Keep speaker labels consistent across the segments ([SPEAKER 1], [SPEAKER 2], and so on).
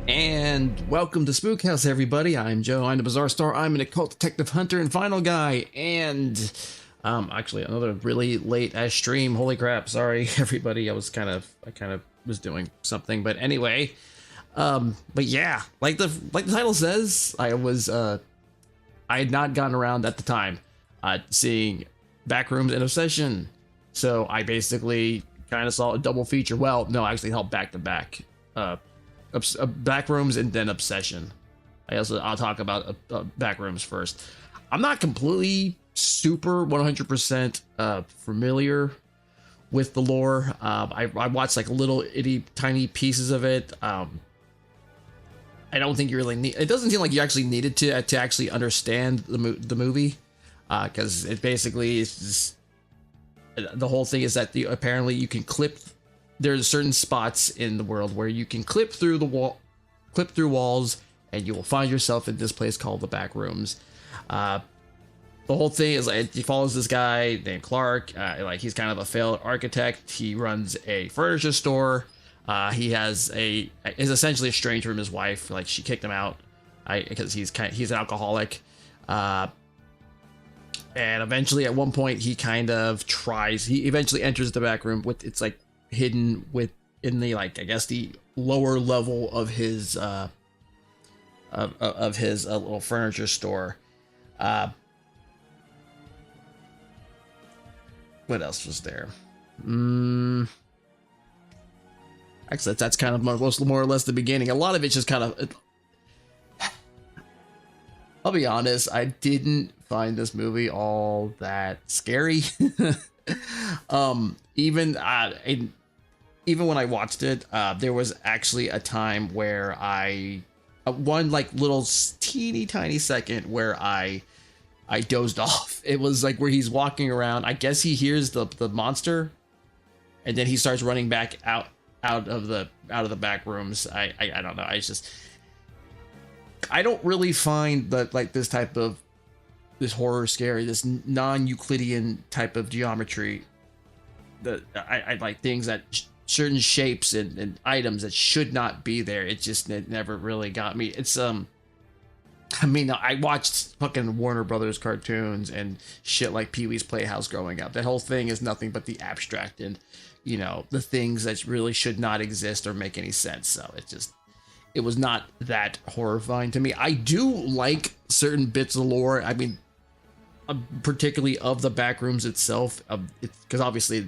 [SPEAKER 1] And welcome to Spook House, everybody. I'm Joe. I'm the BizarreStar. I'm an occult detective hunter and final guy. And actually another really late ass stream. Holy crap! Sorry, everybody. I kind of was doing something, but anyway. But yeah, like the title says, I had not gotten around at the time seeing Backrooms and Obsession. So I basically kind of saw a double feature. Well, no, I actually held back to back. Backrooms and then Obsession. I'll talk about Backrooms first. I'm not completely super 100% familiar with the lore. I watched like little itty tiny pieces of it. I don't think you really need. It doesn't seem like you actually needed to actually understand the movie, because it basically is just, the whole thing is that apparently you can clip. There's certain spots in the world where you can clip through walls, and you will find yourself in this place called the Backrooms. The whole thing is like he follows this guy named Clark. Like he's kind of a failed architect. He runs a furniture store. He is essentially estranged from his wife. Like she kicked him out, because he's an alcoholic. And eventually, at one point, he eventually enters the back room with it's like hidden in the like I guess the lower level of his little furniture store. What else was there? Actually, that's kind of more or less the beginning. A lot of it's just kind of. I'll be honest, I didn't find this movie all that scary. Even when I watched it, there was actually a time where one like little teeny tiny second where I dozed off. It was like where he's walking around. I guess he hears the monster, and then he starts running back out of the back rooms. I don't know. I don't really find that like this type of horror scary, this non-Euclidean type of geometry. I like things that certain shapes and items that should not be there. It never really got me. It's I mean, I watched fucking Warner Brothers cartoons and shit like Pee-wee's Playhouse growing up. That whole thing is nothing but the abstract and, the things that really should not exist or make any sense. So it was not that horrifying to me. I do like certain bits of lore. I mean, particularly of the Backrooms itself, because obviously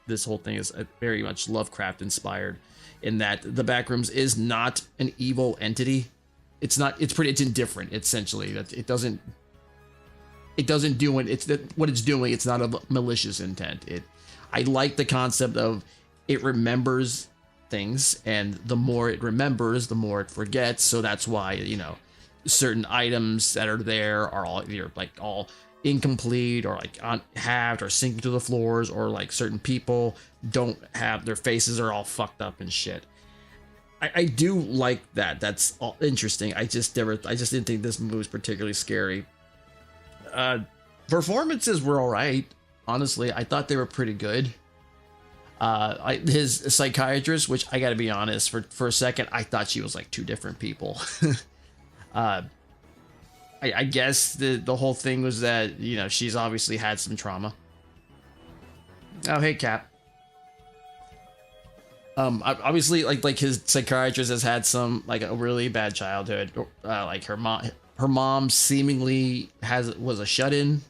[SPEAKER 1] this whole thing is very much Lovecraft inspired, in that the Backrooms is not an evil entity. It's indifferent, essentially. That it doesn't do what it's doing. It's not a malicious intent. I like the concept of it remembers things, and the more it remembers, the more it forgets. So that's why certain items that are there are all either like all incomplete or like halved or sinking to the floors, or like certain people don't have their faces are all fucked up and shit. I do like that. That's all interesting. I just didn't think this movie was particularly scary. Performances were all right. Honestly, I thought they were pretty good. His psychiatrist, which I gotta be honest, for a second, I thought she was like two different people. I guess the whole thing was that, she's obviously had some trauma. Oh, hey, Cap. Obviously, like his psychiatrist has had some like a really bad childhood. Like her mom seemingly was a shut-in,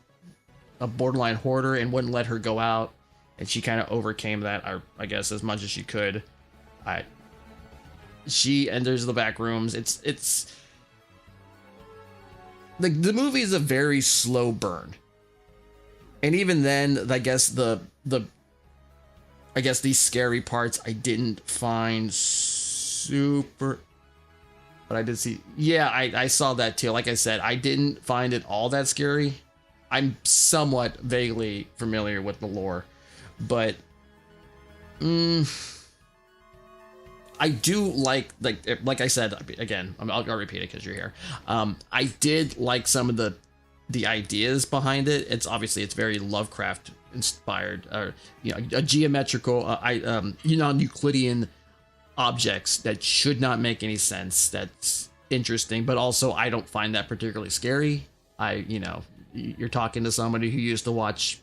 [SPEAKER 1] a borderline hoarder, and wouldn't let her go out, and she kind of overcame that, I guess, as much as she could. She enters the back rooms. It's like the movie is a very slow burn, and even then, I guess these scary parts I didn't find super, but I did see. Yeah, I saw that too. Like I said, I didn't find it all that scary. I'm somewhat vaguely familiar with the lore, but I do like I said again. I'll repeat it because you're here. I did like some of the ideas behind it. It's very Lovecraft inspired, or a geometrical, non-Euclidean objects that should not make any sense. That's interesting, but also I don't find that particularly scary. You're talking to somebody who used to watch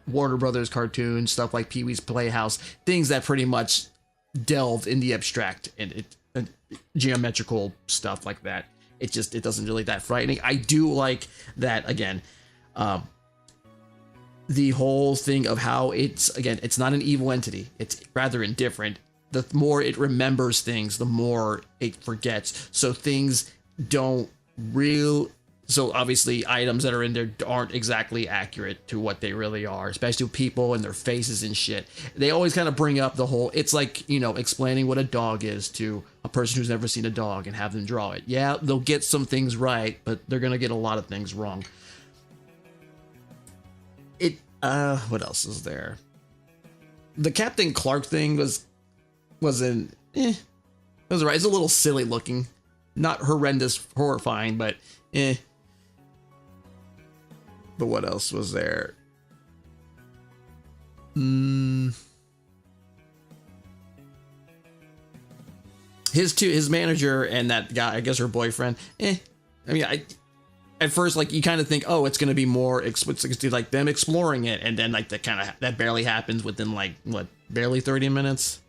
[SPEAKER 1] Warner Brothers cartoons, stuff like Pee-wee's Playhouse, things that pretty much delved in the abstract and geometrical stuff like that. It doesn't really that frightening. I do like that, again, the whole thing of how it's not an evil entity. It's rather indifferent. The more it remembers things, the more it forgets. So things don't so obviously items that are in there aren't exactly accurate to what they really are, especially people and their faces and shit. They always kind of bring up the whole, it's like, explaining what a dog is to a person who's never seen a dog and have them draw it. Yeah, they'll get some things right, but they're going to get a lot of things wrong. What else is there? The Captain Clark thing was right. It's a little silly looking, not horrendous, horrifying, but But what else was there? His manager and that guy, I guess her boyfriend. I mean, at first, like, you kind of think, oh, it's going to be more like them exploring it, and then like that barely happens within like barely 30 minutes.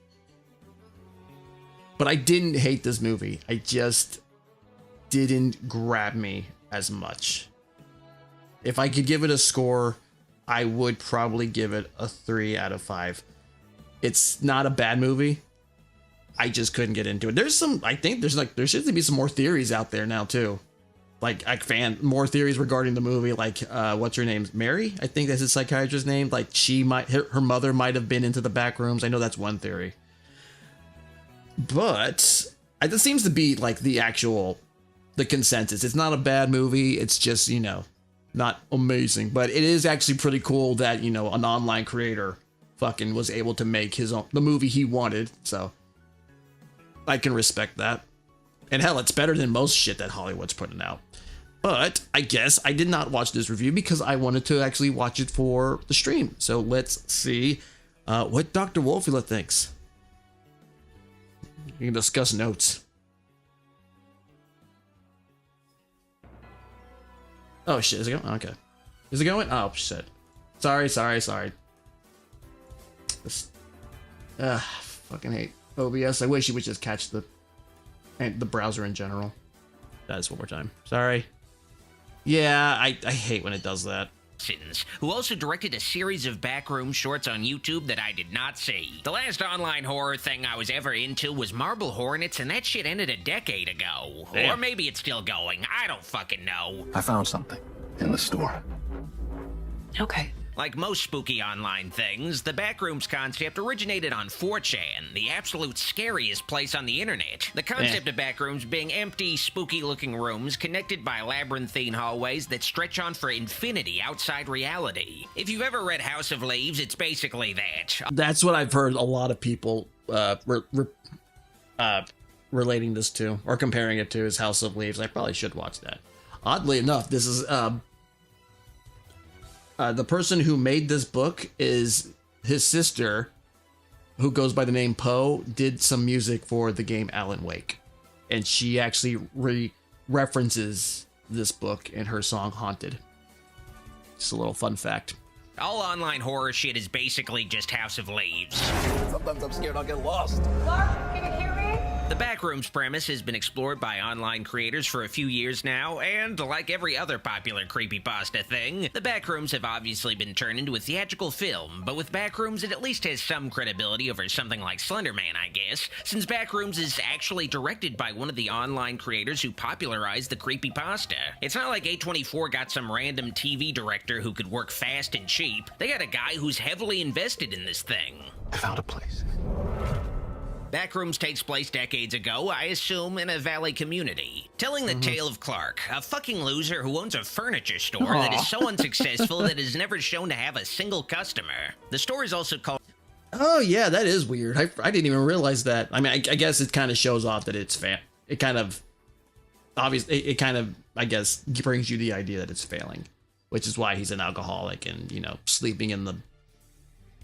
[SPEAKER 1] But I didn't hate this movie. I just didn't grab me as much. If I could give it a score, I would probably give it a 3 out of 5. It's not a bad movie. I just couldn't get into it. I think there should be some more theories out there now too. Like more theories regarding the movie. Like, what's her name? Mary? I think that's his psychiatrist's name. Like, her mother might have been into the Backrooms. I know that's one theory. But this seems to be like the consensus. It's not a bad movie. It's just, not amazing, but it is actually pretty cool that, an online creator fucking was able to make the movie he wanted. So I can respect that. And hell, it's better than most shit that Hollywood's putting out. But I guess I did not watch this review because I wanted to actually watch it for the stream. So let's see what Dr. Wolfula thinks. We can discuss notes. Oh shit, is it going? Okay. Is it going? Oh shit. Sorry. Fucking hate OBS. I wish you would just catch the browser in general. That is one more time. Sorry. Yeah, I hate when it does that.
[SPEAKER 2] Who also directed a series of Backroom shorts on YouTube that I did not see. The last online horror thing I was ever into was Marble Hornets, and that shit ended a decade ago. Damn. Or maybe it's still going. I don't fucking know.
[SPEAKER 3] I found something in the store.
[SPEAKER 4] Okay.
[SPEAKER 2] Like most spooky online things, the Backrooms concept originated on 4chan, the absolute scariest place on the internet. The concept of Backrooms being empty, spooky-looking rooms connected by labyrinthine hallways that stretch on for infinity outside reality. If you've ever read House of Leaves, it's basically that.
[SPEAKER 1] That's what I've heard a lot of people relating this to, or comparing it to, is House of Leaves. I probably should watch that. Oddly enough, this is... the person who made this book is his sister, who goes by the name Poe, did some music for the game Alan Wake. And she actually references this book in her song Haunted. Just a little fun fact.
[SPEAKER 2] All online horror shit is basically just House of Leaves.
[SPEAKER 3] Sometimes I'm scared I'll get lost.
[SPEAKER 4] Clark, can you hear me?
[SPEAKER 2] The Backrooms premise has been explored by online creators for a few years now, and like every other popular creepypasta thing, the Backrooms have obviously been turned into a theatrical film, but with Backrooms it at least has some credibility over something like Slender Man, I guess, since Backrooms is actually directed by one of the online creators who popularized the creepypasta. It's not like A24 got some random TV director who could work fast and cheap. They got a guy who's heavily invested in this thing.
[SPEAKER 3] I found a place.
[SPEAKER 2] Backrooms takes place decades ago, I assume, in a valley community, telling the tale of Clark, a fucking loser who owns a furniture store that is so unsuccessful that is never shown to have a single customer. The store is also called...
[SPEAKER 1] Oh yeah, that is weird. I didn't even realize that. I mean, I guess it kind of shows off that it's it kind of, obviously, it kind of, I guess, brings you the idea that it's failing, which is why he's an alcoholic and, sleeping in the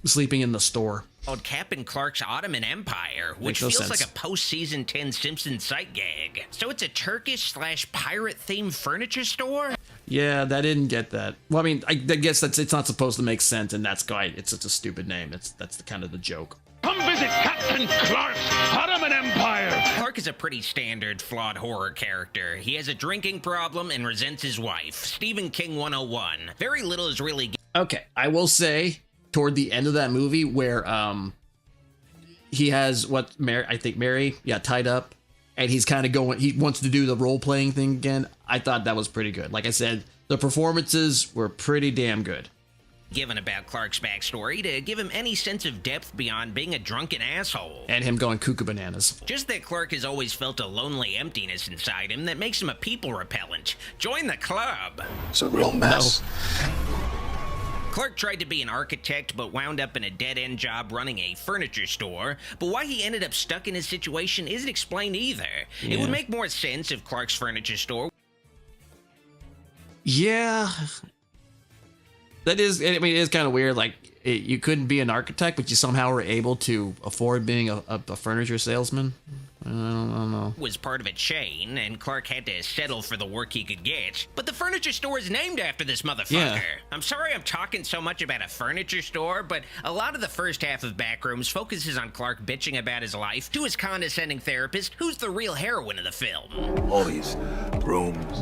[SPEAKER 1] sleeping in the store.
[SPEAKER 2] Called Captain Clark's Ottoman Empire, which
[SPEAKER 1] Makes no
[SPEAKER 2] feels
[SPEAKER 1] sense.
[SPEAKER 2] like a post-season 10 Simpsons sight gag. So it's a Turkish/pirate-themed furniture store?
[SPEAKER 1] Yeah, I didn't get that. Well, I mean, I guess it's not supposed to make sense, and that's why it's such a stupid name. That's the kind of the joke.
[SPEAKER 5] Come visit Captain Clark's Ottoman Empire.
[SPEAKER 2] Clark is a pretty standard, flawed horror character. He has a drinking problem and resents his wife. Stephen King 101. Very little is really...
[SPEAKER 1] Okay, I will say, toward the end of that movie, where he has Mary, tied up, and he's kind of going, he wants to do the role-playing thing again. I thought that was pretty good. Like I said, the performances were pretty damn good.
[SPEAKER 2] Given about Clark's backstory to give him any sense of depth beyond being a drunken asshole.
[SPEAKER 1] And him going cuckoo bananas.
[SPEAKER 2] Just that Clark has always felt a lonely emptiness inside him that makes him a people repellent. Join the club.
[SPEAKER 3] It's a real mess.
[SPEAKER 2] Clark tried to be an architect but wound up in a dead-end job running a furniture store, but why he ended up stuck in his situation isn't explained either. It would make more sense if Clark's furniture store...
[SPEAKER 1] Yeah. That is, I mean, it is kind of weird. Like, you couldn't be an architect, but you somehow were able to afford being a furniture salesman. I don't know.
[SPEAKER 2] Was part of a chain, and Clark had to settle for the work he could get. But the furniture store is named after this motherfucker.
[SPEAKER 1] Yeah.
[SPEAKER 2] I'm sorry I'm talking so much about a furniture store, but a lot of the first half of Backrooms focuses on Clark bitching about his life to his condescending therapist, who's the real heroine of the film.
[SPEAKER 3] All these rooms.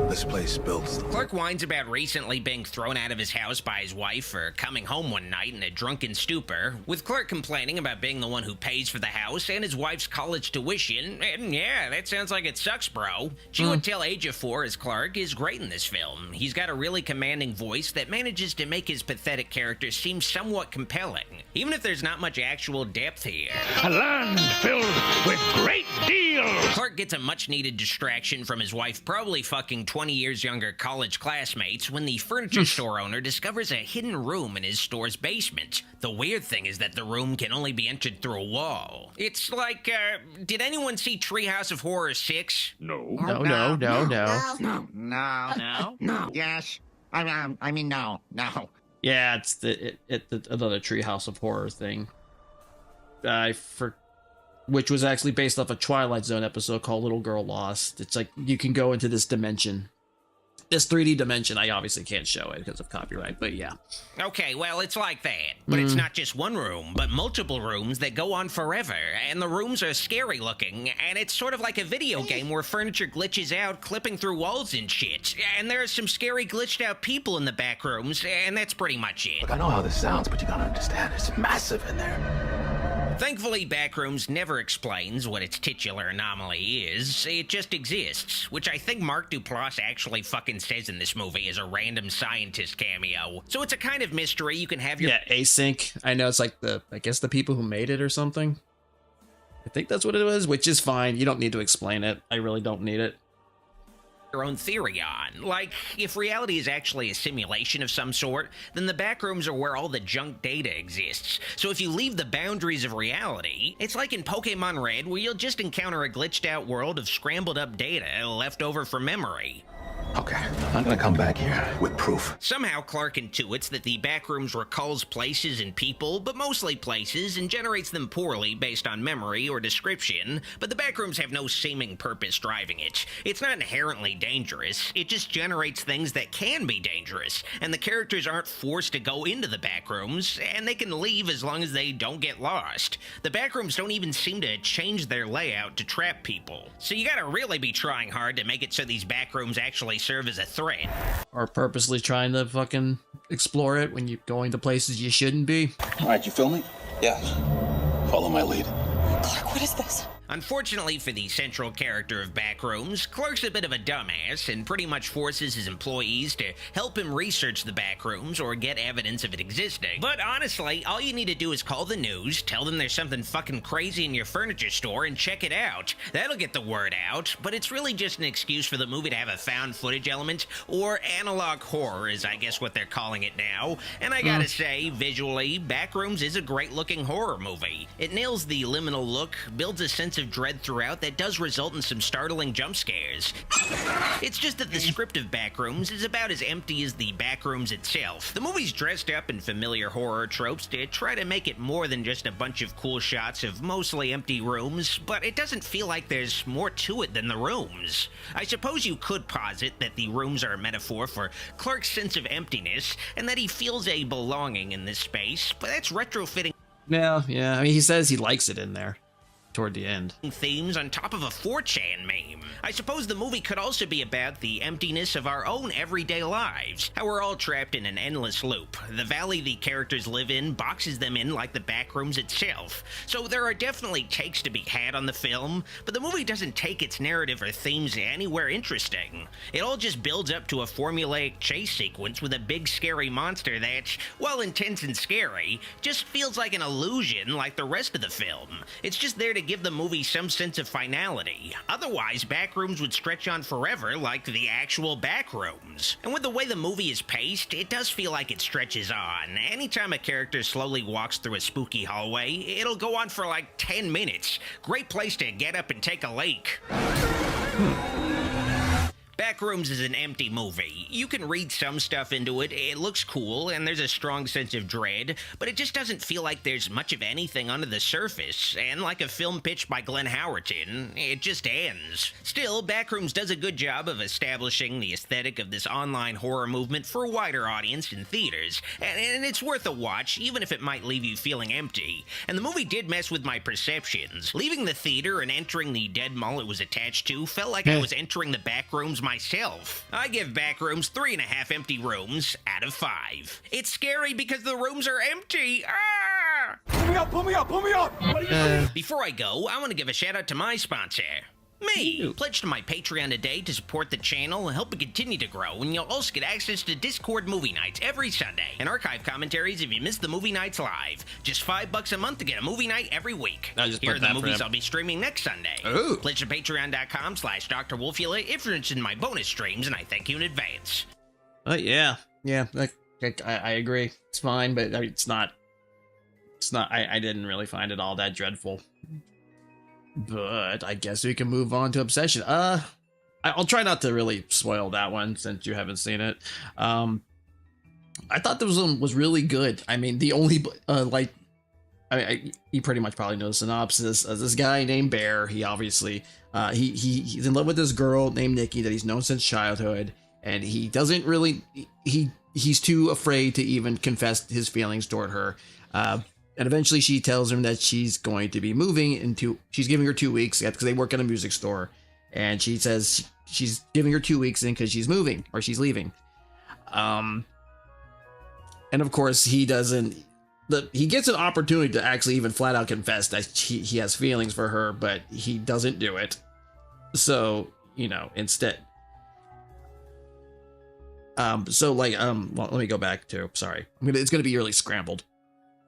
[SPEAKER 3] This place builds them.
[SPEAKER 2] Clark whines about recently being thrown out of his house by his wife for coming home one night in a drunken stupor, with Clark complaining about being the one who pays for the house and his wife's college tuition, and yeah, that sounds like it sucks, bro. Chiwetel Ejiofor as Clark is great in this film. He's got a really commanding voice that manages to make his pathetic character seem somewhat compelling, even if there's not much actual depth here.
[SPEAKER 5] A land filled with great deals.
[SPEAKER 2] Clark gets a much-needed distraction from his wife probably fucking 20 years younger college classmates when the furniture store owner discovers a hidden room in his store's basement. The weird thing is that the room can only be entered through a wall. It's like, did anyone see Treehouse of Horror 6?
[SPEAKER 5] No.
[SPEAKER 6] No. Yes. I mean, no.
[SPEAKER 1] Yeah, it's another Treehouse of Horror thing. Which was actually based off a Twilight Zone episode called Little Girl Lost. It's like you can go into this dimension. This 3D dimension, I obviously can't show it because of copyright, but yeah.
[SPEAKER 2] Okay, well, it's like that. But it's not just one room, but multiple rooms that go on forever. And the rooms are scary looking, and it's sort of like a video game where furniture glitches out, clipping through walls and shit. And there are some scary glitched out people in the back rooms, and that's pretty much it.
[SPEAKER 3] Look, I know how this sounds, but you gotta understand, it's massive in there.
[SPEAKER 2] Thankfully, Backrooms never explains what its titular anomaly is. It just exists, which I think Mark Duplass actually fucking says in this movie as a random scientist cameo. So it's a kind of mystery you can have your...
[SPEAKER 1] Yeah, async. I know it's like I guess the people who made it or something. I think that's what it was, which is fine. You don't need to explain it. I really don't need it.
[SPEAKER 2] Your own theory on. Like, if reality is actually a simulation of some sort, then the backrooms are where all the junk data exists. So if you leave the boundaries of reality, it's like in Pokemon Red, where you'll just encounter a glitched out world of scrambled up data left over from memory.
[SPEAKER 3] Okay, I'm gonna come back here with proof.
[SPEAKER 2] Somehow Clark intuits that the backrooms recalls places and people, but mostly places, and generates them poorly based on memory or description, but the backrooms have no seeming purpose driving it. It's not inherently dangerous, it just generates things that can be dangerous, and the characters aren't forced to go into the backrooms, and they can leave as long as they don't get lost. The backrooms don't even seem to change their layout to trap people, so you gotta really be trying hard to make it so these backrooms actually serve as a threat.
[SPEAKER 1] Or purposely trying to fucking explore it when you're going to places you shouldn't be.
[SPEAKER 3] All right, you filming? Yes. Follow my lead.
[SPEAKER 4] Clark, what is this?
[SPEAKER 2] Unfortunately for the central character of Backrooms, Clark's a bit of a dumbass and pretty much forces his employees to help him research the backrooms or get evidence of it existing. But honestly, all you need to do is call the news, tell them there's something fucking crazy in your furniture store, and check it out. That'll get the word out, but it's really just an excuse for the movie to have a found footage element, or analog horror is I guess what they're calling it now. And I gotta say, visually, Backrooms is a great looking horror movie. It nails the liminal look, builds a sense sense of dread throughout that does result in some startling jump scares. It's just that the script of Backrooms is about as empty as the Backrooms itself. The movie's dressed up in familiar horror tropes to try to make it more than just a bunch of cool shots of mostly empty rooms, but it doesn't feel like there's more to it than the rooms. I suppose you could posit that the rooms are a metaphor for Clark's sense of emptiness, and that he feels a belonging in this space, but that's retrofitting
[SPEAKER 1] Yeah. I mean, he says he likes it in there toward the end.
[SPEAKER 2] themes on top of a 4chan meme. I suppose the movie could also be about the emptiness of our own everyday lives, how we're all trapped in an endless loop. The valley the characters live in boxes them in like the Backrooms itself. So there are definitely takes to be had on the film, but the movie doesn't take its narrative or themes anywhere interesting. It all just builds up to a formulaic chase sequence with a big scary monster that, while intense and scary, just feels like an illusion like the rest of the film. It's just there to give the movie some sense of finality. Otherwise, Backrooms would stretch on forever like the actual Backrooms. And with the way the movie is paced, it does feel like it stretches on. Anytime a character slowly walks through a spooky hallway, it'll go on for like 10 minutes. Great place to get up and take a leak. Backrooms is an empty movie. You can read some stuff into it, it looks cool, and there's a strong sense of dread, but it just doesn't feel like there's much of anything under the surface, and like a film pitched by Glenn Howerton, it just ends. Still, Backrooms does a good job of establishing the aesthetic of this online horror movement for a wider audience in theaters, and it's worth a watch, even if it might leave you feeling empty. And the movie did mess with my perceptions. Leaving the theater and entering the dead mall it was attached to felt like I was entering the Backrooms myself. I give Backrooms 3.5 empty rooms out of 5. It's scary because the rooms are empty. Ah!
[SPEAKER 5] Pull me up!
[SPEAKER 2] Before I go, I want to give a shout out to my sponsor. Me! Pledge to my Patreon today to support the channel and help it continue to grow, and you'll also get access to Discord movie nights every Sunday, and archive commentaries if you missed the movie nights live. Just $5 a month to get a movie night every week. Here are the movies I'll be streaming next Sunday.
[SPEAKER 1] Ooh.
[SPEAKER 2] Pledge to patreon.com/Dr. Wolfula if you're interested in my bonus streams, and I thank you in advance.
[SPEAKER 1] Yeah, I agree. It's fine, but I mean, it's not. I didn't really find it all that dreadful. But I guess we can move on to Obsession. I'll try not to really spoil that one since you haven't seen it. I thought this one was really good. I mean, the only you pretty much probably know the synopsis. This guy named Bear. He obviously he's in love with this girl named Nikki that he's known since childhood, and he doesn't really he's too afraid to even confess his feelings toward her. And eventually she tells him that she's going to be moving she's giving her 2 weeks because they work at a music store. And she says she's giving her 2 weeks in because she's moving or she's leaving. And of course he doesn't, he gets an opportunity to actually even flat out confess that he has feelings for her, but he doesn't do it. So, instead. Well, let me go back to, sorry. It's going to be really scrambled.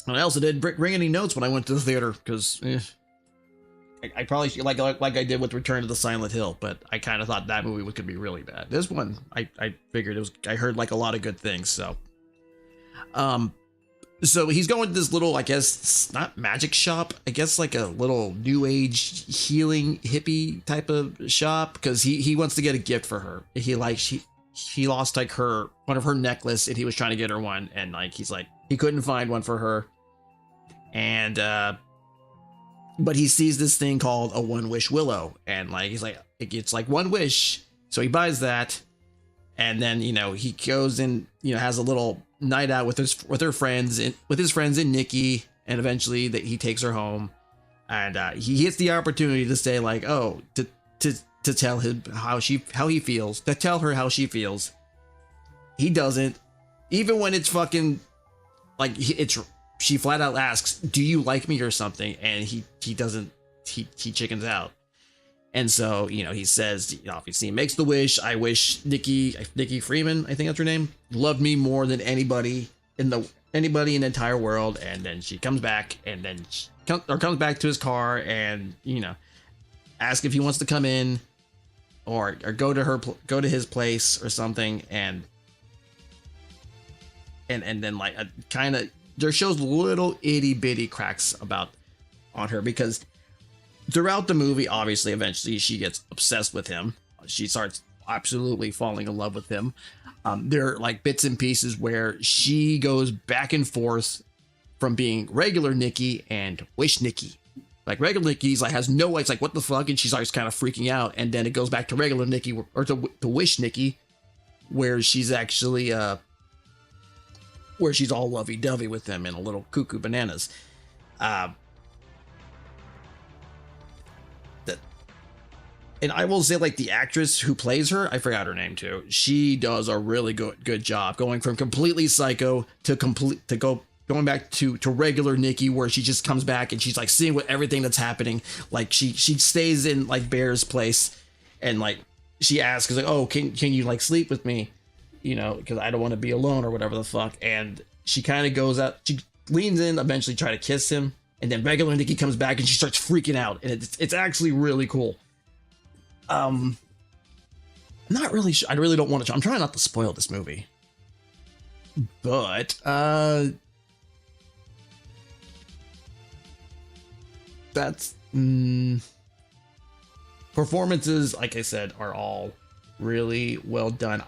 [SPEAKER 1] And I also didn't bring any notes when I went to the theater because I probably like I did with Return to the Silent Hill, but I kind of thought that movie was gonna be really bad. This one, I figured I heard like a lot of good things. So he's going to this little, I guess not magic shop, I guess like a little new age healing hippie type of shop because he wants to get a gift for her. He lost like one of her necklace and he was trying to get her one, and he's like he couldn't find one for her. And but he sees this thing called a one wish willow, and he's like it's like one wish, so he buys that, and then he goes and has a little night out with his friends and Nikki, and eventually he takes her home, and he gets the opportunity to say to tell him how he feels, to tell her how she feels. He doesn't, even when it's fucking she flat out asks, "Do you like me?" or something, and he doesn't. He chickens out, and so he says, obviously he makes the wish. I wish Nikki Freeman, I think that's her name, loved me more than anybody in the entire world. And then she comes back, and then comes back to his car, and ask if he wants to come in, or go to his place or something, and then kind of. There shows little itty bitty cracks on her because throughout the movie, obviously, eventually she gets obsessed with him. She starts absolutely falling in love with him. There are like bits and pieces where she goes back and forth from being regular Nikki and Wish Nikki. Like regular Nikki's like has no, it's like what the fuck, and she starts kind of freaking out, and then it goes back to regular Nikki or to Wish Nikki, where she's actually where she's all lovey-dovey with him and a little cuckoo bananas. And I will say, like, the actress who plays her, I forgot her name too. She does a really good job going from completely psycho to going back to regular Nikki, where she just comes back and she's like seeing what everything that's happening. Like she stays in like Bear's place, and like she asks like, "Oh, can you like sleep with me?" You know, because I don't want to be alone or whatever the fuck. And she kind of goes out, she leans in, eventually try to kiss him, and then regular Nikki comes back and she starts freaking out, and it's actually really cool. Not really sure. I really don't want to. I'm trying not to spoil this movie, but that's performances, like I said, are all really well done.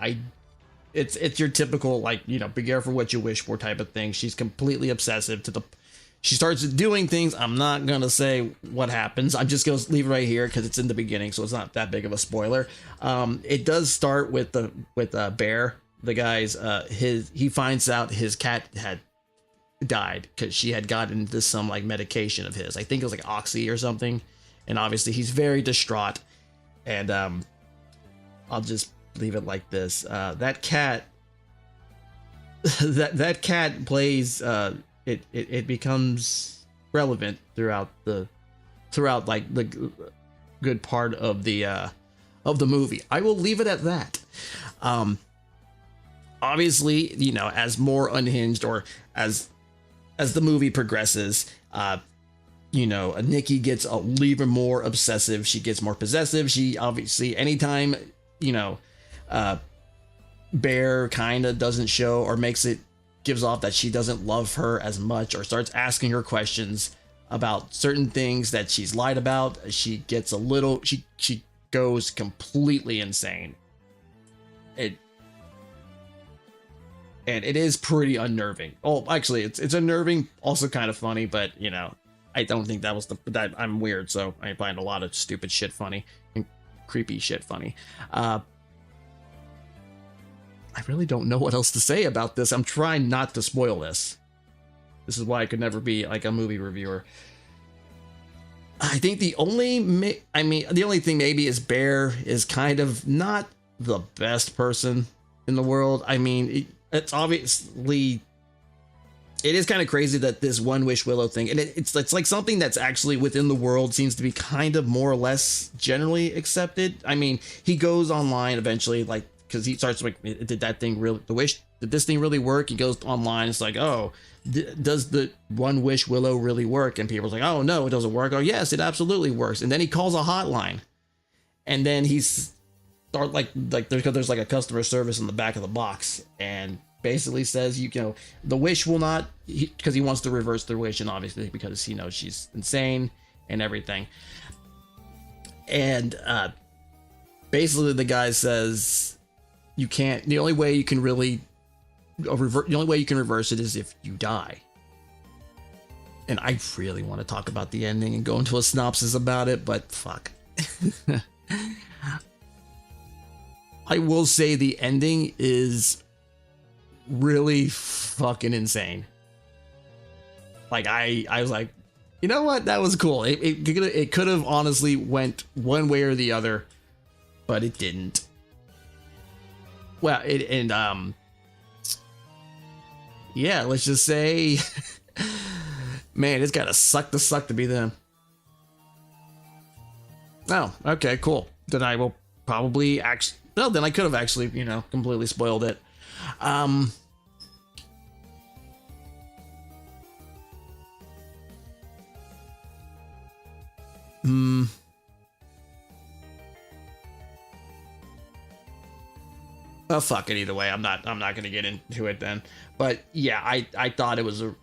[SPEAKER 1] It's your typical, like, you know, be careful what you wish for type of thing. She's completely obsessive to the. She starts doing things. I'm not going to say what happens. I'm just going to leave it right here because it's in the beginning, so it's not that big of a spoiler. It does start with Bear. The guy's, he finds out his cat had died because she had gotten into some, like, medication of his. I think it was, like, Oxy or something. And obviously he's very distraught. And I'll just leave it like this. That cat... that cat plays... It becomes relevant throughout like the good part of the movie. I will leave it at that. Obviously, you know, as more unhinged or as the movie progresses, you know, Nikki gets even more obsessive. She gets more possessive. She obviously, anytime, you know, Bear kind of doesn't show or gives off that she doesn't love her as much, or starts asking her questions about certain things that she's lied about, she gets a little, she goes completely insane. And it is pretty unnerving. Oh, actually, it's unnerving, also kind of funny, but you know, I don't think that was that I'm weird, so I find a lot of stupid shit funny and creepy shit funny. I really don't know what else to say about this. I'm trying not to spoil this. This is why I could never be like a movie reviewer. I think the only thing maybe is Bear is kind of not the best person in the world. I mean, it's obviously, it is kind of crazy that this One Wish Willow thing, and it's like something that's actually within the world seems to be kind of more or less generally accepted. I mean, he goes online eventually, like, because he starts like, did this thing really work? He goes online. It's like, oh, does the One Wish Willow really work? And people's like, oh no, it doesn't work. Oh yes, it absolutely works. And then he calls a hotline, and then he's there's like a customer service in the back of the box, and basically says, you know, the wish will not, because he wants to reverse the wish, and obviously because he knows she's insane and everything. And basically the guy says, you can't, the only way you can reverse it is if you die. And I really want to talk about the ending and go into a synopsis about it, but fuck. I will say the ending is really fucking insane. Like I was like, you know what? That was cool. It could have honestly went one way or the other, but it didn't. Well, yeah, let's just say, man, it's gotta suck to be them. Oh, okay, cool. Then I will probably then I could have actually, you know, completely spoiled it. Oh, fuck it. Either way, I'm not gonna get into it then. But yeah, I thought it was a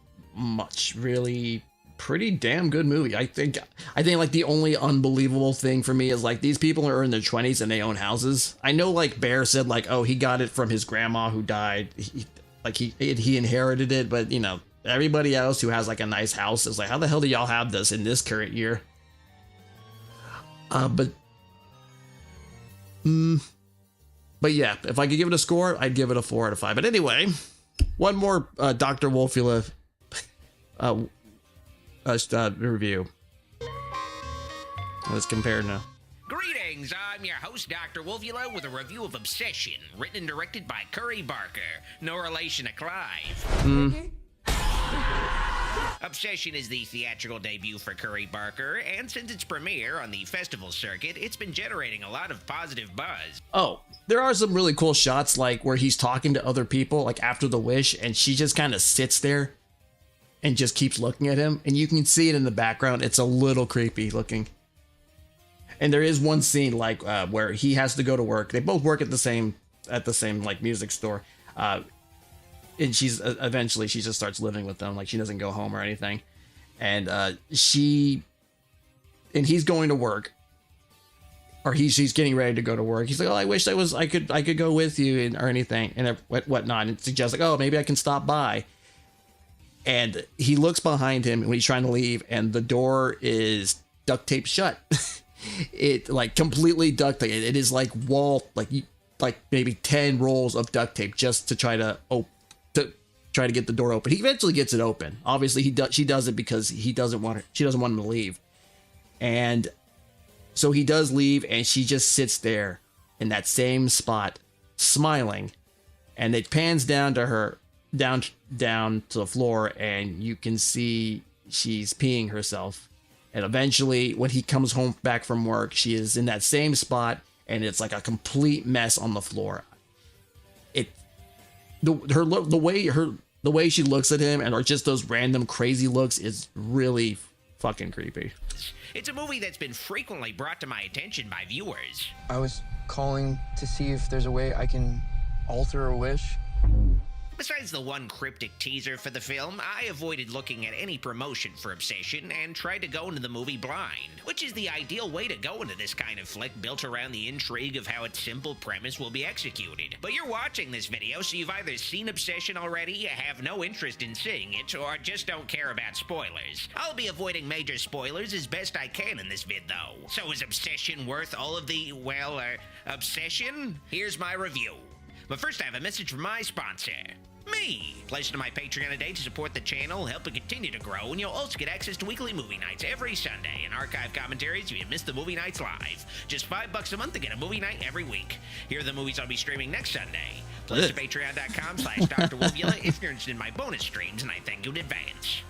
[SPEAKER 1] really pretty damn good movie. I think like the only unbelievable thing for me is like these people are in their 20s and they own houses. I know like Bear said like, oh, he got it from his grandma who died. He inherited it, but you know, everybody else who has like a nice house is like, how the hell do y'all have this in this current year? But yeah, if I could give it a score, I'd give it a 4 out of 5. But anyway, one more Dr. Wolfula review. Let's compare now.
[SPEAKER 2] Greetings, I'm your host, Dr. Wolfula, with a review of Obsession, written and directed by Curry Barker, no relation to Clive. Obsession is the theatrical debut for Curry Barker, and since its premiere on the festival circuit, it's been generating a lot of positive buzz.
[SPEAKER 1] Oh, there are some really cool shots, like where he's talking to other people, like after the wish, and she just kind of sits there and just keeps looking at him, and you can see it in the background. It's a little creepy looking. And there is one scene like where he has to go to work. They both work at the same like music store. And she's eventually she just starts living with them. Like she doesn't go home or anything. And he's going to work, or she's getting ready to go to work. He's like, oh, I wish I could go with you or anything and whatnot. And suggests like, oh, maybe I can stop by. And he looks behind him when he's trying to leave, and the door is duct taped shut. It like completely duct tape. It is like like maybe 10 rolls of duct tape just to try to get the door open. He eventually gets it open. Obviously, she does it because she doesn't want him to leave. And so he does leave, and she just sits there in that same spot, smiling. And it pans down to her, down to the floor, and you can see she's peeing herself. And eventually, when he comes home back from work, she is in that same spot, and it's like a complete mess on the floor. The way she looks at him, or just those random crazy looks, is really fucking creepy.
[SPEAKER 2] It's a movie that's been frequently brought to my attention by viewers.
[SPEAKER 7] I was calling to see if there's a way I can alter a wish.
[SPEAKER 2] Besides the one cryptic teaser for the film, I avoided looking at any promotion for Obsession and tried to go into the movie blind, which is the ideal way to go into this kind of flick built around the intrigue of how its simple premise will be executed. But you're watching this video, so you've either seen Obsession already, have no interest in seeing it, or just don't care about spoilers. I'll be avoiding major spoilers as best I can in this vid, though. So is Obsession worth all of the, obsession? Here's my review. But first, I have a message from my sponsor, me. Pledge to my Patreon today to support the channel, help it continue to grow, and you'll also get access to weekly movie nights every Sunday and archive commentaries if you missed the movie nights live. Just $5 a month to get a movie night every week. Here are the movies I'll be streaming next Sunday. Pledge to patreon.com/drwolfula if you're interested in my bonus streams, and I thank you in advance.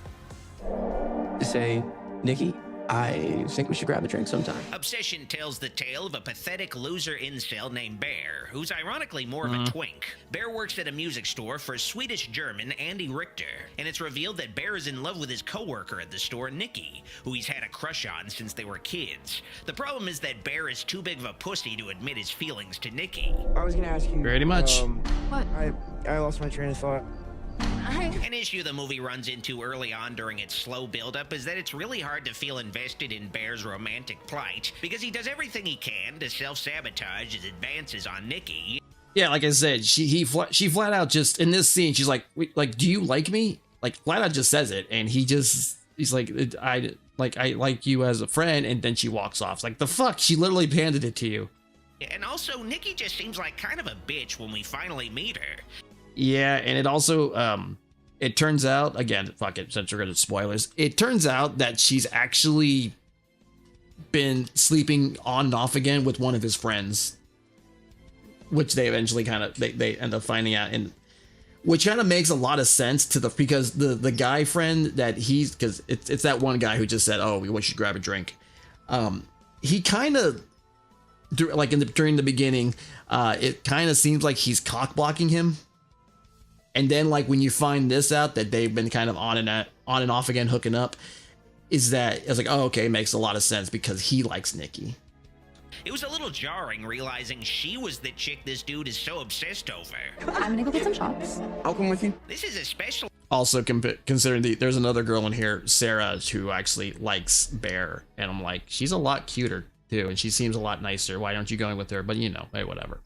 [SPEAKER 7] Say, Nikki, I think we should grab a drink sometime.
[SPEAKER 2] Obsession tells the tale of a pathetic loser incel named Bear, who's ironically more of a twink. Bear works at a music store for Swedish German Andy Richter, and it's revealed that Bear is in love with his coworker at the store, Nikki, who he's had a crush on since they were kids. The problem is that Bear is too big of a pussy to admit his feelings to Nikki.
[SPEAKER 7] I was gonna ask you.
[SPEAKER 1] Pretty much.
[SPEAKER 4] What?
[SPEAKER 7] I lost my train of thought.
[SPEAKER 2] An issue the movie runs into early on during its slow buildup is that it's really hard to feel invested in Bear's romantic plight, because he does everything he can to self-sabotage his advances on Nikki.
[SPEAKER 1] Yeah, like I said, she flat out just in this scene, she's like, do you like me? Like flat out just says it, and he's like, I like you as a friend, and then she walks off. It's like, the fuck? She literally handed it to you.
[SPEAKER 2] And also, Nikki just seems like kind of a bitch when we finally meet her.
[SPEAKER 1] Yeah, and it also, it turns out, again, fuck it, since we're going to spoilers, it turns out that she's actually been sleeping on and off again with one of his friends, which they eventually they end up finding out, and which kind of makes a lot of sense because the guy friend that because it's that one guy who just said, oh, we should grab a drink. He kind of, like during the beginning, it kind of seems like he's cock blocking him. And then, like, when you find this out, that they've been kind of on and off again, hooking up, is that it's like, oh, okay, makes a lot of sense because he likes Nikki.
[SPEAKER 2] It was a little jarring realizing she was the chick this dude is so obsessed over.
[SPEAKER 4] I'm gonna go get some shots.
[SPEAKER 7] I'll come with you.
[SPEAKER 2] This is especially
[SPEAKER 1] Also, considering there's another girl in here, Sarah, who actually likes Bear, and I'm like, she's a lot cuter too, and she seems a lot nicer. Why aren't you going with her? But you know, hey, whatever.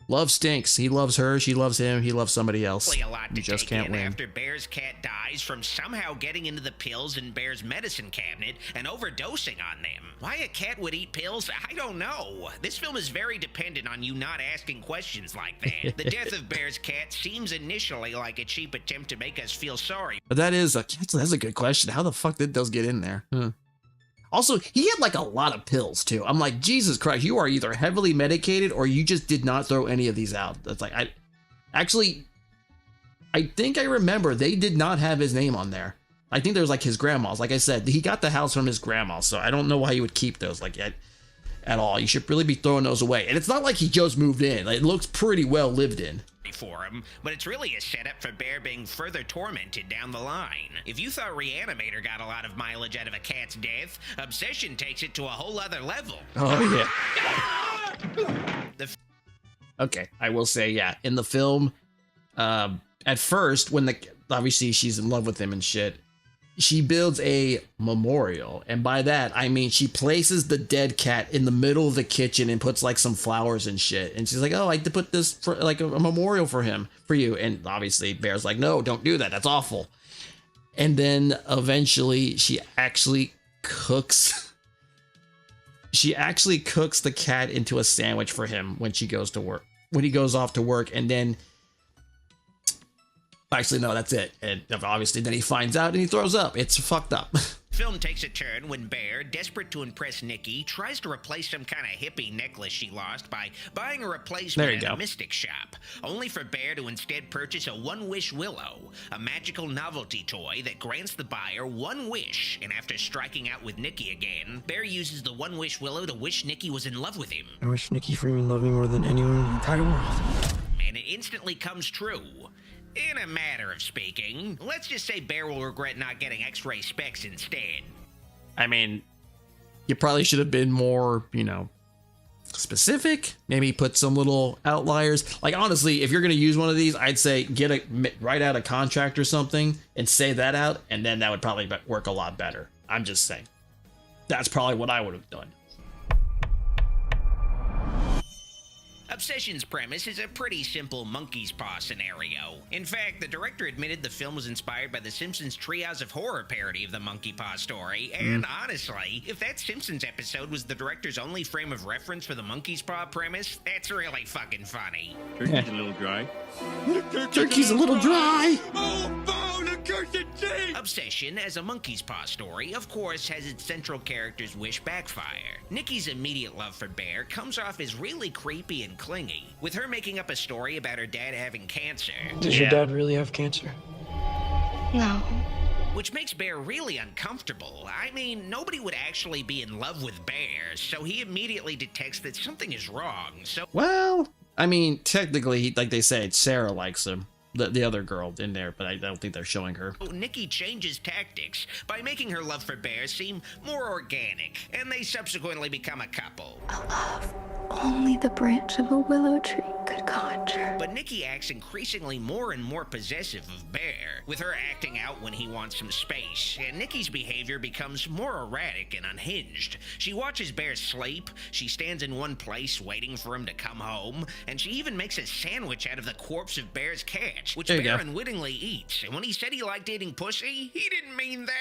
[SPEAKER 1] Love stinks. He loves her. She loves him. He loves somebody else.
[SPEAKER 2] A lot to
[SPEAKER 1] You just
[SPEAKER 2] take
[SPEAKER 1] can't
[SPEAKER 2] in
[SPEAKER 1] win.
[SPEAKER 2] after Bear's cat dies from somehow getting into the pills in Bear's medicine cabinet and overdosing on them. Why a cat would eat pills, I don't know. This film is very dependent on you not asking questions like that. The death of Bear's cat seems initially like a cheap attempt to make us feel sorry.
[SPEAKER 1] But that's a good question. How the fuck did those get in there? Huh. Also, he had like a lot of pills too. I'm like, Jesus Christ, you are either heavily medicated or you just did not throw any of these out. That's like, I think I remember they did not have his name on there. I think there was like his grandma's. Like I said, he got the house from his grandma, so I don't know why he would keep those like at all. You should really be throwing those away. And it's not like he just moved in. Like, it looks pretty well lived in.
[SPEAKER 2] For him, but it's really a setup for Bear being further tormented down the line. If you thought Reanimator got a lot of mileage out of a cat's death, Obsession takes it to a whole other level.
[SPEAKER 1] Oh yeah. Okay, I will say, yeah, in the film, at first, when obviously she's in love with him and shit, she builds a memorial, and by that I mean she places the dead cat in the middle of the kitchen and puts like some flowers and shit, and she's like, oh, I like to put this for like a memorial for you, and obviously Bear's like, no, don't do that, that's awful. And then eventually she actually cooks the cat into a sandwich for him when he goes off to work, and then actually, no, that's it. And obviously, then he finds out and he throws up. It's fucked up.
[SPEAKER 2] Film takes a turn when Bear, desperate to impress Nikki, tries to replace some kind of hippie necklace she lost by buying a replacement at a mystic shop, only for Bear to instead purchase a One-Wish Willow, a magical novelty toy that grants the buyer one wish, and after striking out with Nikki again, Bear uses the One-Wish Willow to wish Nikki was in love with him.
[SPEAKER 7] I wish Nikki Freeman loved me more than anyone in the entire world.
[SPEAKER 2] And it instantly comes true. In a matter of speaking, let's just say Bear will regret not getting X-ray specs instead.
[SPEAKER 1] I mean, you probably should have been more, specific. Maybe put some little outliers. Like, honestly, if you're going to use one of these, I'd say write out a contract or something and say that out, and then that would probably work a lot better. I'm just saying. That's probably what I would have done.
[SPEAKER 2] Obsession's premise is a pretty simple monkey's paw scenario. In fact, the director admitted the film was inspired by the Simpsons Treehouse of Horror parody of the monkey paw story, and honestly, if that Simpsons episode was the director's only frame of reference for the monkey's paw premise, that's really fucking funny.
[SPEAKER 5] Turkey's a little dry.
[SPEAKER 1] Turkey's a little dry!
[SPEAKER 2] Obsession, as a monkey's paw story, of course, has its central character's wish backfire. Nikki's immediate love for Bear comes off as really creepy and clingy, with her making up a story about her dad having cancer.
[SPEAKER 7] Does your dad really have cancer?
[SPEAKER 4] No.
[SPEAKER 2] Which makes Bear really uncomfortable. I mean, nobody would actually be in love with Bear, so he immediately detects that something is wrong, so...
[SPEAKER 1] Well, I mean, technically, like they say, Sarah likes him. The other girl in there, but I don't think they're showing her.
[SPEAKER 2] Nikki changes tactics by making her love for Bear seem more organic, and they subsequently become a couple.
[SPEAKER 4] A love only the branch of a willow tree could conjure.
[SPEAKER 2] But Nikki acts increasingly more and more possessive of Bear, with her acting out when he wants some space, and Nikki's behavior becomes more erratic and unhinged. She watches Bear sleep, she stands in one place waiting for him to come home, and she even makes a sandwich out of the corpse of Bear's cat, which Bear unwittingly eats. And when he said he liked eating pussy, he didn't mean that.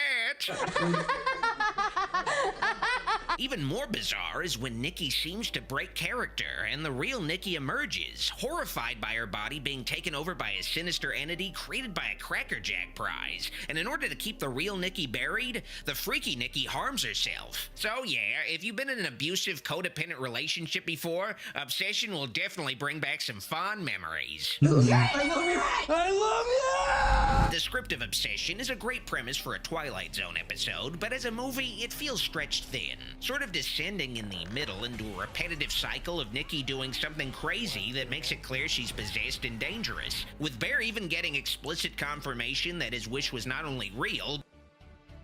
[SPEAKER 2] Even more bizarre is when Nikki seems to break character and the real Nikki emerges, horrified by her body being taken over by a sinister entity created by a Cracker Jack prize. And in order to keep the real Nikki buried, the freaky Nikki harms herself. So yeah, if you've been in an abusive, codependent relationship before, Obsession will definitely bring back some fond memories.
[SPEAKER 5] I love you!
[SPEAKER 2] The script of Obsession is a great premise for a Twilight Zone episode, but as a movie, it feels stretched thin, sort of descending in the middle into a repetitive cycle of Nikki doing something crazy that makes it clear she's possessed and dangerous, with Bear even getting explicit confirmation that his wish was not only real,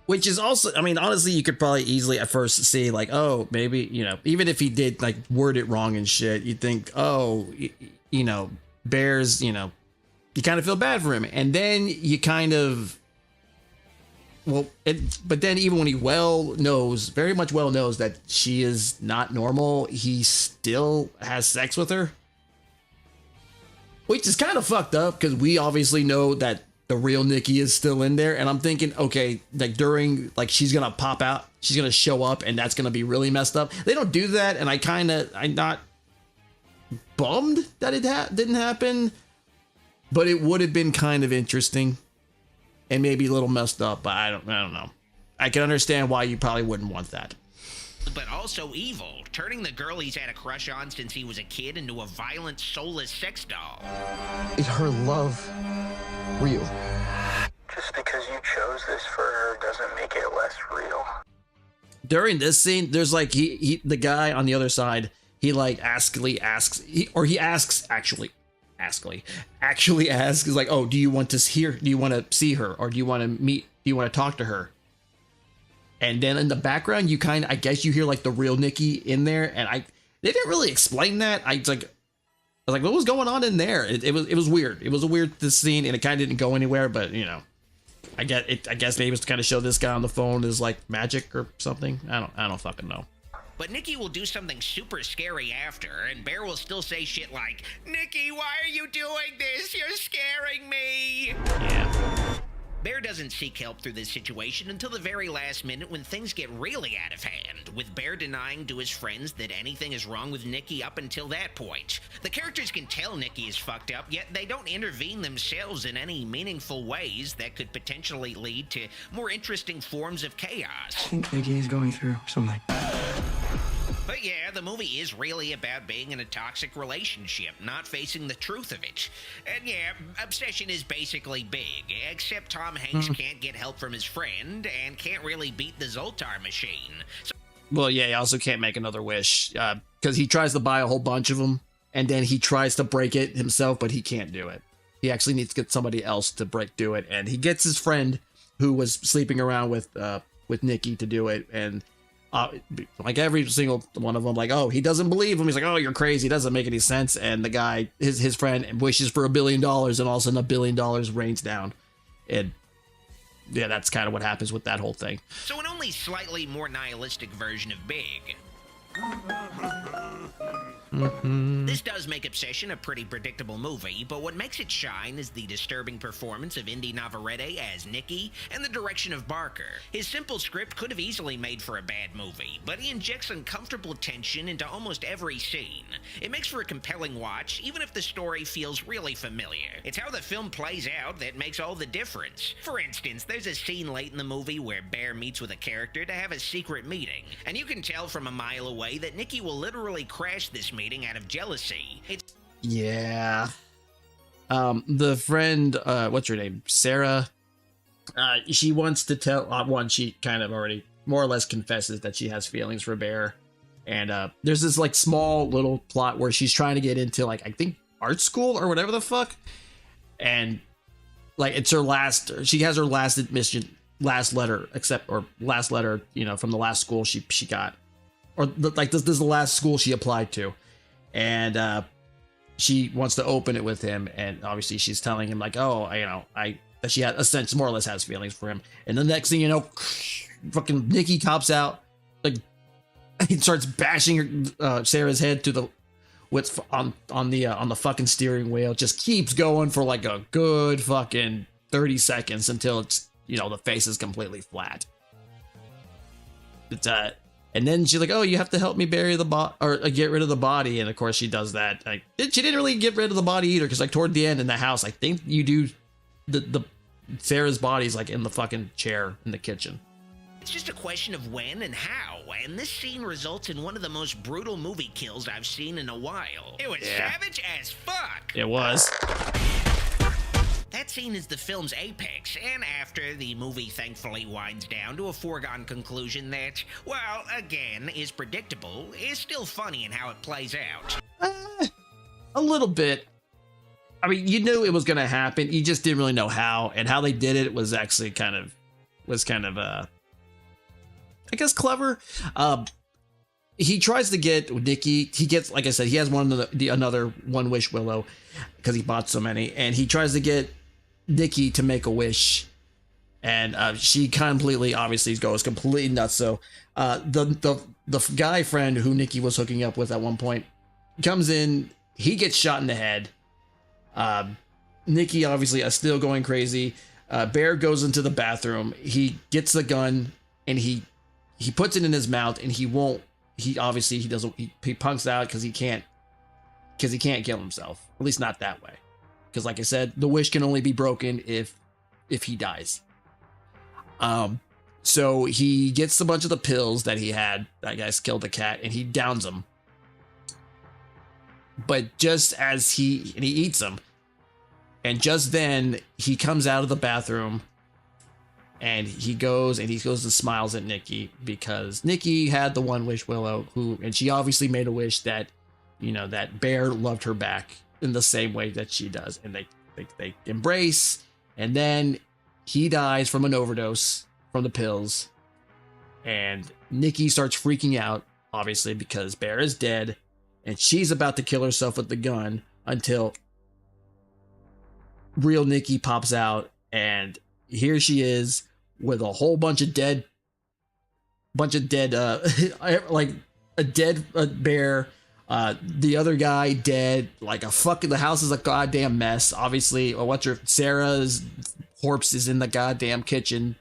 [SPEAKER 1] which is also, I mean, honestly, you could probably easily at first see like, oh, maybe, even if he did like word it wrong and shit, you'd think, oh, Bear's, you kind of feel bad for him, and then you kind of, but then even when he very much knows that she is not normal, he still has sex with her, which is kind of fucked up because we obviously know that the real Nikki is still in there. And I'm thinking, okay, like during, like she's gonna pop out, she's gonna show up, and that's gonna be really messed up. They don't do that, and I'm not bummed that it didn't happen, but it would have been kind of interesting. And maybe a little messed up, but I don't know. I can understand why you probably wouldn't want that.
[SPEAKER 2] But also evil, turning the girl he's had a crush on since he was a kid into a violent, soulless sex doll.
[SPEAKER 7] Is her love real?
[SPEAKER 8] Just because you chose this for her doesn't make it less real.
[SPEAKER 1] During this scene, there's like the guy on the other side, he like actually asks, is like, oh, do you want to see her, or do you want to talk to her? And then in the background, I guess you hear like the real Nikki in there, and they didn't really explain that. I was like, what was going on in there? It was weird. It was a weird scene, and it kind of didn't go anywhere. But you know, I guess maybe it's to kind of show this guy on the phone is like magic or something. I don't fucking know.
[SPEAKER 2] But Nikki will do something super scary after, and Bear will still say shit like, "Nikki, why are you doing this? You're scaring me!"
[SPEAKER 1] Yeah.
[SPEAKER 2] Bear doesn't seek help through this situation until the very last minute when things get really out of hand, with Bear denying to his friends that anything is wrong with Nikki up until that point. The characters can tell Nikki is fucked up, yet they don't intervene themselves in any meaningful ways that could potentially lead to more interesting forms of chaos.
[SPEAKER 7] I think Nikki is going through something.
[SPEAKER 2] But yeah, the movie is really about being in a toxic relationship, not facing the truth of it. And yeah, obsession is basically big, except Tom Hanks can't get help from his friend and can't really beat the Zoltar machine. So
[SPEAKER 1] well, yeah, he also can't make another wish because he tries to buy a whole bunch of them, and then he tries to break it himself, but he can't do it. He actually needs to get somebody else to do it, and he gets his friend who was sleeping around with Nikki to do it, and like every single one of them, like, oh, he doesn't believe him. He's like, oh, you're crazy. It doesn't make any sense. And the guy, his friend, wishes for $1 billion, and all of a sudden $1 billion rains down. And yeah, that's kind of what happens with that whole thing.
[SPEAKER 2] So an only slightly more nihilistic version of Big. This does make Obsession a pretty predictable movie, but what makes it shine is the disturbing performance of Indy Navarrete as Nikki and the direction of Barker. His simple script could have easily made for a bad movie, but he injects uncomfortable tension into almost every scene. It makes for a compelling watch, even if the story feels really familiar. It's how the film plays out that makes all the difference. For instance, there's a scene late in the movie where Bear meets with a character to have a secret meeting, and you can tell from a mile away that Nikki will literally crash this meeting out of jealousy.
[SPEAKER 1] Yeah. The friend, what's her name? Sarah. She wants to tell, she kind of already more or less confesses that she has feelings for Bear. And there's this like small little plot where she's trying to get into like, I think art school or whatever the fuck. And like, it's she has her last admission, last letter, you know, from the last school she got. Or like this is the last school she applied to, and she wants to open it with him, and obviously she's telling him like, oh, you know, that she had a sense, more or less has feelings for him, and the next thing you know, fucking Nikki cops out, like he starts bashing Sarah's head to the on the fucking steering wheel, just keeps going for like a good fucking 30 seconds until it's, you know, the face is completely flat. It's and then she's like, oh, you have to help me bury the body, or get rid of the body. And of course she does that. Like, she didn't really get rid of the body either, because like toward the end in the house, I think you do the Sarah's body's like in the fucking chair in the kitchen.
[SPEAKER 2] It's just a question of when and how, and this scene results in one of the most brutal movie kills I've seen in a while. It was savage as fuck.
[SPEAKER 1] It was.
[SPEAKER 2] That scene is the film's apex, and after, the movie thankfully winds down to a foregone conclusion that, well, again, is predictable, is still funny in how it plays out.
[SPEAKER 1] A little bit. I mean, you knew it was going to happen, you just didn't really know how, and how they did it was actually kind of, I guess, clever. he tries to get Nikki. He gets, like I said, he has another one wish willow because he bought so many, and he tries to get Nikki to make a wish, and she completely, obviously, goes completely nuts. So the guy friend who Nikki was hooking up with at one point comes in. He gets shot in the head. Nikki obviously is still going crazy. Bear goes into the bathroom. He gets the gun and he puts it in his mouth, and he punks out because he can't kill himself. At least not that way. Because like I said, the wish can only be broken if he dies. So he gets a bunch of the pills that he had, that guy's killed the cat, and he downs them. But just as he eats them, and just then he comes out of the bathroom, and he goes and smiles at Nikki, because Nikki had the one wish willow, and she obviously made a wish that, that Bear loved her back in the same way that she does, and they embrace, and then he dies from an overdose from the pills, and Nikki starts freaking out, obviously, because Bear is dead, and she's about to kill herself with the gun until real Nikki pops out, and here she is with a whole bunch of dead like a dead bear, the other guy dead, like the house is a goddamn mess. Obviously, Sarah's corpse is in the goddamn kitchen,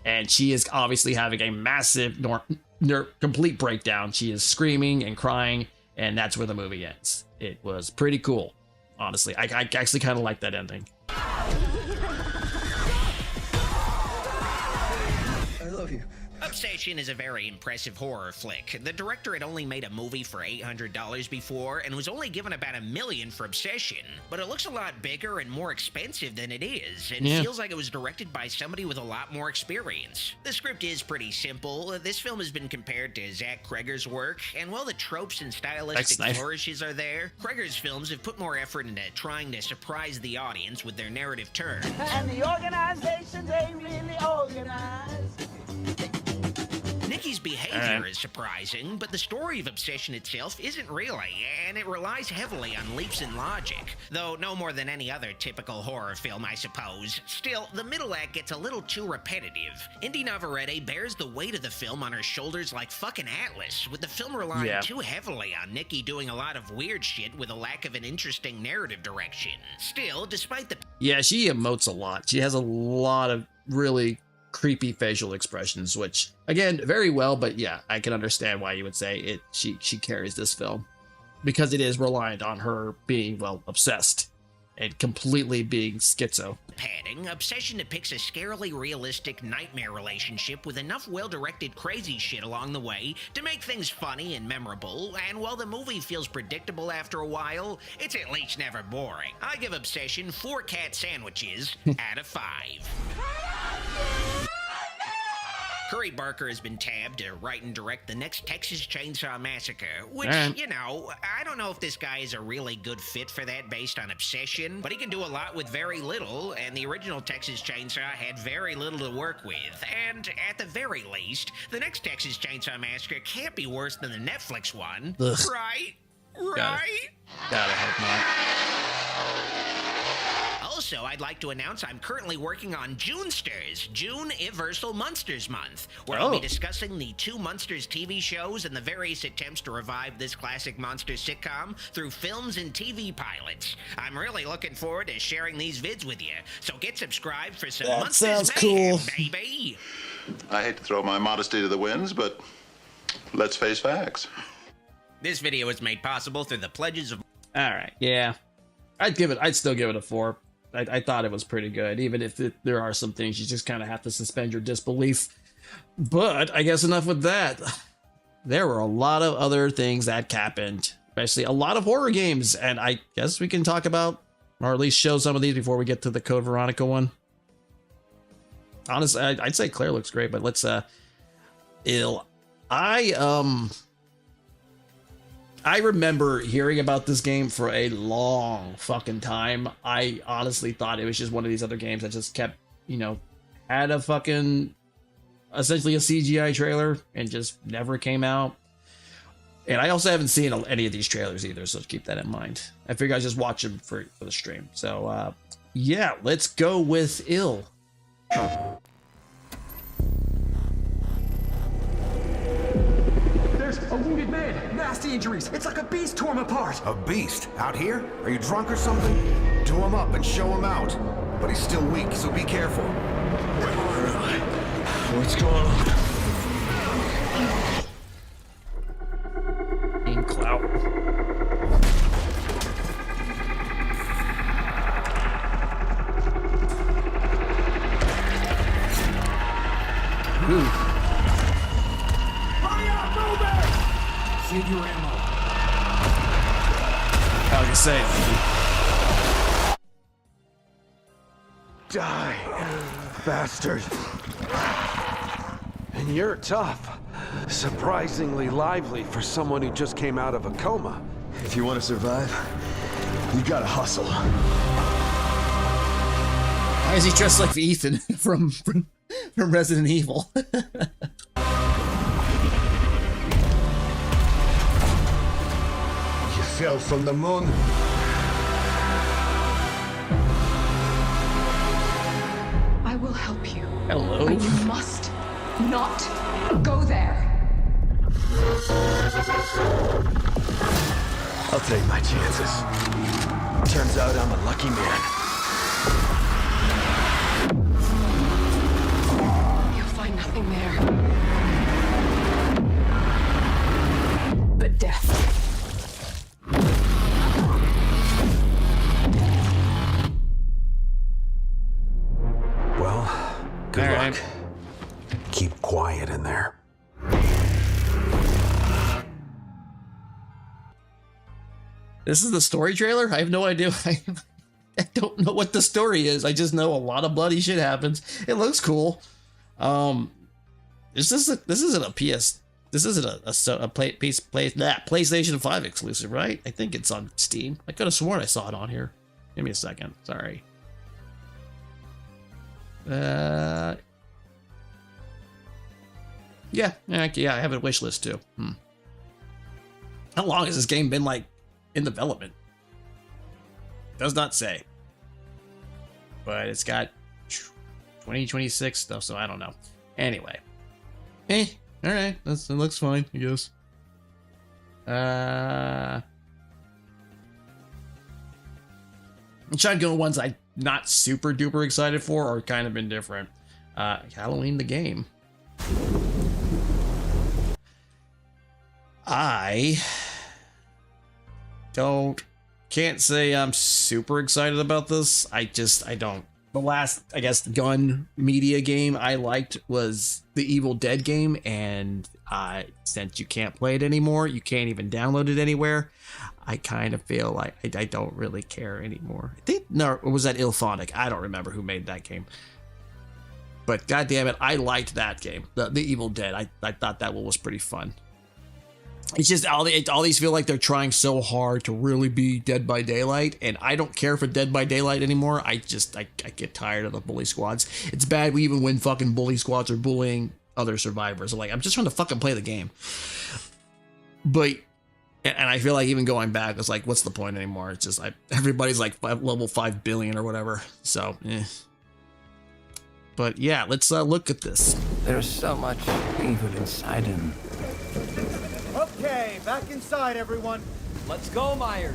[SPEAKER 1] and she is obviously having a massive complete breakdown. She is screaming and crying, and that's where the movie ends. It was pretty cool, honestly. I actually kind of like that ending.
[SPEAKER 7] I love you.
[SPEAKER 2] Obsession is a very impressive horror flick. The director had only made a movie for $800 before and was only given about $1 million for Obsession, but it looks a lot bigger and more expensive than it is, and feels like it was directed by somebody with a lot more experience. The script is pretty simple. This film has been compared to Zach Kreger's work, and while the tropes and stylistic flourishes are there, Kreger's films have put more effort into trying to surprise the audience with their narrative turns.
[SPEAKER 9] And the organizations ain't really organized.
[SPEAKER 2] Nikki's behavior is surprising, but the story of Obsession itself isn't really, and it relies heavily on leaps in logic. Though no more than any other typical horror film, I suppose. Still, the middle act gets a little too repetitive. Indy Navarrete bears the weight of the film on her shoulders like fucking Atlas, with the film relying too heavily on Nikki doing a lot of weird shit with a lack of an interesting narrative direction. Still, despite the...
[SPEAKER 1] Yeah, she emotes a lot. She has a lot of really creepy facial expressions, which again, very well, but yeah, I can understand why you would say it. She carries this film because it is reliant on her being, well, obsessed and completely being schizo.
[SPEAKER 2] Padding, Obsession depicts a scarily realistic nightmare relationship with enough well-directed crazy shit along the way to make things funny and memorable, and while the movie feels predictable after a while, it's at least never boring. I give Obsession 4 cat sandwiches out of 5. Curry Barker has been tabbed to write and direct the next Texas Chainsaw Massacre, which, I don't know if this guy is a really good fit for that based on Obsession, but he can do a lot with very little, and the original Texas Chainsaw had very little to work with, and at the very least, the next Texas Chainsaw Massacre can't be worse than the Netflix one, right?
[SPEAKER 1] Gotta hope not.
[SPEAKER 2] Also, I'd like to announce I'm currently working on Junesters, June-iversal Monsters Month, where I'll be discussing the 2 Monsters TV shows and the various attempts to revive this classic monster sitcom through films and TV pilots. I'm really looking forward to sharing these vids with you, so get subscribed for some Monsters mayhem, baby!
[SPEAKER 3] I hate to throw my modesty to the winds, but let's face facts.
[SPEAKER 2] This video was made possible through the pledges of...
[SPEAKER 1] Alright, yeah. I'd still give it a 4. I thought it was pretty good, even if there are some things you just kind of have to suspend your disbelief. But I guess enough with that. There were a lot of other things that happened, especially a lot of horror games, and I guess we can talk about, or at least show some of these before we get to the Code Veronica one. Honestly, I'd say Claire looks great, but let's I remember hearing about this game for a long fucking time. I honestly thought it was just one of these other games that just kept, had a fucking, essentially a CGI trailer and just never came out. And I also haven't seen any of these trailers either, so keep that in mind. I figure I just watch them for the stream. So, yeah, let's go with Ill.
[SPEAKER 10] There's a wounded man. Nasty injuries. It's like a beast tore him apart.
[SPEAKER 11] A beast? Out here? Are you drunk or something? Do him up and show him out. But he's still weak, so be careful.
[SPEAKER 10] What's going on?
[SPEAKER 1] In clout. Ooh.
[SPEAKER 10] Hurry up, move it! Save your ammo.
[SPEAKER 1] I was gonna say.
[SPEAKER 10] Die, bastard. And you're tough. Surprisingly lively for someone who just came out of a coma.
[SPEAKER 12] If you want to survive, you gotta hustle.
[SPEAKER 1] Why is he dressed like Ethan from Resident Evil?
[SPEAKER 12] You fell from the moon.
[SPEAKER 13] I will help you.
[SPEAKER 1] Hello.
[SPEAKER 13] But you must not go there.
[SPEAKER 12] I'll take my chances. Turns out I'm a lucky man.
[SPEAKER 13] You'll find nothing there but death.
[SPEAKER 10] Well, good
[SPEAKER 1] All
[SPEAKER 10] luck.
[SPEAKER 1] right.
[SPEAKER 10] Keep quiet in there.
[SPEAKER 1] This is the story trailer? I have no idea. I don't know what the story is. I just know a lot of bloody shit happens. It looks cool. This isn't a PlayStation 5 exclusive, right? I think it's on Steam. I could have sworn I saw it on here. Give me a second. Sorry. Yeah, I have a wish list too. How long has this game been like in development? Does not say. But it's got 2026 stuff, so I don't know. Anyway. Alright. It looks fine, I guess. I'm trying to go ones I'm not super duper excited for or kind of indifferent. Halloween the game. I can't say I'm super excited about this. I don't. The last, I guess, gun media game I liked was the Evil Dead game, and since you can't play it anymore, you can't even download it anywhere, I kind of feel like I don't really care anymore. I think, no, or was that Ilphonic? I don't remember who made that game. But goddamn it, I liked that game, the Evil Dead. I thought that one was pretty fun. It's just all these feel like they're trying so hard to really be Dead by Daylight, and I don't care for Dead by Daylight anymore. I get tired of the bully squads. It's bad even when fucking bully squads are bullying other survivors. Like, I'm just trying to fucking play the game. But, and I feel like even going back, it's like, what's the point anymore? It's just, everybody's like level 5 billion or whatever. So, But yeah, let's look at this.
[SPEAKER 14] There's so much evil inside him.
[SPEAKER 9] Okay, back inside, everyone. Let's go, Myers.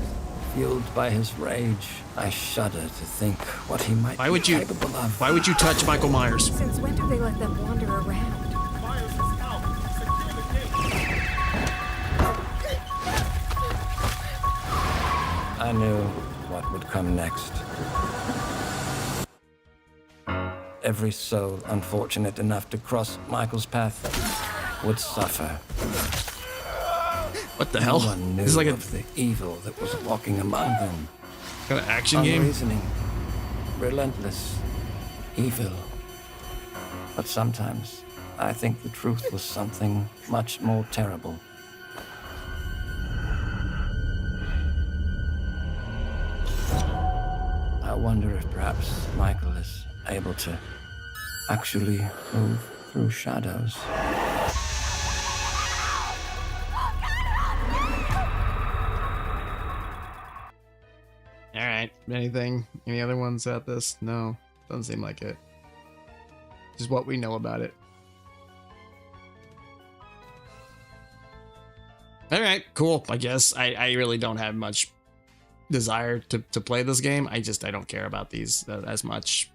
[SPEAKER 14] Fueled by his rage, I shudder to think what he might be capable of.
[SPEAKER 1] Why would you touch Michael Myers?
[SPEAKER 4] Since when do they let them wander around?
[SPEAKER 9] Myers is out. Secure the gate.
[SPEAKER 14] I knew what would come next. Every soul unfortunate enough to cross Michael's path would suffer.
[SPEAKER 1] What the hell?
[SPEAKER 14] No one knew
[SPEAKER 1] This is like
[SPEAKER 14] of the evil that was walking among them.
[SPEAKER 1] Kind of action game?
[SPEAKER 14] Unreasoning, relentless, evil. But sometimes I think the truth was something much more terrible. I wonder if perhaps Michael is able to actually move through shadows.
[SPEAKER 1] anything? Any other ones at this? No, doesn't seem like it. Just what we know about it. All right, cool. I guess I really don't have much desire to play this game. I don't care about these as much.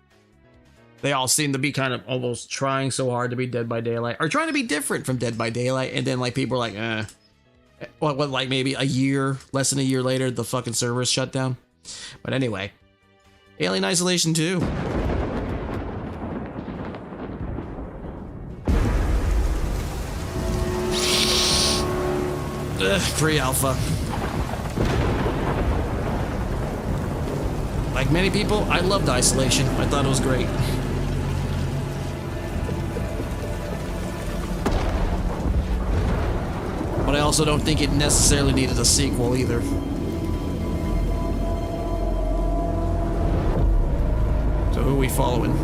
[SPEAKER 1] They all seem to be kind of almost trying so hard to be Dead by Daylight, or trying to be different from Dead by Daylight, and then like people are like, what like maybe less than a year later, the fucking servers shut down. But anyway, Alien Isolation 2. Pre-alpha. Like many people, I loved Isolation. I thought it was great. But I also don't think it necessarily needed a sequel either. So who are we following?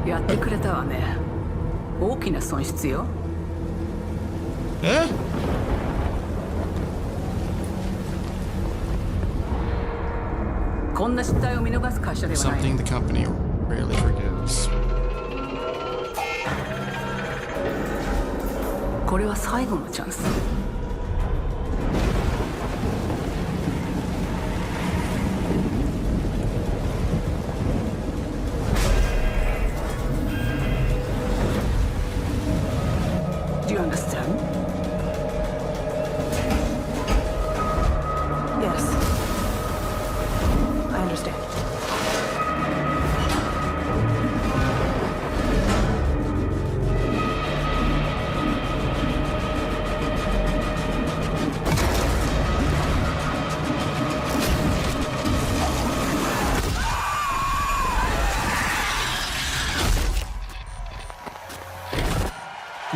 [SPEAKER 15] やってくれたわね。大きな損失よ。こんな失態を見逃す会社ではない。
[SPEAKER 1] Something the company rarely forgives.
[SPEAKER 15] これは最後のチャンス。Do you understand? Yes. I understand.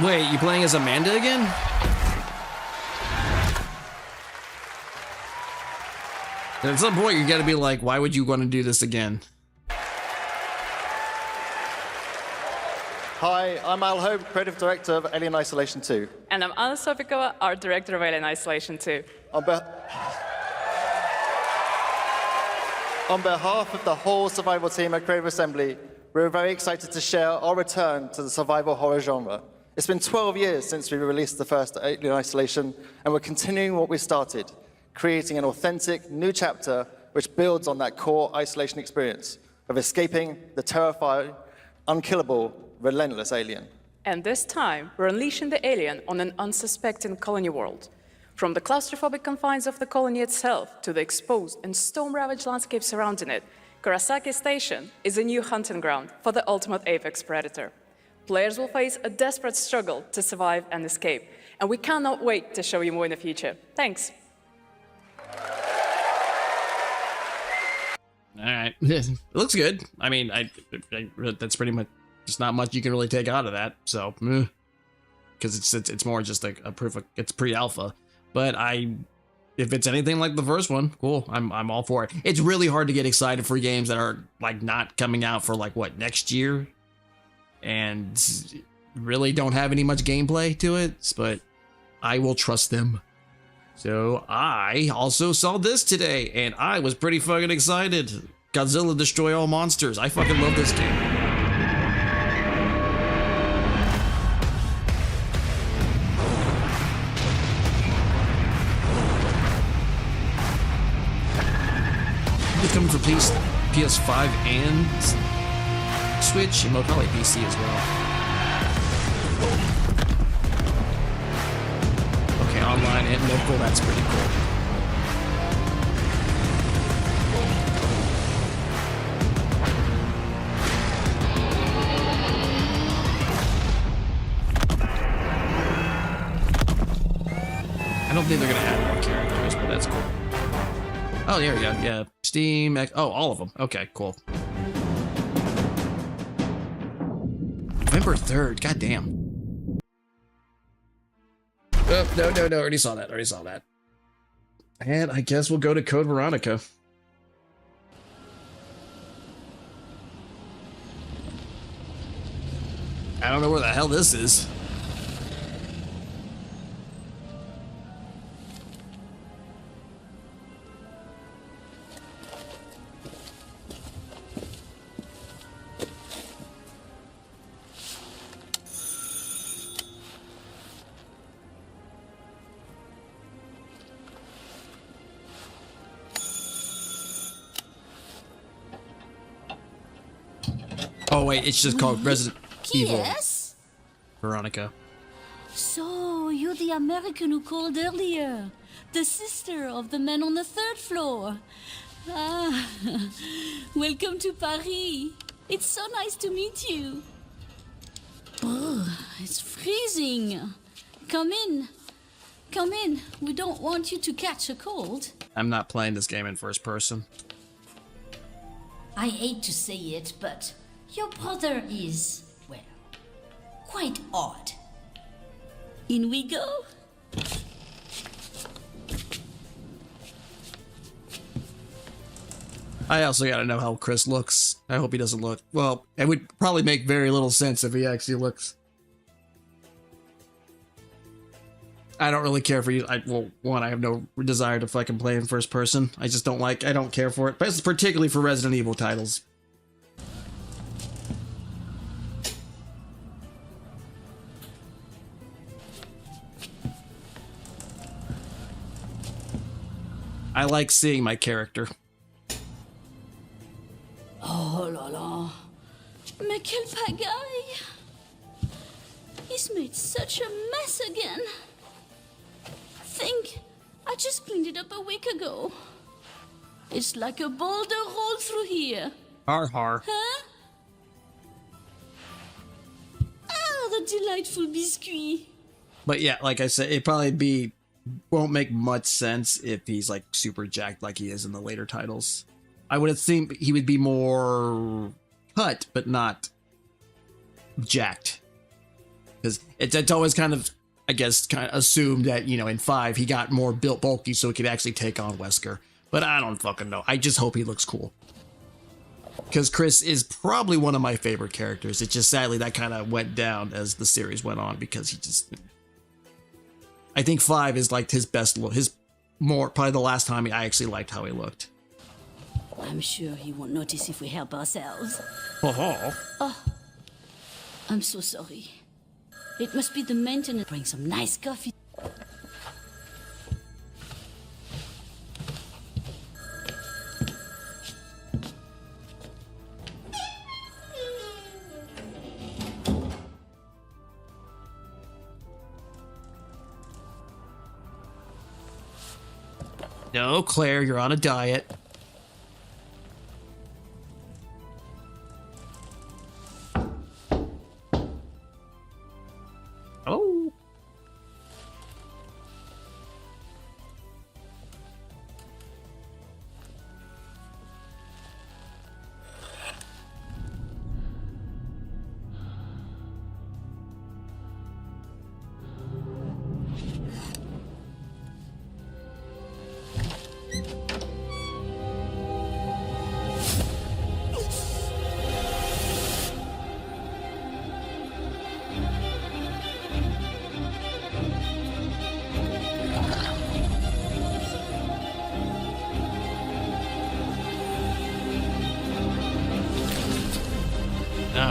[SPEAKER 1] Wait, you playing as Amanda again? And at some point, you gotta be like, why would you want to do this again?
[SPEAKER 16] Hi, I'm Al Hope, Creative Director of Alien Isolation 2.
[SPEAKER 17] And I'm Anna Sofikova, Art Director of Alien Isolation 2.
[SPEAKER 16] On behalf of the whole survival team at Creative Assembly, we're very excited to share our return to the survival horror genre. It's been 12 years since we released the first Alien Isolation, and we're continuing what we started, creating an authentic new chapter which builds on that core isolation experience of escaping the terrifying, unkillable, relentless alien.
[SPEAKER 17] And this time, we're unleashing the alien on an unsuspecting colony world. From the claustrophobic confines of the colony itself to the exposed and storm-ravaged landscape surrounding it, Kurosaki Station is a new hunting ground for the ultimate apex predator. Players will face a desperate struggle to survive and escape, and we cannot wait to show you more in the future. Thanks.
[SPEAKER 1] All right, it looks good. I mean, that's pretty much just not much you can really take out of that. So, because it's more just like a proof of it's pre-alpha. But if it's anything like the first one, cool. I'm all for it. It's really hard to get excited for games that are like not coming out for like what, next year, and really don't have any much gameplay to it. But I will trust them. So I also saw this today, and I was pretty fucking excited. Godzilla Destroy All Monsters. I fucking love this game. It's coming for PS5 and Switch, and probably PC as well. Okay, online and local, that's pretty cool. I don't think they're gonna add more characters, but that's cool. Oh, there we go. Yeah, Steam. Oh, all of them. Okay, cool. November 3rd. God damn. Oh, no. Already saw that. And I guess we'll go to Code Veronica. I don't know where the hell this is. wait, it's just called Resident Evil.
[SPEAKER 18] Yes?
[SPEAKER 1] Veronica.
[SPEAKER 18] So, you're the American who called earlier. The sister of the man on the 3rd floor. Ah, welcome to Paris. It's so nice to meet you. Brr, it's freezing. Come in. Come in. We don't want you to catch a cold.
[SPEAKER 1] I'm not playing this game in first person.
[SPEAKER 18] I hate to say it, but your brother is, well, quite odd. In we go.
[SPEAKER 1] I also gotta know how Chris looks. I hope he doesn't look... Well, it would probably make very little sense if he actually looks... I don't really care for you. Well, one, I have no desire to fucking play in first person. I just don't like... I don't care for it. But it's particularly for Resident Evil titles. I like seeing my character.
[SPEAKER 18] Oh la la. Mais quel pagaille! He's made such a mess again. Think, I just cleaned it up a week ago. It's like a boulder rolled through here.
[SPEAKER 1] Har har.
[SPEAKER 18] Huh? Ah, the delightful biscuit.
[SPEAKER 1] But yeah, like I said, it probably won't make much sense if he's like super jacked like he is in the later titles. I would have think he would be more cut, but not jacked. Because it's always kind of, I guess, kind of assumed that, you know, in 5 he got more built bulky so he could actually take on Wesker. But I don't fucking know. I just hope he looks cool. Because Chris is probably one of my favorite characters. It's just sadly that kind of went down as the series went on because he just... I think 5 is like his best look. Probably the last time I actually liked how he looked.
[SPEAKER 18] I'm sure he won't notice if we help ourselves.
[SPEAKER 1] Oh,
[SPEAKER 18] Oh, I'm so sorry. It must be the maintenance. Bring some nice coffee.
[SPEAKER 1] No, Claire, you're on a diet. Oh.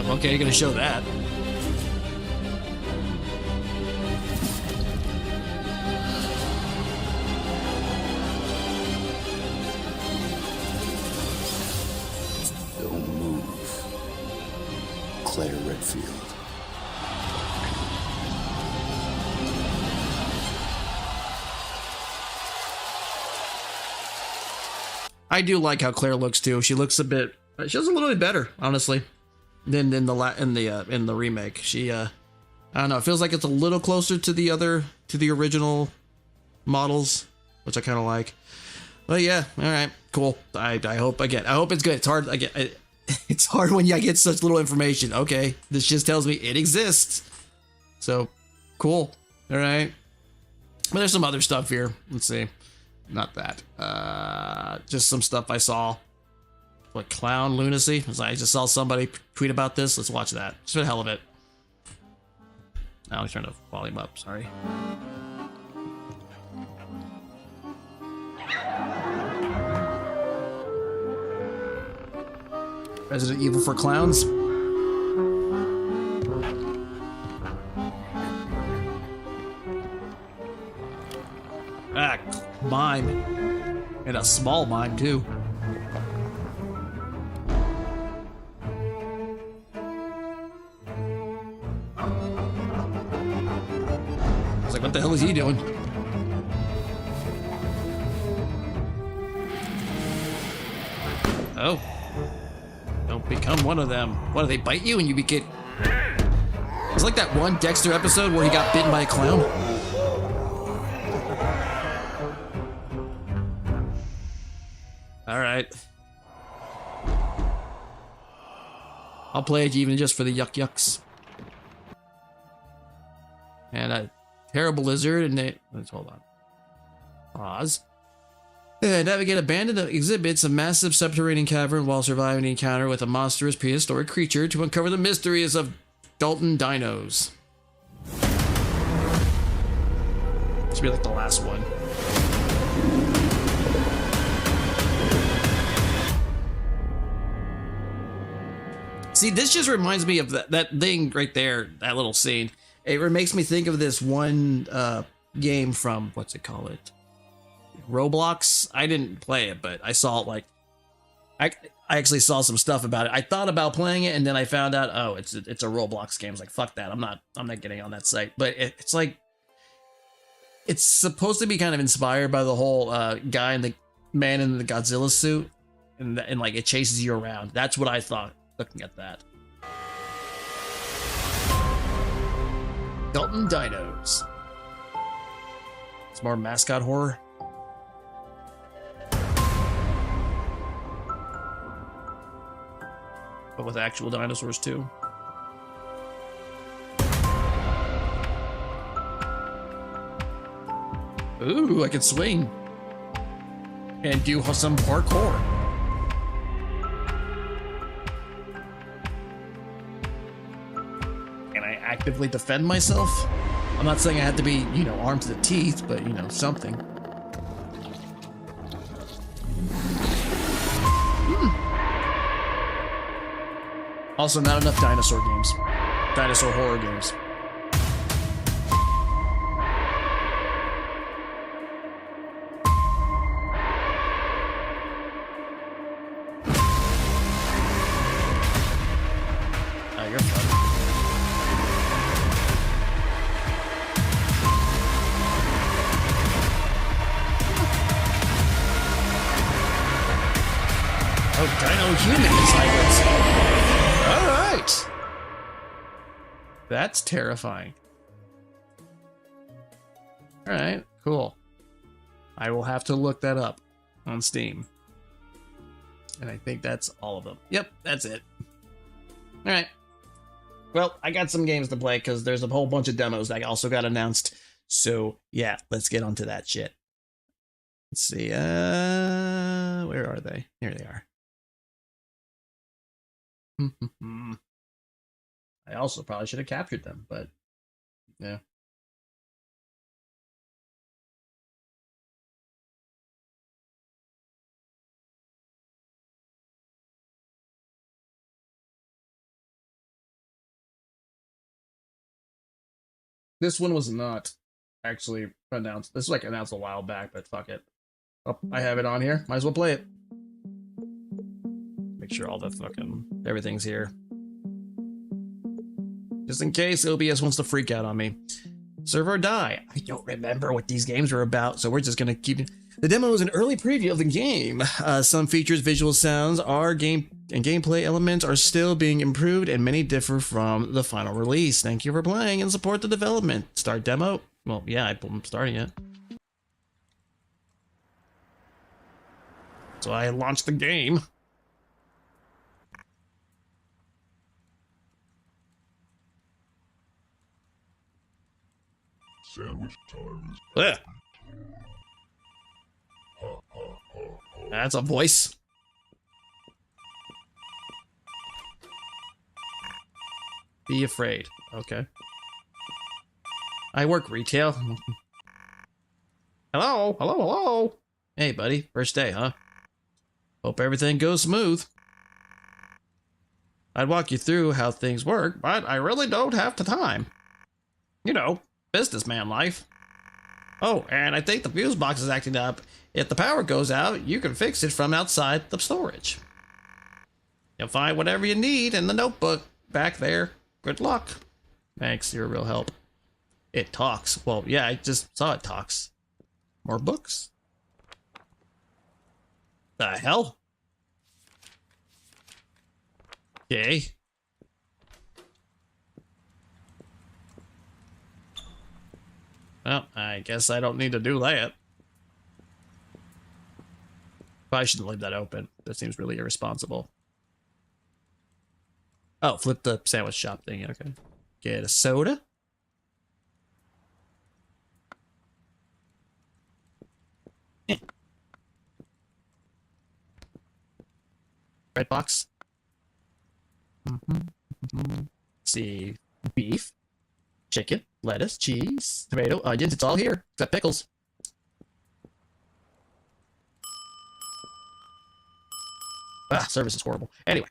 [SPEAKER 1] Okay, you're gonna show that.
[SPEAKER 19] Don't move. Claire Redfield.
[SPEAKER 1] I do like how Claire looks too. She looks a little bit better, honestly, than in the remake. She I don't know, it feels like it's a little closer to the original models, which I kind of like. But yeah, all right, cool. I hope it's good. It's hard. It's hard when you get such little information. Okay, this just tells me it exists. So cool. All right. But there's some other stuff here. Let's see. Not that. Just some stuff I saw. What, clown lunacy? I just saw somebody tweet about this. Let's watch that. Just for the hell of it. Now let me turn the volume up. Sorry. Resident Evil for clowns. Ah, mime. And a small mime, too. was like, what the hell is he doing? Oh. Don't become one of them. What, do they bite you and you get... It's like that one Dexter episode where he got bitten by a clown. Alright. I'll play it even just for the yuck yucks. And a terrible lizard, and they... Let's hold on. Pause. Navigate abandoned exhibits a massive subterranean cavern while surviving the encounter with a monstrous prehistoric creature to uncover the mysteries of Dalton dinos. This will be like the last one. See, this just reminds me of that thing right there, that little scene. It makes me think of this one game from, what's it called? Roblox. I didn't play it, but I saw it, like, I actually saw some stuff about it. I thought about playing it, and then I found out, oh, it's a Roblox game. I was like, fuck that. I'm not getting on that site. But it's like, it's supposed to be kind of inspired by the whole guy and the man in the Godzilla suit, and like it chases you around. That's what I thought looking at that. Dalton Dinos. It's more mascot horror. But with actual dinosaurs too. Ooh, I can swing. And do some parkour. Can I actively defend myself? I'm not saying I have to be, you know, armed to the teeth, but, you know, something. Also, not enough dinosaur games. Dinosaur horror games. Oh, you're fun. Oh, Dino Human is all right. That's terrifying. All right, cool. I will have to look that up on Steam. And I think that's all of them. Yep, that's it. All right. Well, I got some games to play because there's a whole bunch of demos that also got announced. So, yeah, let's get onto that shit. Let's see. Where are they? Here they are. I also probably should have captured them, but yeah. This one was not actually announced. This was like announced a while back, but fuck it. Oh, I have it on here. Might as well play it. Make sure all the fucking everything's here. Just in case OBS wants to freak out on me. Serve or die. I don't remember what these games are about, so we're just gonna keep it. The demo is an early preview of the game. Some features, visual sounds, and gameplay elements are still being improved, and many differ from the final release. Thank you for playing and support the development. Start demo. Well, yeah, I'm starting it. So I launched the game.
[SPEAKER 20] Sandwich time is...
[SPEAKER 1] Yeah. That's a voice. Be afraid. Okay. I work retail. Hello, hello, hello. Hey, buddy. First day, huh? Hope everything goes smooth. I'd walk you through how things work, but I really don't have the time. You know, businessman life. Oh, and I think the fuse box is acting up. If the power goes out, you can fix it from outside the storage. You'll find whatever you need in the notebook back there. Good luck. Thanks, you're a real help. It talks. Well, yeah, I just saw it talks. More books? The hell? Okay. Well, I guess I don't need to do that. Probably shouldn't leave that open. That seems really irresponsible. Oh, flip the sandwich shop thing. Okay. Get a soda. Red box. Let's see. Beef. Chicken. Lettuce. Cheese. Tomato. Onions. It's all here. Except pickles. Ah, service is horrible. Anyway.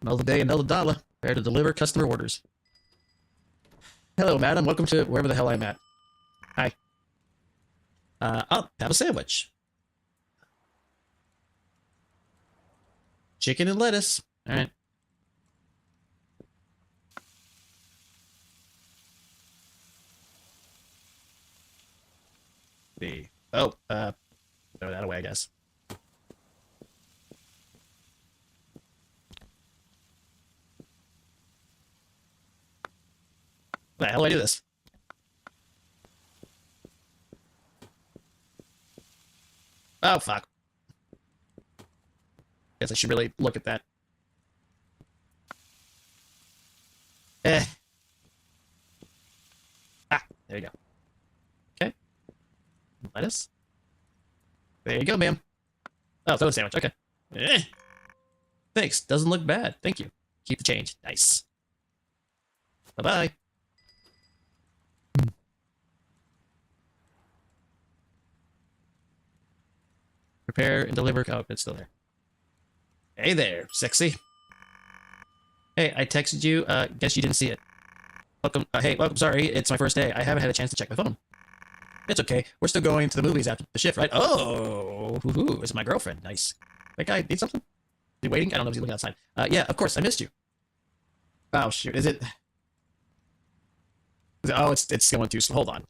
[SPEAKER 1] Another day, another dollar. Prepare to deliver customer orders. Hello, madam. Welcome to wherever the hell I'm at. Hi. I'll have a sandwich. Chicken and lettuce. All right. Throw that away, I guess. How the hell do I do this? Oh, fuck. Guess I should really look at that. Ah, there you go. Okay. Lettuce. There you go, ma'am. Oh, throw a sandwich. Okay. Thanks. Doesn't look bad. Thank you. Keep the change. Nice. Bye-bye. Prepare and deliver. Oh, it's still there. Hey there, sexy. Hey, I texted you. Guess you didn't see it. Welcome. Hey, welcome. Sorry, it's my first day. I haven't had a chance to check my phone. It's okay. We're still going to the movies after the shift, right? Oh, it's my girlfriend. Nice. That guy need something? Is he waiting? I don't know if he's looking outside. Yeah, of course. I missed you. Oh shoot. Is it? Oh, it's going too slow. Hold on.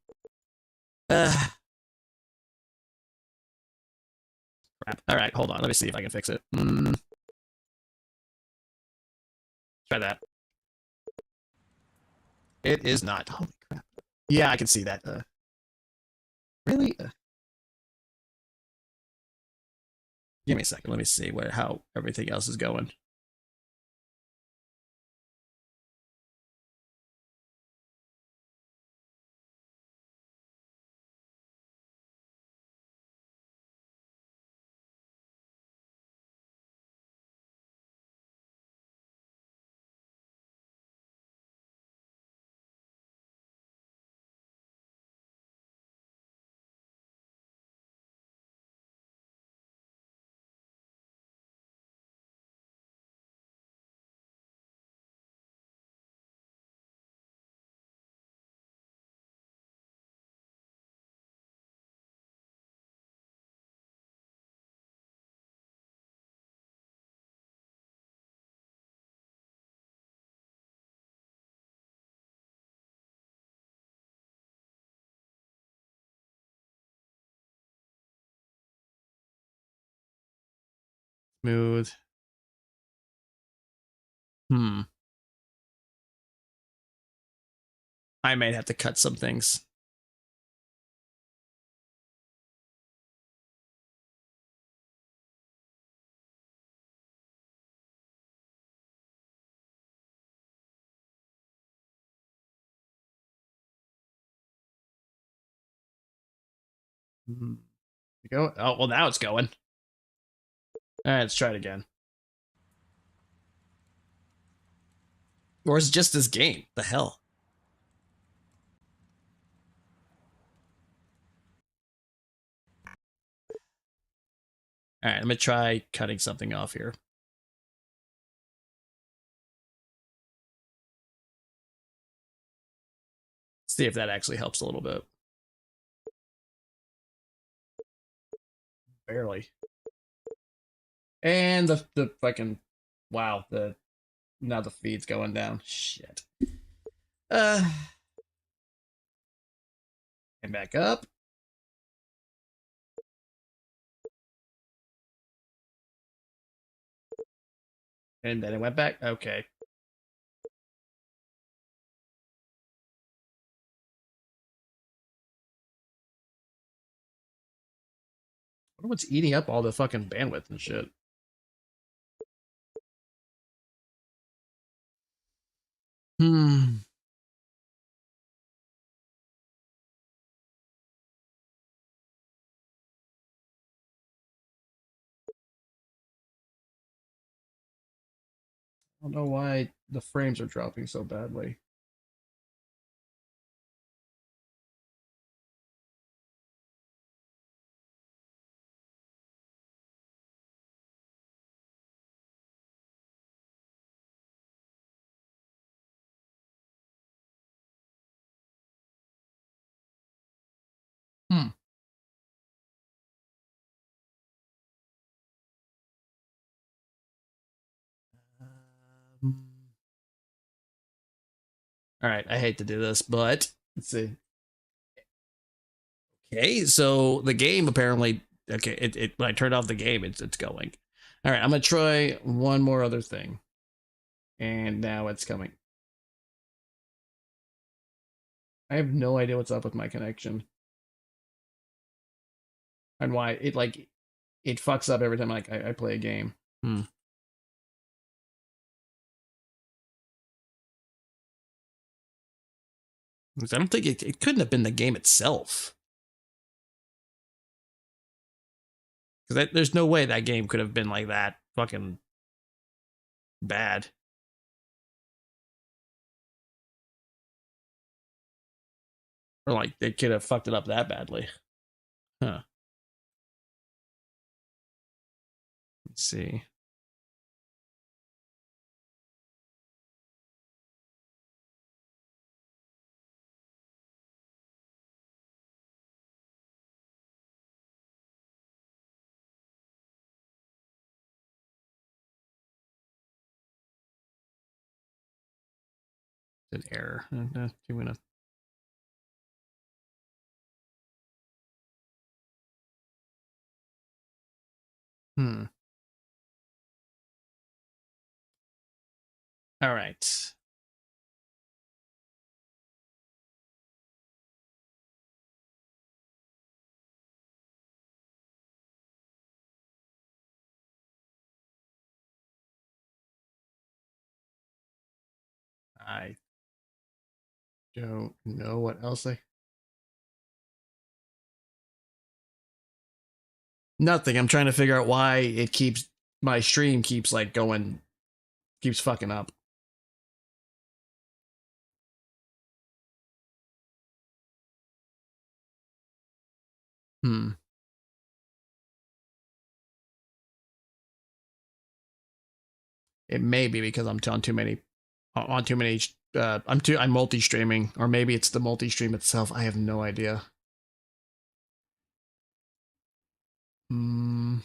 [SPEAKER 1] Crap. All right, hold on. Let me see if I can fix it. Try that. It is not. Holy crap. Yeah, I can see that. Really? Give me a second. Let me see how everything else is going. Smooth. I might have to cut some things. Go. Oh, well, now it's going. All right, let's try it again. Or is it just this game? The hell? All right, I'm gonna try cutting something off here. See if that actually helps a little bit. Barely. And the fucking wow, now the feed's going down. Shit. And back up. And then it went back. Okay. I wonder what's eating up all the fucking bandwidth and shit. Hmm. I don't know why the frames are dropping so badly. Hmm. All right, I hate to do this, but let's see. Okay, so the game apparently, okay, it when I turned off the game, it's going. All right, I'm gonna try one more other thing, and now it's coming. I have no idea what's up with my connection and why it fucks up every time I play a game. Hmm. I don't think it couldn't have been the game itself. Because there's no way that game could have been like that fucking bad. Or like they could have fucked it up that badly. Huh. Let's see. An error. Hmm. All right. I don't know what else Nothing. I'm trying to figure out why it keeps my stream keeps like going, keeps fucking up. Hmm. It may be because I'm on too many I'm multi-streaming, or maybe it's the multi-stream itself. I have no idea. Hmm.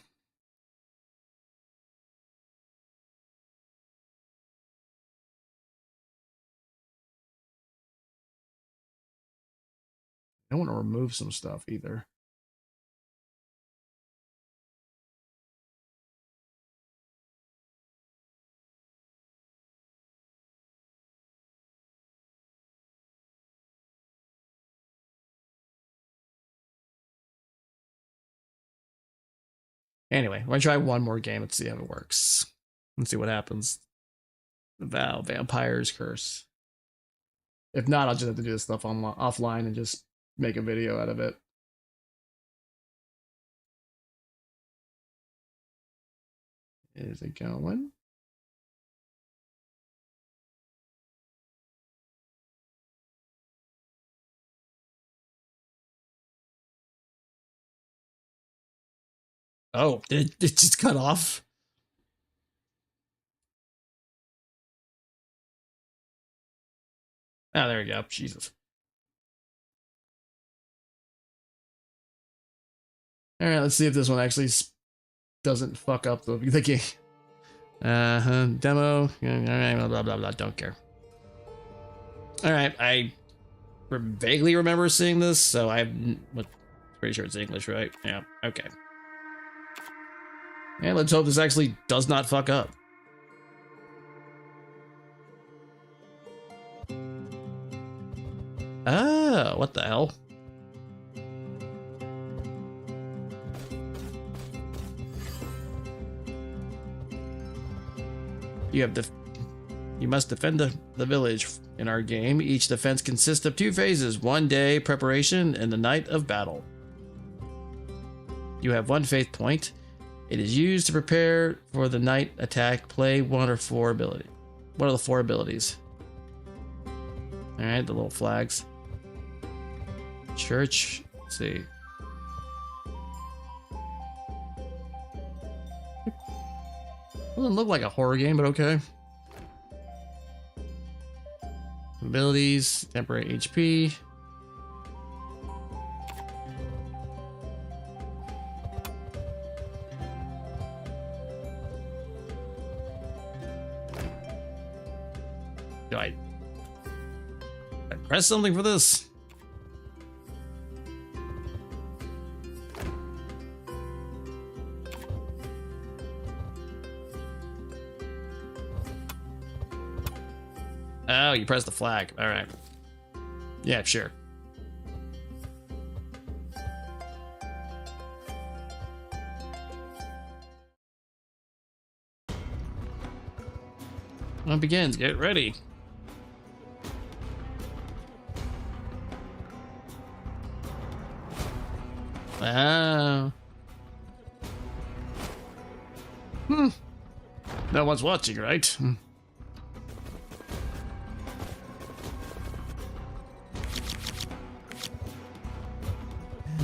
[SPEAKER 1] I want to remove some stuff either. Anyway, I'm gonna try one more game and see how it works. Let's see what happens. Vow, Vampire's Curse. If not, I'll just have to do this stuff offline and just make a video out of it. Is it going? Oh, it just cut off. Ah, there we go. Jesus. All right, let's see if this one actually doesn't fuck up the game. Demo. All right, blah, blah, blah, blah. Don't care. All right, vaguely remember seeing this, so I'm pretty sure it's English, right? Yeah, okay. And let's hope this actually does not fuck up. Oh, what the hell? You must defend the village in our game. Each defense consists of 2 phases: 1 day preparation and the night of battle. You have 1 faith point. It is used to prepare for the night attack. Play 1 or 4 ability. What are the 4 abilities? Alright, the little flags. Church. Let's see. Doesn't look like a horror game, but okay. Abilities, temporary HP. Do I press something for this? Oh, you press the flag. All right. Yeah, sure. Well, it begins. Get ready. Wow. No one's watching, right?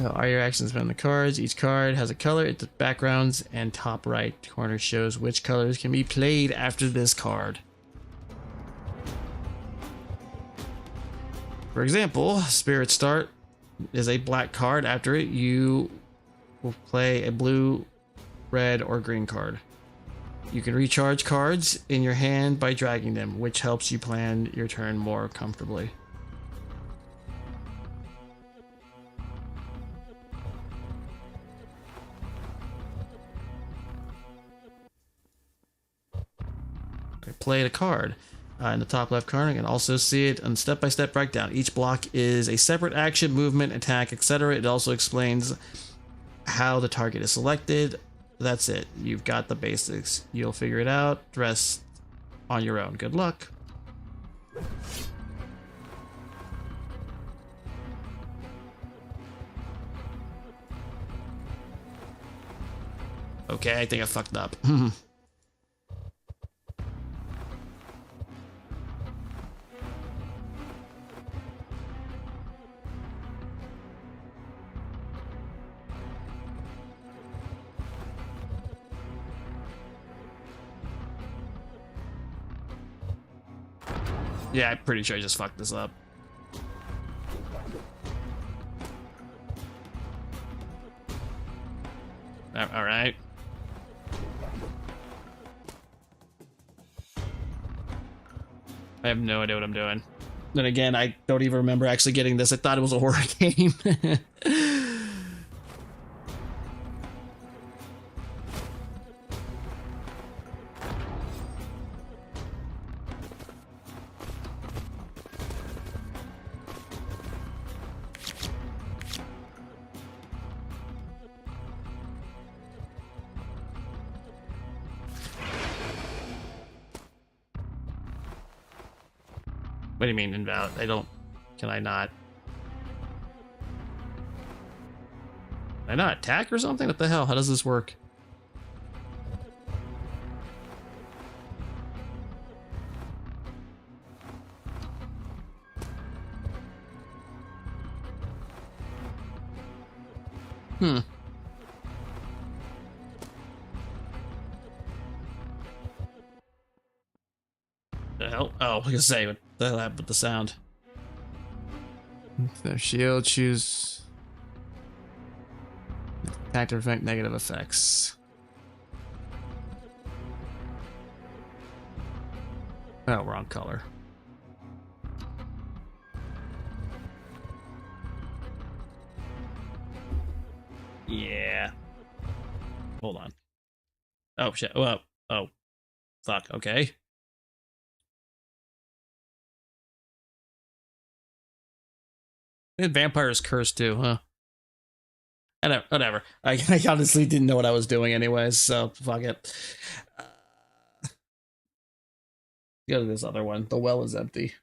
[SPEAKER 1] Are your actions on the cards? Each card has a color. Its backgrounds and top right corner shows which colors can be played after this card. For example, Spirit Start is a black card. After it, you will play a blue, red, or green card. You can recharge cards in your hand by dragging them, which helps you plan your turn more comfortably. Play a card. In the top left corner, you can also see it on step-by-step breakdown. Each block is a separate action, movement, attack, etc. It also explains how the target is selected. That's it. You've got the basics. You'll figure it out. Rest on your own. Good luck. Okay, I think I fucked up. Yeah, I'm pretty sure I just fucked this up. All right. I have no idea what I'm doing. Then again, I don't even remember actually getting this. I thought it was a horror game. What do you mean invalid? I don't... Can I not... Can I not attack or something? What the hell? How does this work? The hell? Oh, I was gonna say, what the hell happened with the sound? Their shield, choose attack to prevent negative effects. Oh, wrong color. Yeah. Hold on. Oh, shit. Well, oh. Fuck, okay. And vampires curse too, huh? Whatever. I honestly didn't know what I was doing anyways, so fuck it. Go to this other one. The well is empty.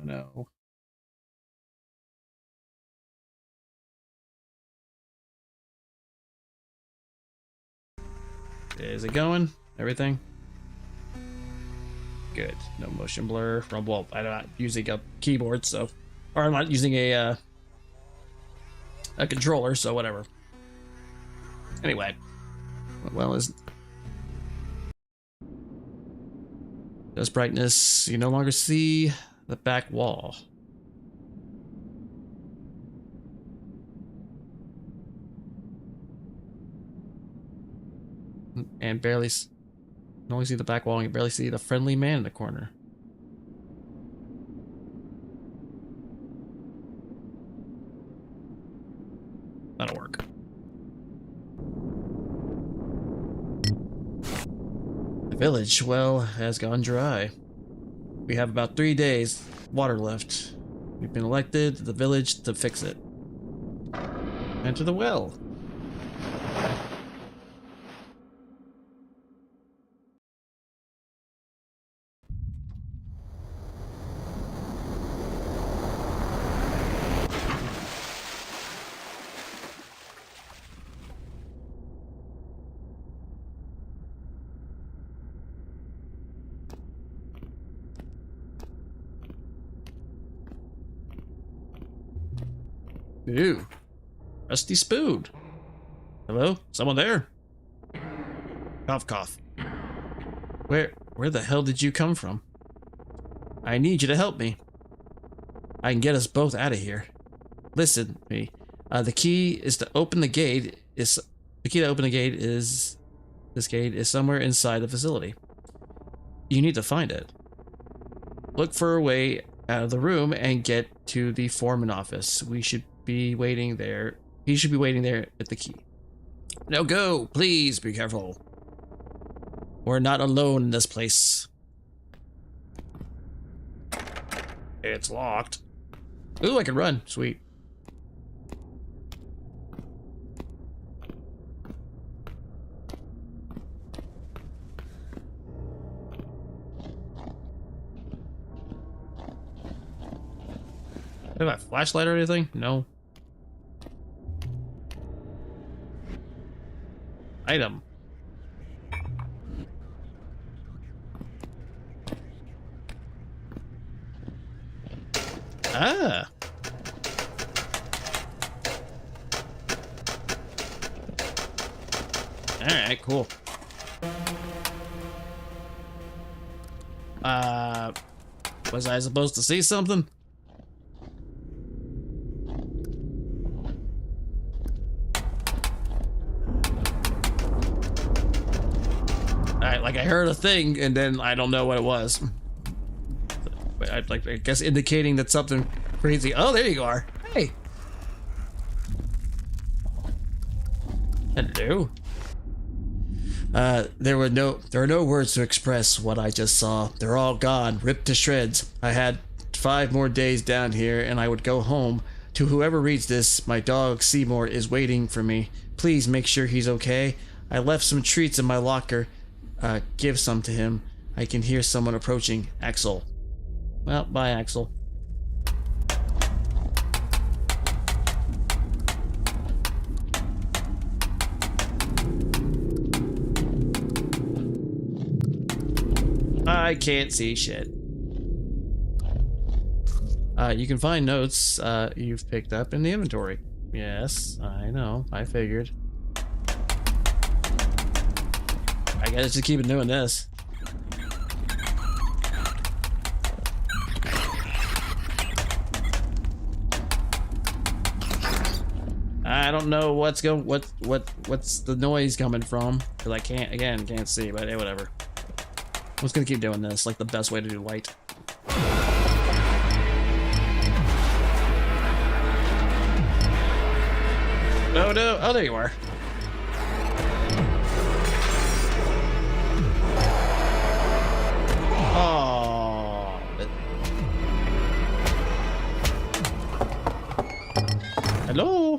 [SPEAKER 1] No. Is it going? Everything? Good. No motion blur. Well, I'm not using a keyboard, so... Or I'm not using a controller, so whatever. Anyway. Well, is... Does brightness... You no longer see the back wall. And barely... You can only see the back wall and you barely see the friendly man in the corner. That'll work. The village, well, has gone dry. We have about 3 days water left. We've been elected to the village to fix it. Enter the well. Ew. Rusty spoon. Hello? Someone there? Cough, cough. Where the hell did you come from? I need you to help me. I can get us both out of here. Listen to me. The key is to open the gate. This gate is somewhere inside the facility. You need to find it. Look for a way out of the room and get to the foreman office. We should be waiting there. He should be waiting there at the key. Now go, please be careful. We're not alone in this place. It's locked. Ooh, I can run. Sweet. Do I have a flashlight or anything? No. Item. Ah. Alright, cool. Was I supposed to see something? Like I heard a thing and then I don't know what it was. I guess indicating that something crazy. Oh, there you are. Hey. Hello. There are no words to express what I just saw. They're all gone, ripped to shreds. I had 5 more days down here and I would go home. To whoever reads this, my dog Seymour is waiting for me. Please make sure he's okay. I left some treats in my locker. Give some to him. I can hear someone approaching. Axel. Well, bye, Axel. I can't see shit. You can find notes you've picked up in the inventory. Yes, I know. I figured. I gotta just keep doing this. I don't know what's the noise coming from, because I can't see, but hey, whatever. I'm just gonna keep doing this, like the best way to do light. Oh no, oh there you are. Oh. Hello?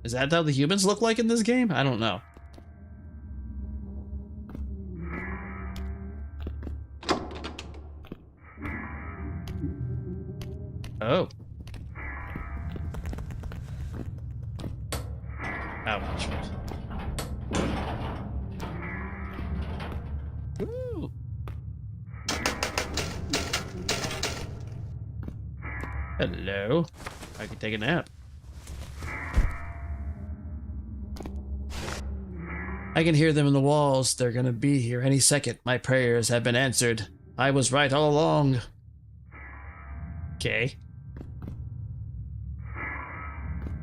[SPEAKER 1] Is that how the humans look like in this game? I don't know. Oh. Ouch. Ooh. Hello. I can take a nap. I can hear them in the walls. They're gonna be here any second. My prayers have been answered. I was right all along. Okay.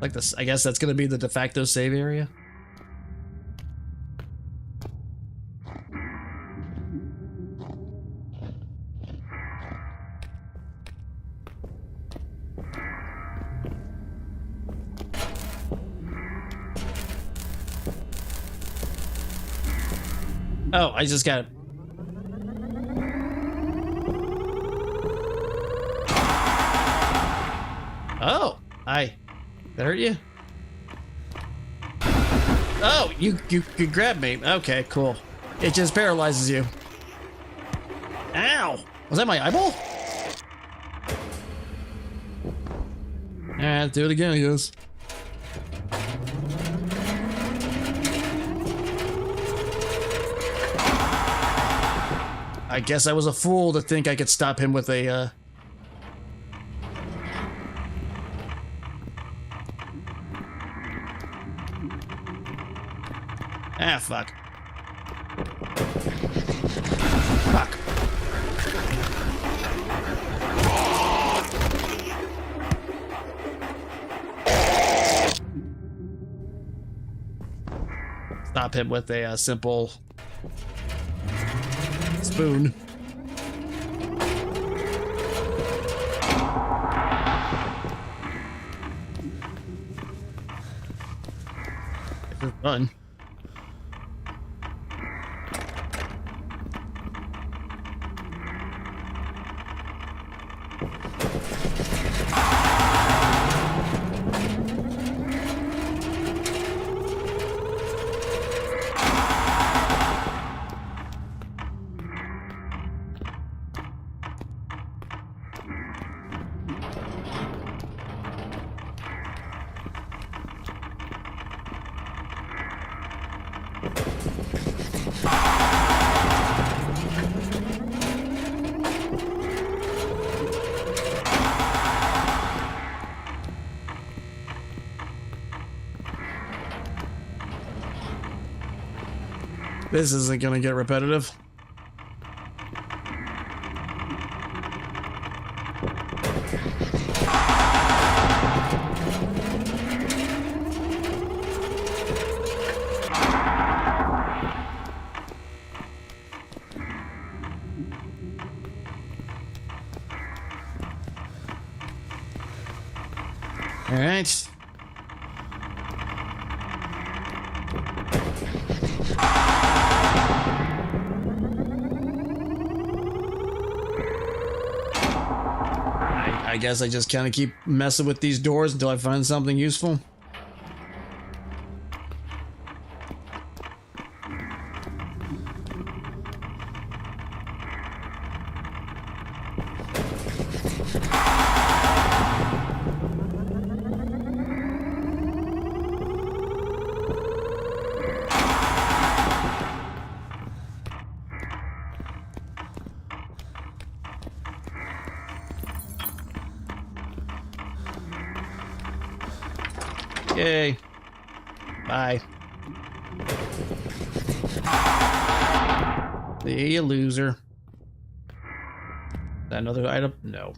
[SPEAKER 1] Like this, I guess that's gonna be the de facto save area. Oh, I just got it. Oh, that hurt you? Oh, you grabbed me. Okay, cool. It just paralyzes you. Ow! Was that my eyeball? Let's do it again, I guess. I guess I was a fool to think I could stop him with a, Ah, fuck. Fuck. Stop him with a simple spoon. This is fun. This isn't gonna get repetitive. All right. I guess I just kind of keep messing with these doors until I find something useful. Yay. Bye. See you, loser. That another item? No.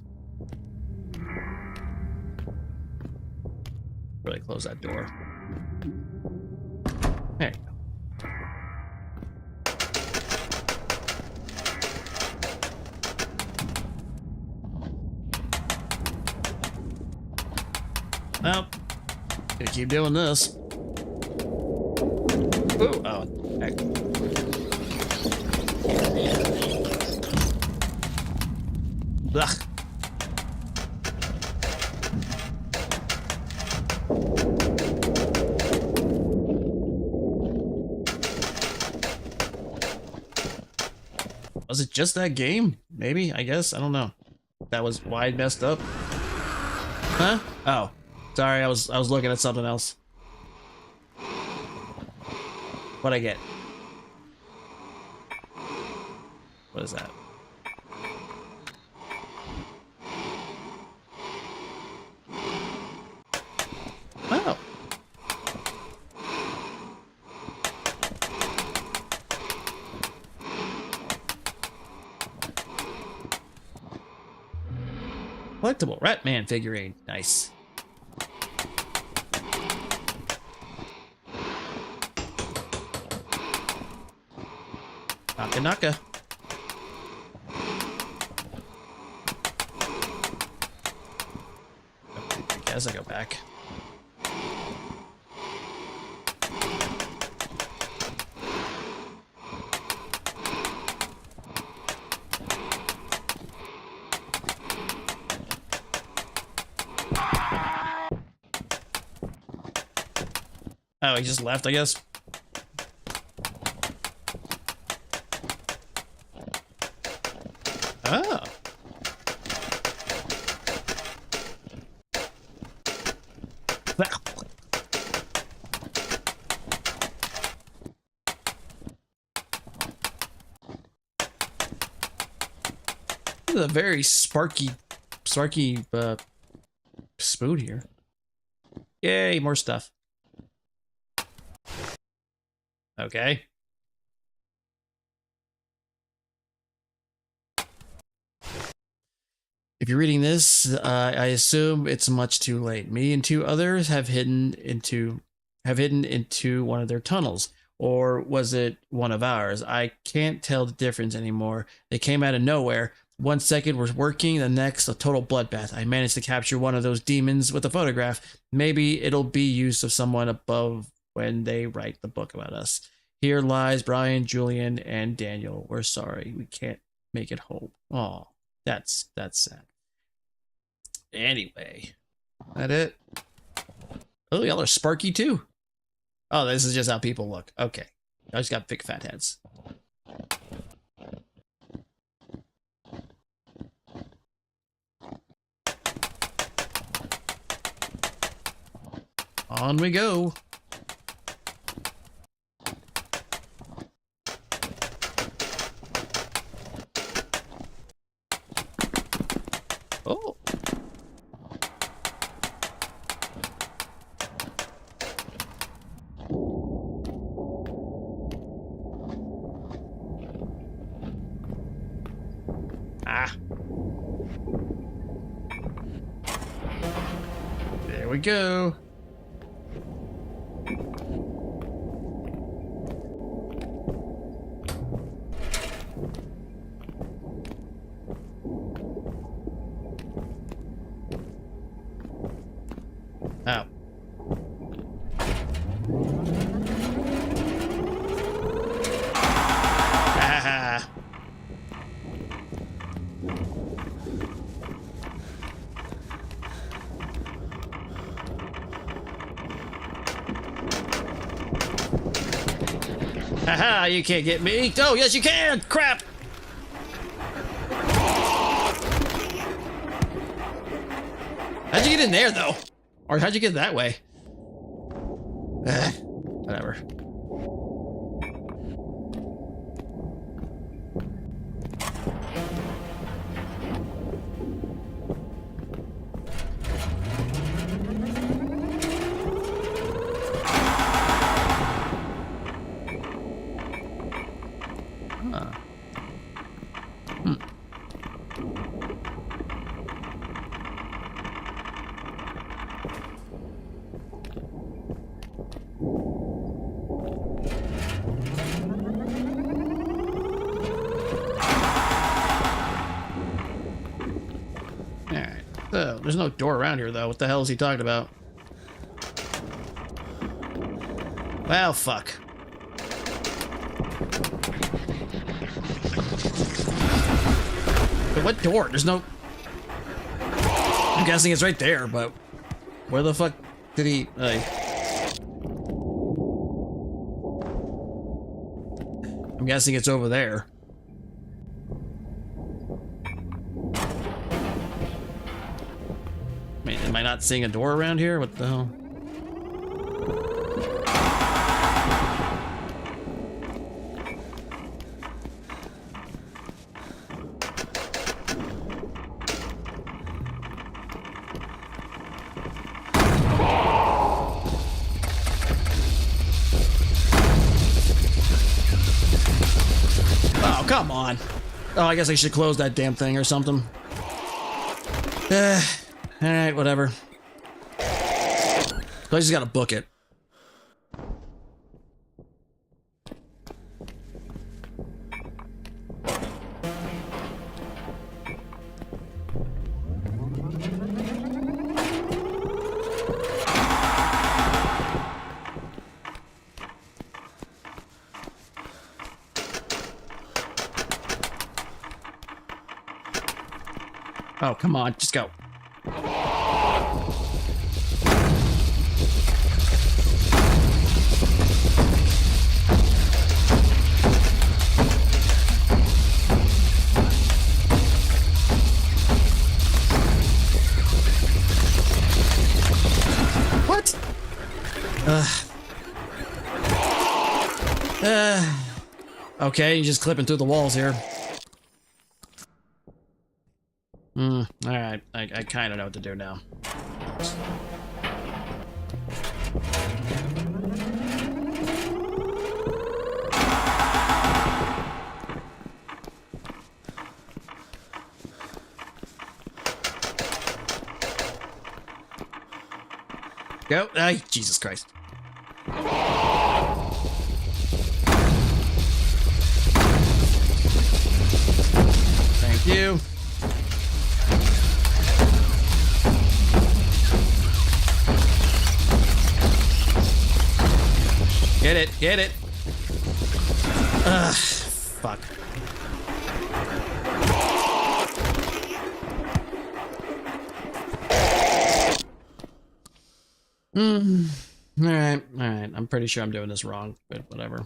[SPEAKER 1] Really close that door. There you go. Well, gonna keep doing this. Ooh, oh, heck. Ugh. Was it just that game? Maybe, I guess. I don't know. That was wide messed up. Huh? Oh. Sorry, I was looking at something else. What'd I get? What is that? Oh. Collectible Ratman figurine. Nice. Naka naka. I guess I go back. Oh, he just left, I guess. Oh. This is a very sparky spoon here. Yay, more stuff. Okay. If you're reading this, I assume it's much too late. Me and two others have hidden into one of their tunnels. Or was it one of ours? I can't tell the difference anymore. They came out of nowhere. 1 second we're working, the next a total bloodbath. I managed to capture one of those demons with a photograph. Maybe it'll be use of someone above when they write the book about us. Here lies Brian, Julian, and Daniel. We're sorry. We can't make it whole. Oh, that's sad. Anyway, that it? Oh, y'all are sparky too. Oh, this is just how people look. Okay. I just got big fat heads. On we go. Oh. Ah. There we go. Oh. Ah. Haha, you can't get me. Oh, yes, you can. Crap. How'd you get in there, though? Or how'd you get that way? Whatever. Huh. There's no door around here though. What the hell is he talking about? Well, fuck. But what door? There's no... I'm guessing it's right there, but... Where the fuck did he... I'm guessing it's over there. Wait, am I not seeing a door around here? What the hell? Oh, come on. Oh, I guess I should close that damn thing or something. Alright, whatever. I just gotta book it. Oh, come on, just go. What? Okay, you're just clipping through the walls here. Alright, I kind of know what to do now. Go. Ay, Jesus Christ. Thank you. Get it, get it. Ugh, fuck. Alright, alright. I'm pretty sure I'm doing this wrong, but whatever.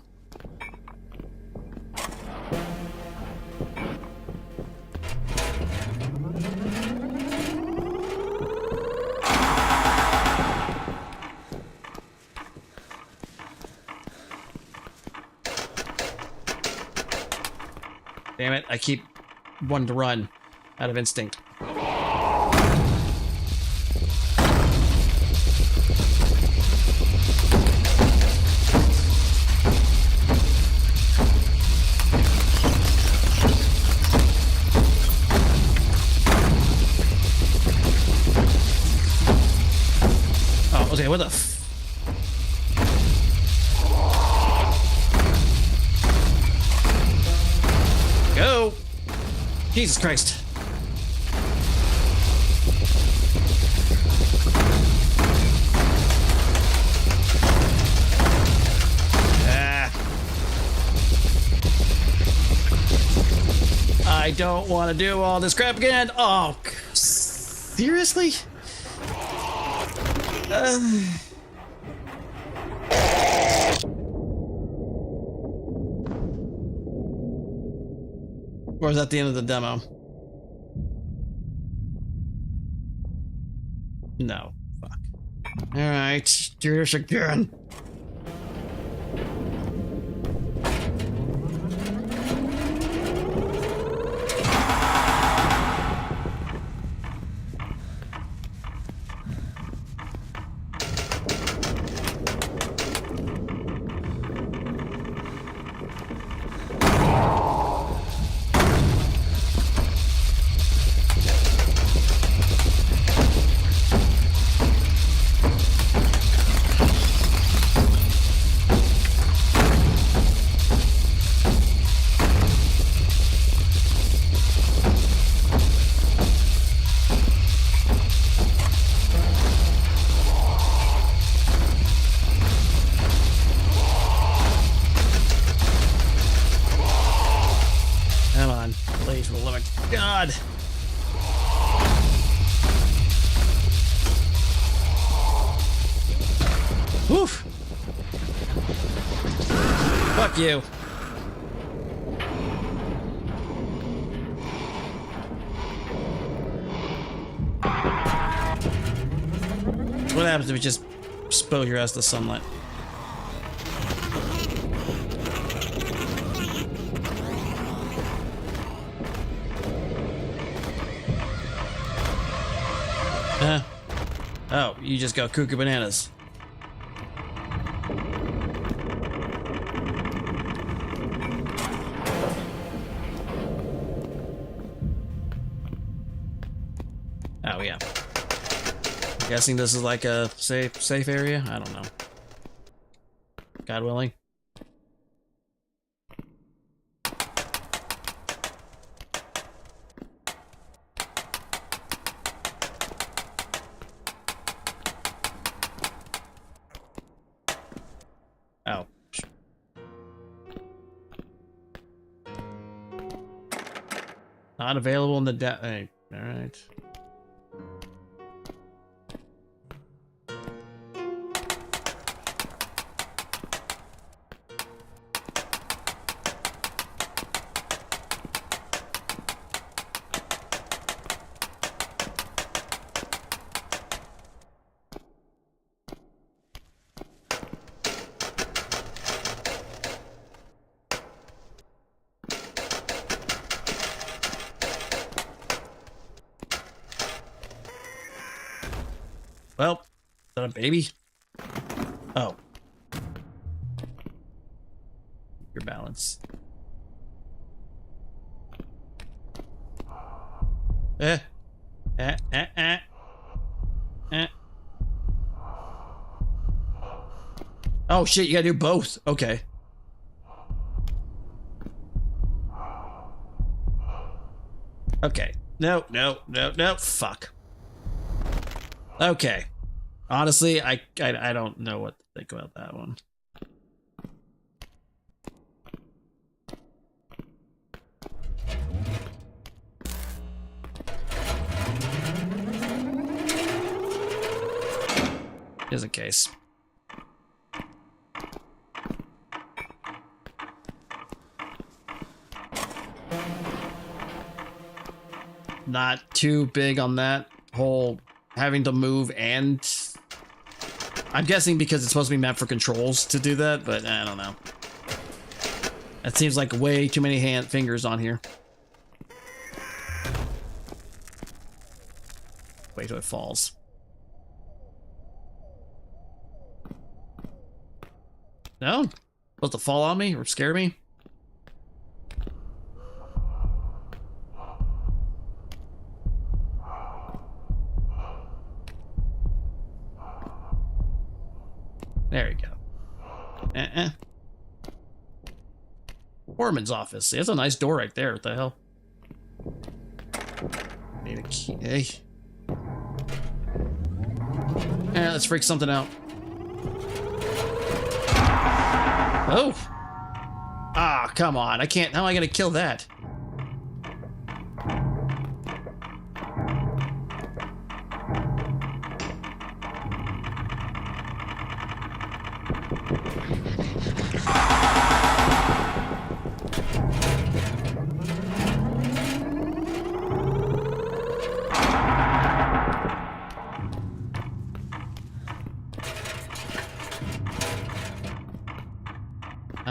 [SPEAKER 1] Damn it, I keep wanting to run out of instinct. Oh, okay, what the f... Go! Jesus Christ. I don't want to do all this crap again. Oh, seriously? Or is that the end of the demo? No. Fuck. Alright, do this again. God. Woof. Fuck you. What happens if you just expose your ass to sunlight? Huh? Oh, you just go cuckoo bananas. Oh yeah. I'm guessing this is like a safe area? I don't know. God willing. Oh. Not available in the hey, all right. Well, is that a baby? Oh. Your balance. Oh shit, you gotta do both. Okay. Okay. No. Fuck. Okay. Honestly, I don't know what to think about that one. Just in case. Not too big on that whole having to move, and I'm guessing because it's supposed to be meant for controls to do that, but I don't know. That seems like way too many fingers on here. Wait till it falls. No? Supposed to fall on me or scare me? There you go. Foreman's office. See, that's a nice door right there. What the hell? Need a key. Hey. Yeah, let's freak something out. Oh! Ah, come on. I can't. How am I gonna kill that?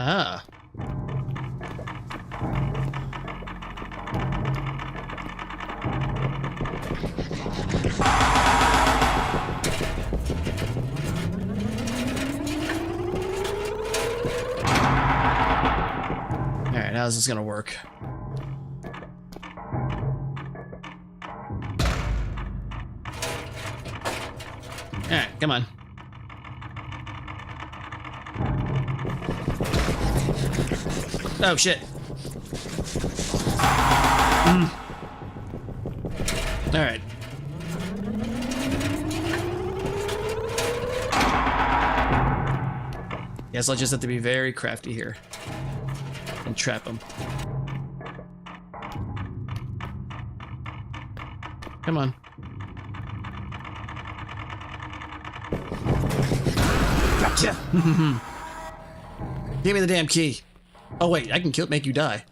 [SPEAKER 1] Ah. Alright, how's this gonna work? Alright, come on. Oh shit. Alright. Guess I'll just have to be very crafty here. And trap him. Come on. Gotcha. Give me the damn key. Oh wait, I can make you die.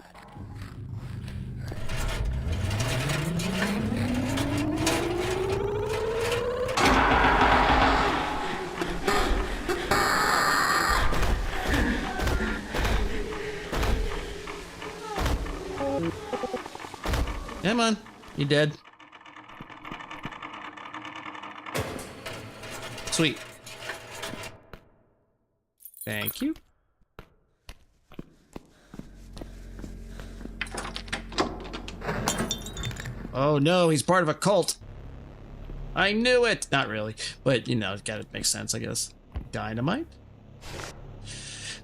[SPEAKER 1] Come on, you dead. Sweet. Thank you. Oh no, he's part of a cult. I knew it! Not really, but you know, it gotta make sense, I guess. Dynamite?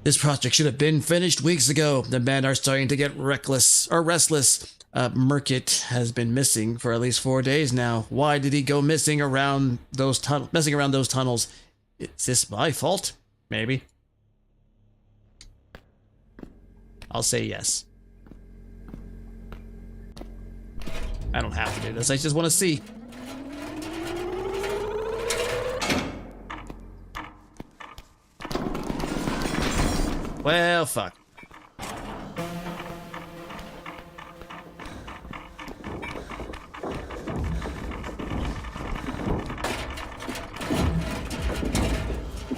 [SPEAKER 1] This project should have been finished weeks ago. The men are starting to get restless. Merkit has been missing for at least 4 days now. Why did he go messing around those tunnels? Is this my fault? Maybe. I'll say yes. I don't have to do this. I just want to see. Well, fuck.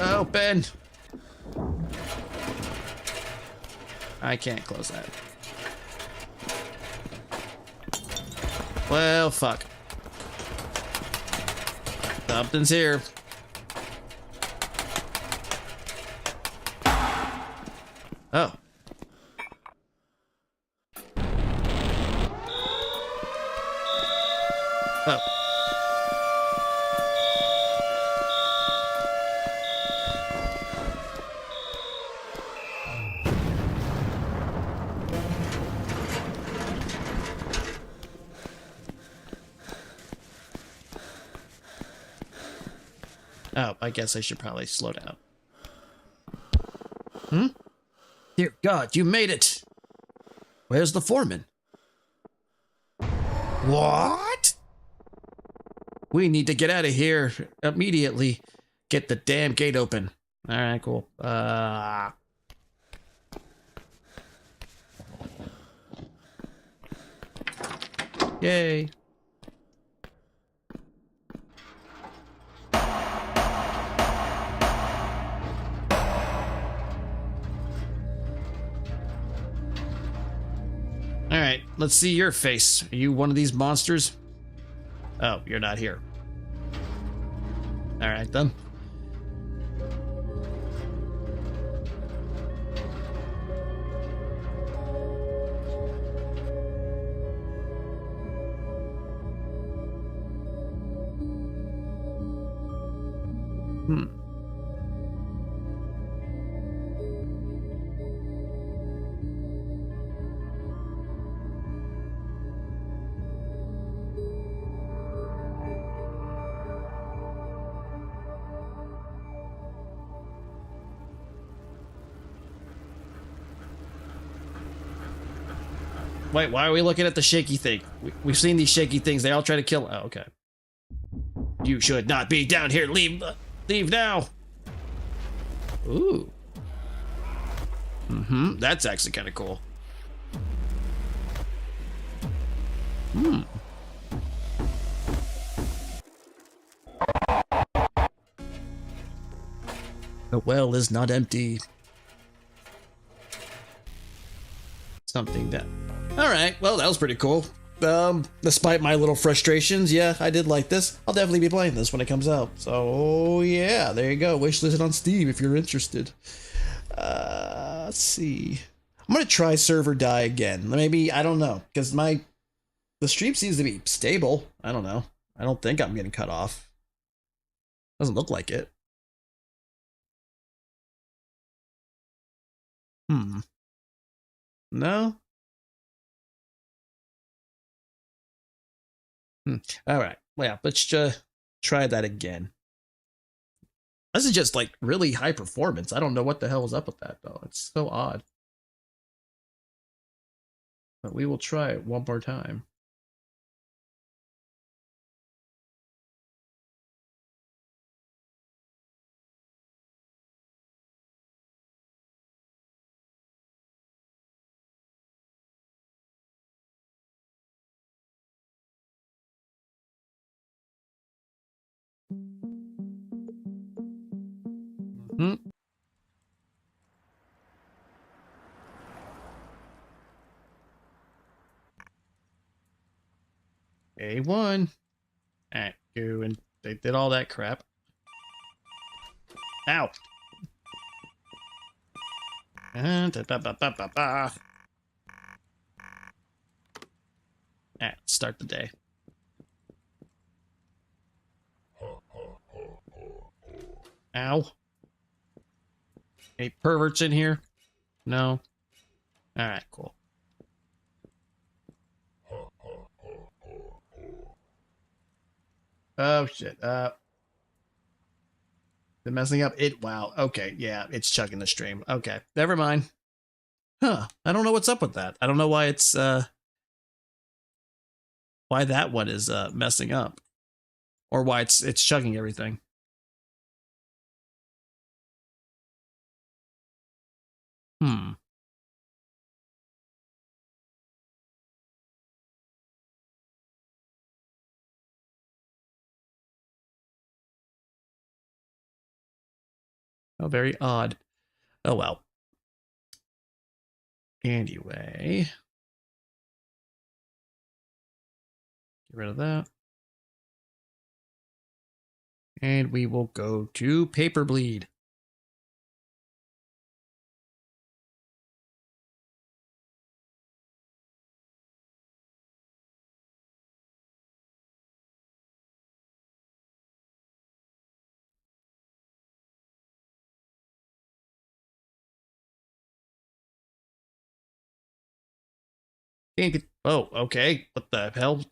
[SPEAKER 1] Open. I can't close that. Well, fuck. Something's here. Oh. Oh. Oh, I guess I should probably slow down. Hmm? Dear God, you made it! Where's the foreman? What? We need to get out of here immediately. Get the damn gate open. Alright, cool. Yay. Alright, let's see your face. Are you one of these monsters? Oh, you're not here. Alright then. Wait, why are we looking at the shaky thing? We've seen these shaky things. They all try to kill. Oh, okay. You should not be down here. Leave now. Ooh. Mm-hmm. That's actually kind of cool. Hmm. The well is not empty. Something that... Alright, well, that was pretty cool. Despite my little frustrations, yeah, I did like this. I'll definitely be playing this when it comes out. So, yeah, there you go. Wishlist it on Steam if you're interested. Let's see. I'm gonna try server die again. Maybe, I don't know, because the stream seems to be stable. I don't know. I don't think I'm getting cut off. Doesn't look like it. No? All right. Well, yeah, let's try that again. This is just like really high performance. I don't know what the hell is up with that though. It's so odd. But we will try it one more time. Hmm. A1. Alright, go and they did all that crap. Ow. And Alright, let's start the day. Ow. Any perverts in here? No. Alright, cool. Oh shit. The messing up it. Wow. Okay. Yeah, it's chugging the stream. Okay. Never mind. Huh. I don't know what's up with that. I don't know why it's why that one is messing up. Or why it's chugging everything. Hmm. Oh, very odd. Oh well. Anyway. Get rid of that. And we will go to Paper Bleed. Oh, okay. What the hell?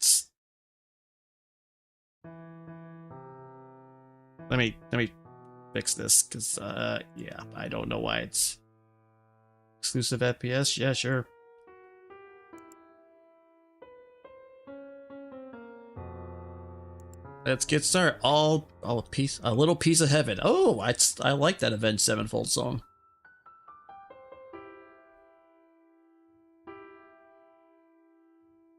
[SPEAKER 1] Let me fix this, because yeah, I don't know why it's exclusive FPS. Yeah, sure. Let's get started. A little piece of heaven. Oh, I like that Avenged Sevenfold song.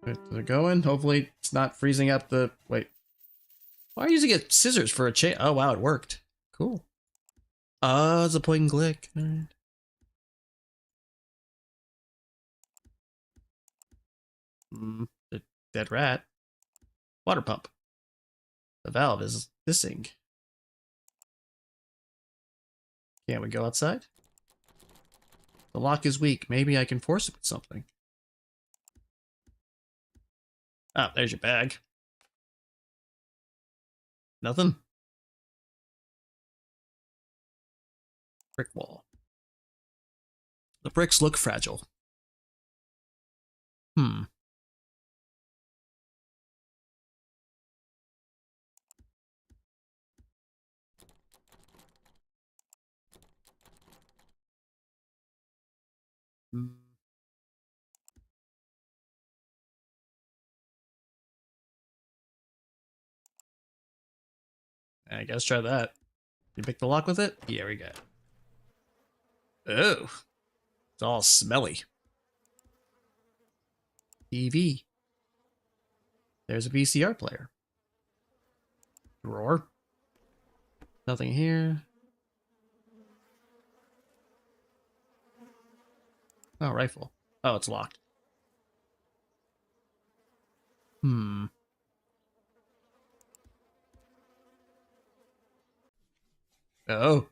[SPEAKER 1] Is it going? Hopefully it's not freezing up the... Wait. Why are you using it scissors for a chain? Oh, wow, it worked. Cool. It's a point and click. All right. The dead rat. Water pump. The valve is missing. Can't we go outside? The lock is weak. Maybe I can force it with something. Ah, there's your bag. Nothing? Brick wall. The bricks look fragile. Hmm. I guess try that. You pick the lock with it? Here we go. Oh. It's all smelly. TV. There's a VCR player. Drawer. Nothing here. Oh, rifle. Oh, it's locked. Hmm. Oh.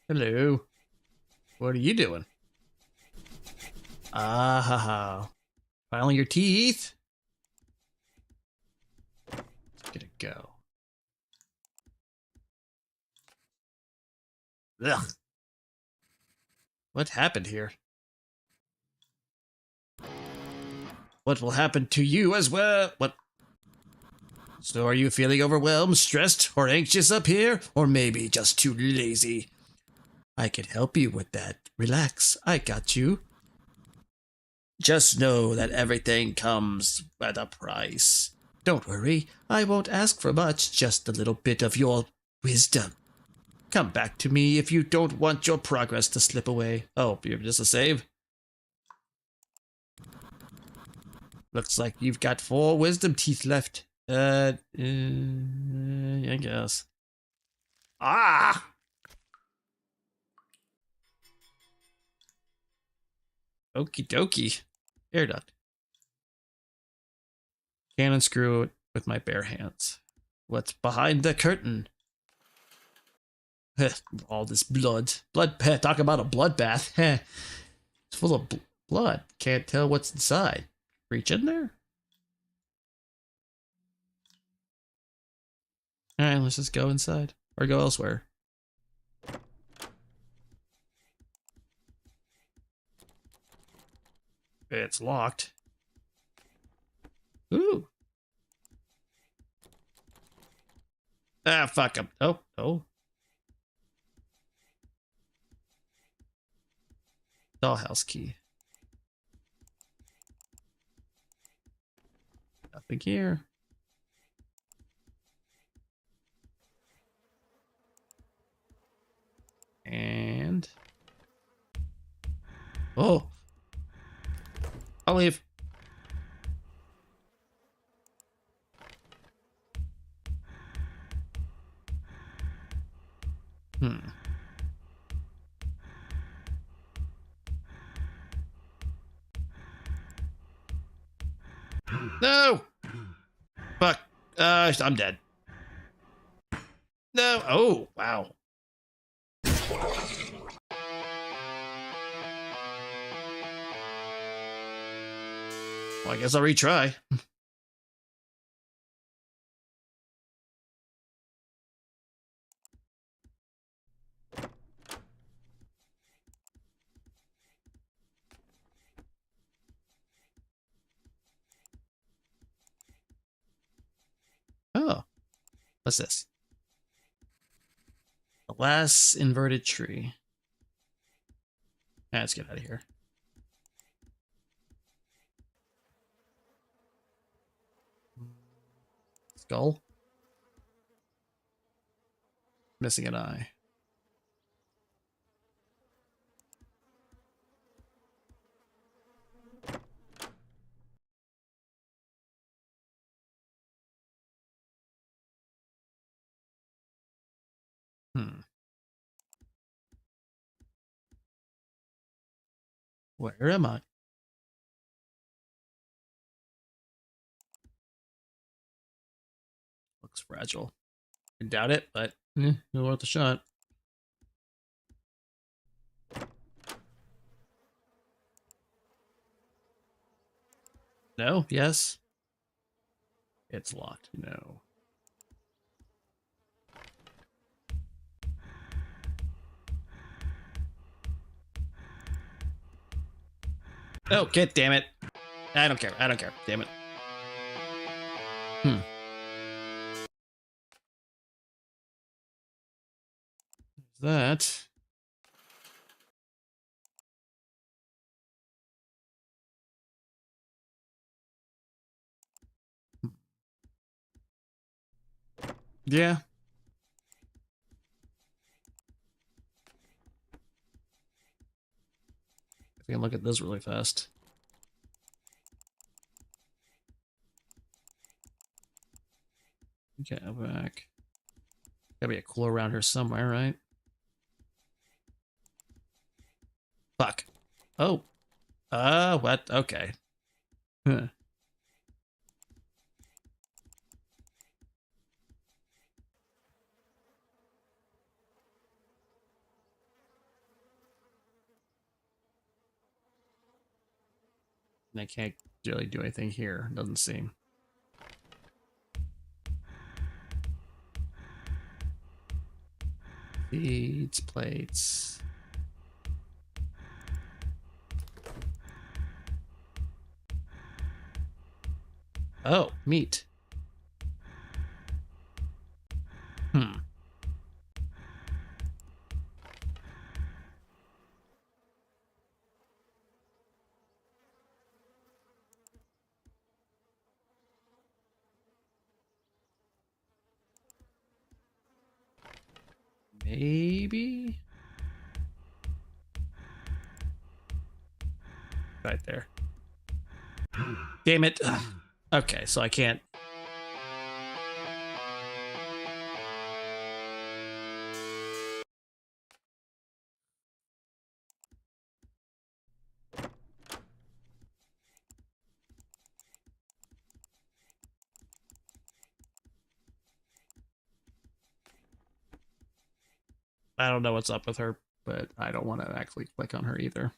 [SPEAKER 1] Hello. What are you doing? Ah ha ha. Filing your teeth? Let's get it go. Ugh. What happened here? What will happen to you as well? What? So are you feeling overwhelmed, stressed, or anxious up here? Or maybe just too lazy? I can help you with that. Relax, I got you. Just know that everything comes at a price. Don't worry, I won't ask for much, just a little bit of your wisdom. Come back to me if you don't want your progress to slip away. Oh, you're just a save? Looks like you've got 4 wisdom teeth left. I guess. Ah! Okie dokie. Air duct. Cannon screw it with my bare hands. What's behind the curtain? All this blood. Talk about a bloodbath. It's full of blood. Can't tell what's inside. Reach in there? Alright, let's just go inside. Or go elsewhere. It's locked. Ooh. Ah, fuck him. Oh, oh. Dollhouse key. Nothing here. And... oh. I'll leave. No! Fuck. I'm dead. No. Oh, wow. Well, I guess I'll retry. Oh. What's this? The last inverted tree. Let's get out of here. Skull. Missing an eye. Where am I? Looks fragile. I doubt it, but worth a shot. No? Yes? It's locked. No. Oh, get damn it. I don't care. I don't care. Damn it. That. Yeah. I can look at this really fast. Okay, back. Gotta be a clue around here somewhere, right? Fuck. Oh. What? Okay. Huh. And I can't really do anything here, doesn't seem. Feeds, plates. Oh, meat. Maybe? Right there. Damn it. Okay, so I can't. I don't know what's up with her, but I don't want to actually click on her either.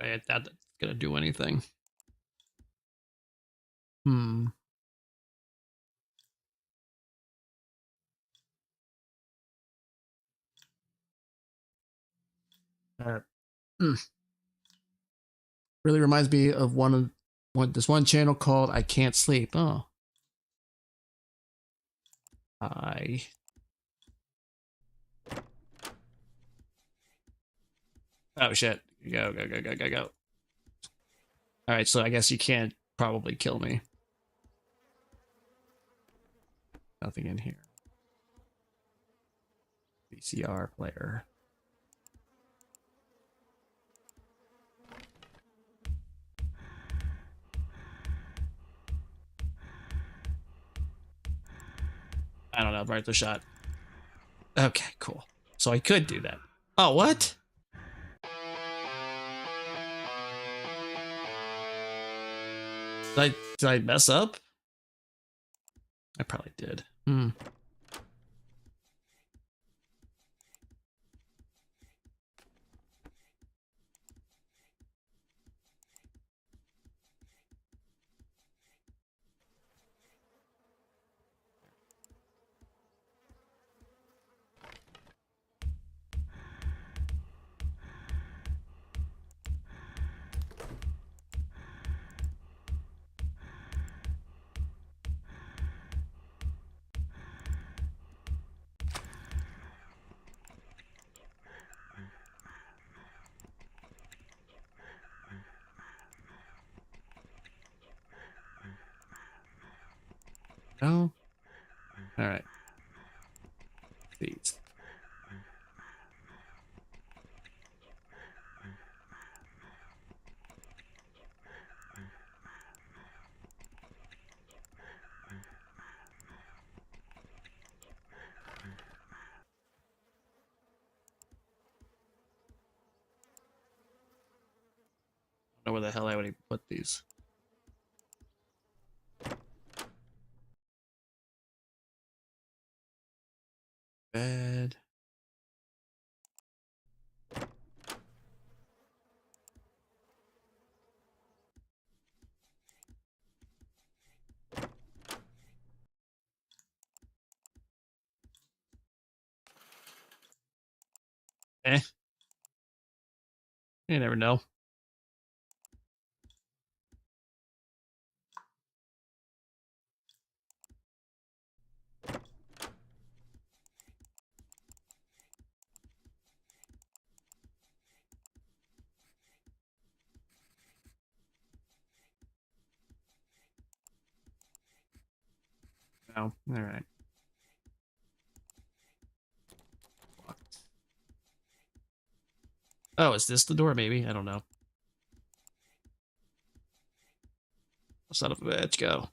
[SPEAKER 1] I doubt that's gonna do anything. Hmm. Hmm. Really reminds me of this one channel called I Can't Sleep. Oh. Oh shit. Go, go, go, go, go, go. Alright, so I guess you can't probably kill me. Nothing in here. VCR player. I don't know, right the shot. Okay, cool. So I could do that. Oh, what? Did I mess up? I probably did. Hmm. No? Alright. Please. I don't know where the hell I would even put these. Bed. Eh. You never know. No. Alright. Oh, is this the door? Maybe? I don't know. Son of a bitch, go.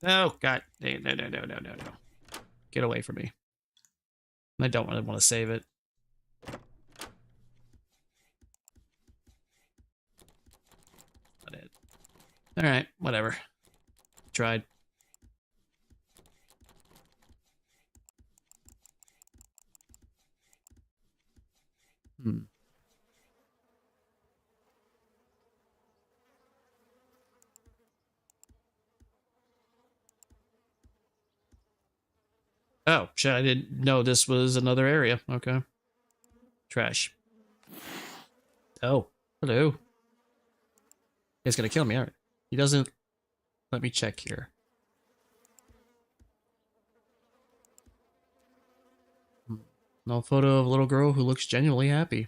[SPEAKER 1] No, God. No, no, no, no, no, no, no. Get away from me. I don't really want to save it. not it. Alright, whatever. Tried. Oh, shit, I didn't know this was another area. Okay. Trash. Oh, hello. He's gonna kill me, alright. He doesn't... Let me check here. No photo of a little girl who looks genuinely happy.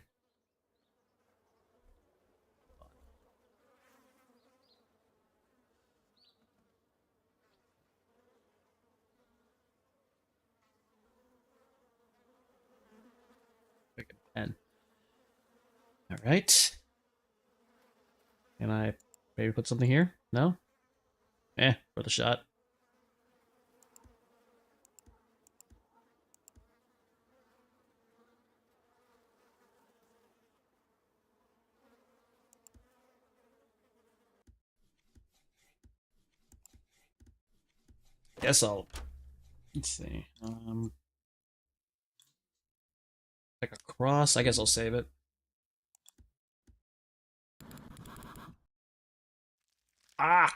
[SPEAKER 1] Pick a pen. Alright. Can I maybe put something here? No? For the shot. Guess I'll... Let's see. Like a cross? I guess I'll save it. Ah!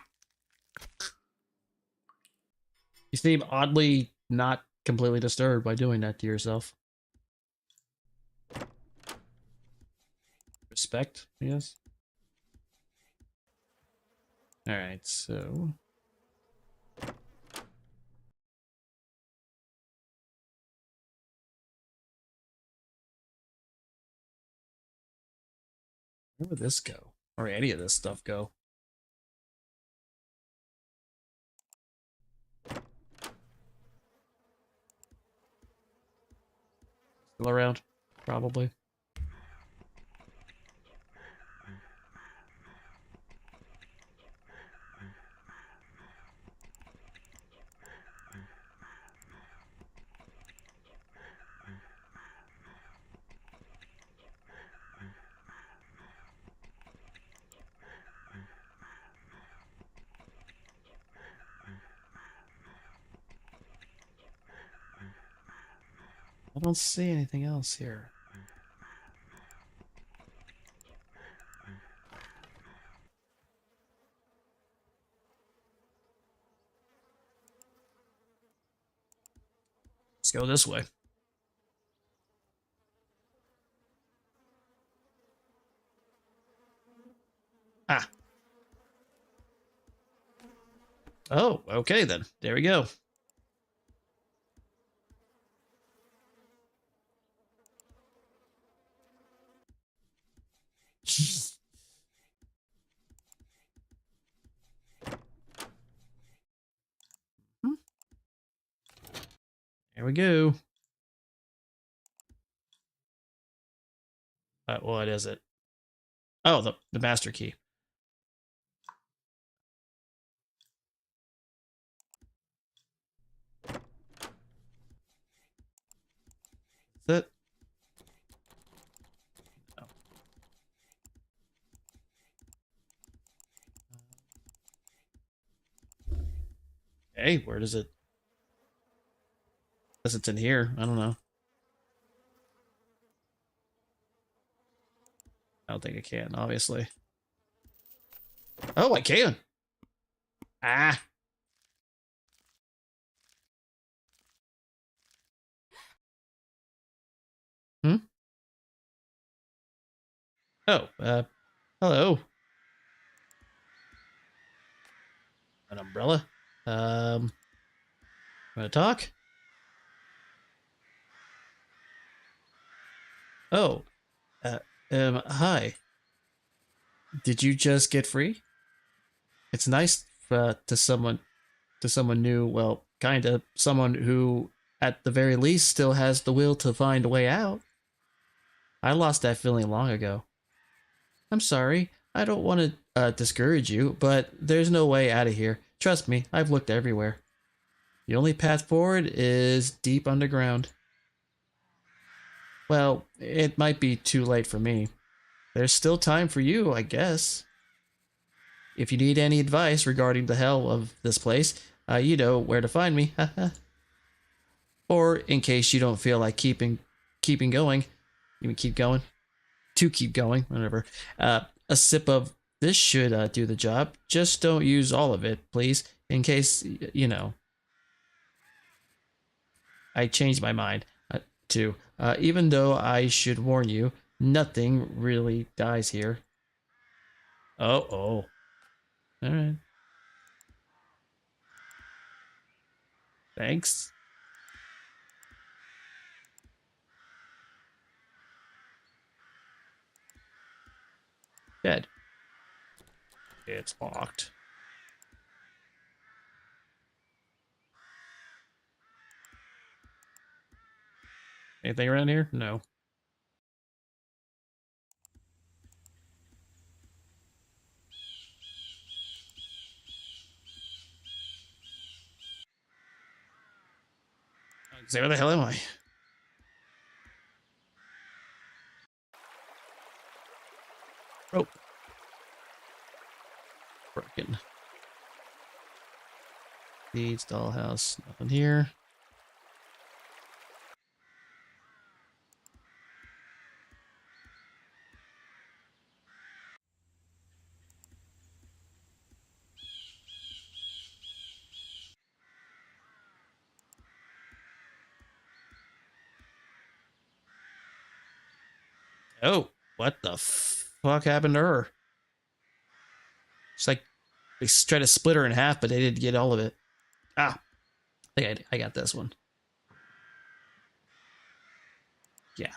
[SPEAKER 1] You seem oddly not completely disturbed by doing that to yourself. Respect, I guess. Alright, so... Where would this go? Or any of this stuff go? Still around? Probably. I don't see anything else here. Let's go this way. Ah. Oh, okay then. There we go. There we go. What is it? Oh, the master key. That's it. No. Hey, where does it? Unless it's in here. I don't know. I don't think I can, obviously. Oh, I can. Ah. Hmm? Oh, hello. An umbrella. Wanna talk? Oh, hi. Did you just get free? It's nice to someone new, well, kinda, someone who, at the very least, still has the will to find a way out. I lost that feeling long ago. I'm sorry, I don't want to discourage you, but there's no way out of here. Trust me, I've looked everywhere. The only path forward is deep underground. Well, it might be too late for me. There's still time for you, I guess. if you need any advice regarding the hell of this place, you know where to find me. Or in case you don't feel like keeping going, you can keep going, to keep going, whatever. A sip of this should do the job. Just don't use all of it, please, in case, you know, I changed my mind, too. Even though I should warn you, nothing really dies here. Oh. Alright. Thanks. Dead. It's locked. Anything around here? No. Say, where the hell am I? Rope. Broken. Needs dollhouse. Nothing here. Oh, what the fuck happened to her? It's like they tried to split her in half, but they didn't get all of it. Ah, I think I got this one. Yeah.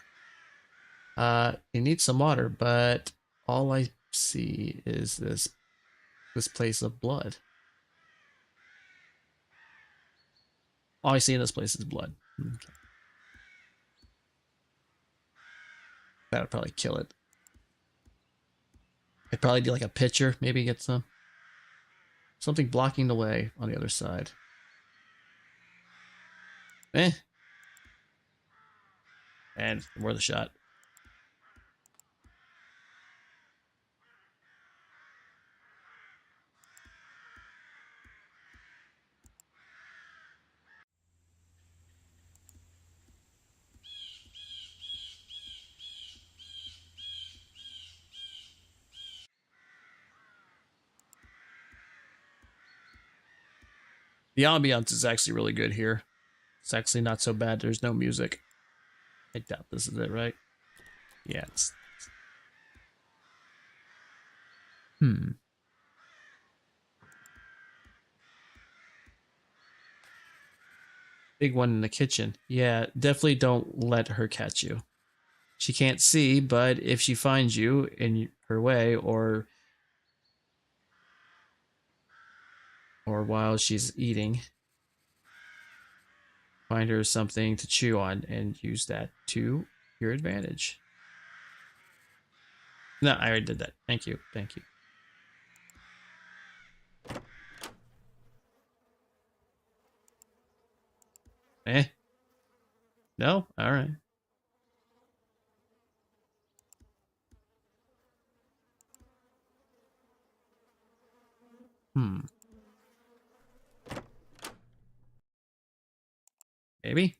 [SPEAKER 1] It needs some water, but all I see is this place of blood. All I see in this place is blood. Okay. That would probably kill it. I'd probably do like a pitcher, maybe get something blocking the way on the other side. And more the shot. The ambiance is actually really good here. It's actually not so bad. There's no music. I doubt this is it, right? Yeah, it's... Big one in the kitchen. Yeah, definitely don't let her catch you. She can't see, but if she finds you in her way or while she's eating, find her something to chew on and use that to your advantage. No, I already did that. Thank you. Thank you. No? All right. Maybe?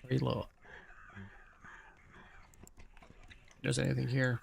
[SPEAKER 1] Very low. There's anything here?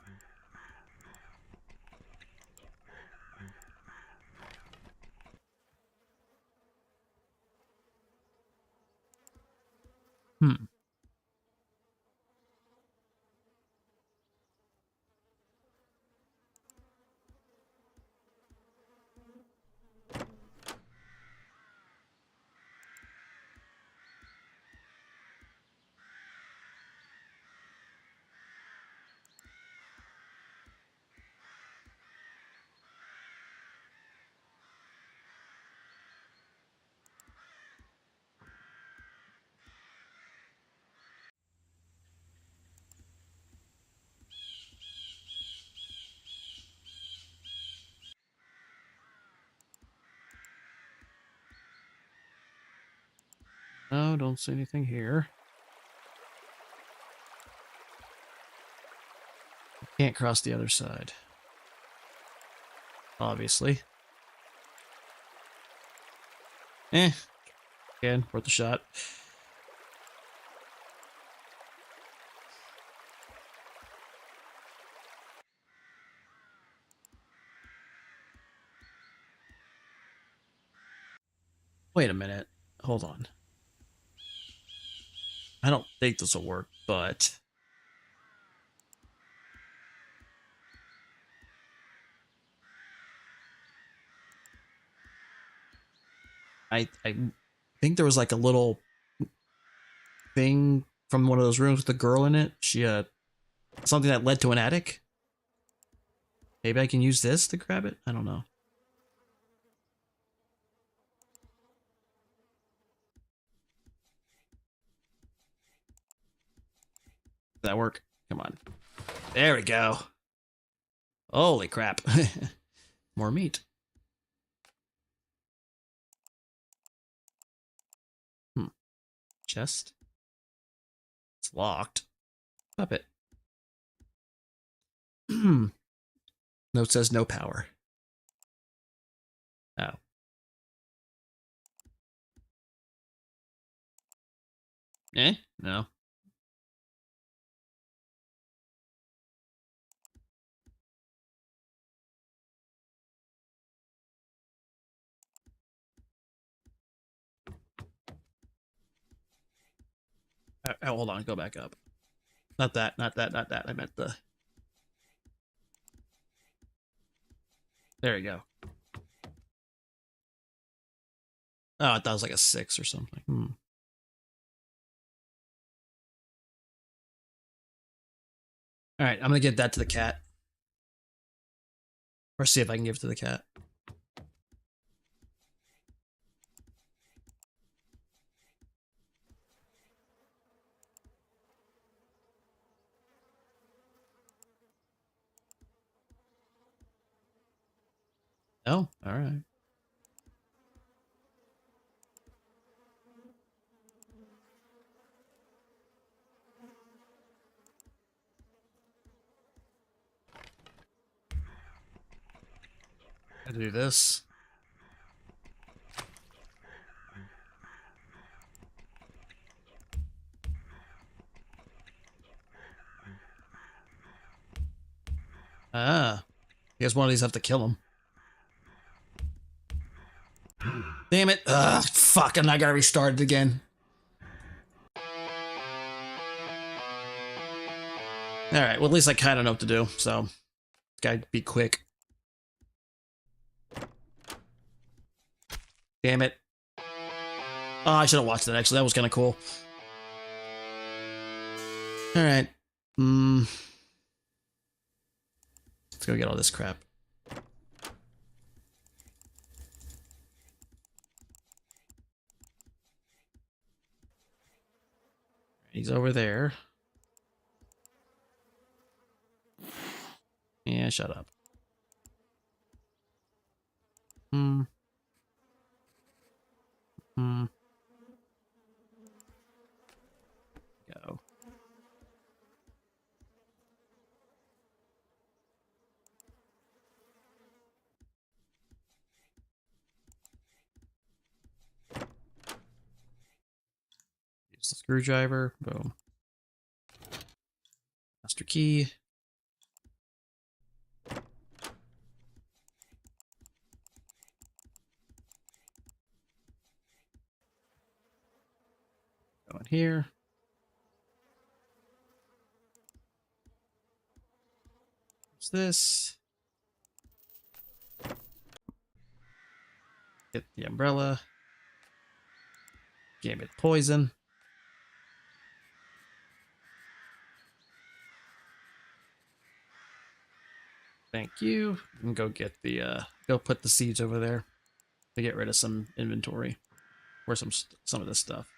[SPEAKER 1] No, don't see anything here. Can't cross the other side. Obviously. Again, worth a shot. Wait a minute. Hold on. I don't think this will work, but... I think there was like a little thing from one of those rooms with the girl in it. She, something that led to an attic? Maybe I can use this to grab it? I don't know. Does that work? Come on. There we go. Holy crap. More meat. Chest. It's locked. Stop it. Note says no power. Oh. No. Hold on, go back up. Not that. I meant the... There you go. Oh, I thought it was like a 6 or something. Alright, I'm gonna give that to the cat. Or see if I can give it to the cat. Oh, alright. I do this. Ah. I guess one of these have to kill him. Damn it. Ugh, fuck, I'm not gonna restart it again. Alright, well at least I kinda know what to do, so... Gotta be quick. Damn it. Oh, I should have watched that actually, that was kinda cool. Alright. Let's go get all this crap. He's over there. Yeah, shut up. Go. Use the screwdriver. Boom. Master key. Go in here. What's this? Get the umbrella. Gave it poison. Thank you. And go get the go put the seeds over there to get rid of some inventory or some of this stuff.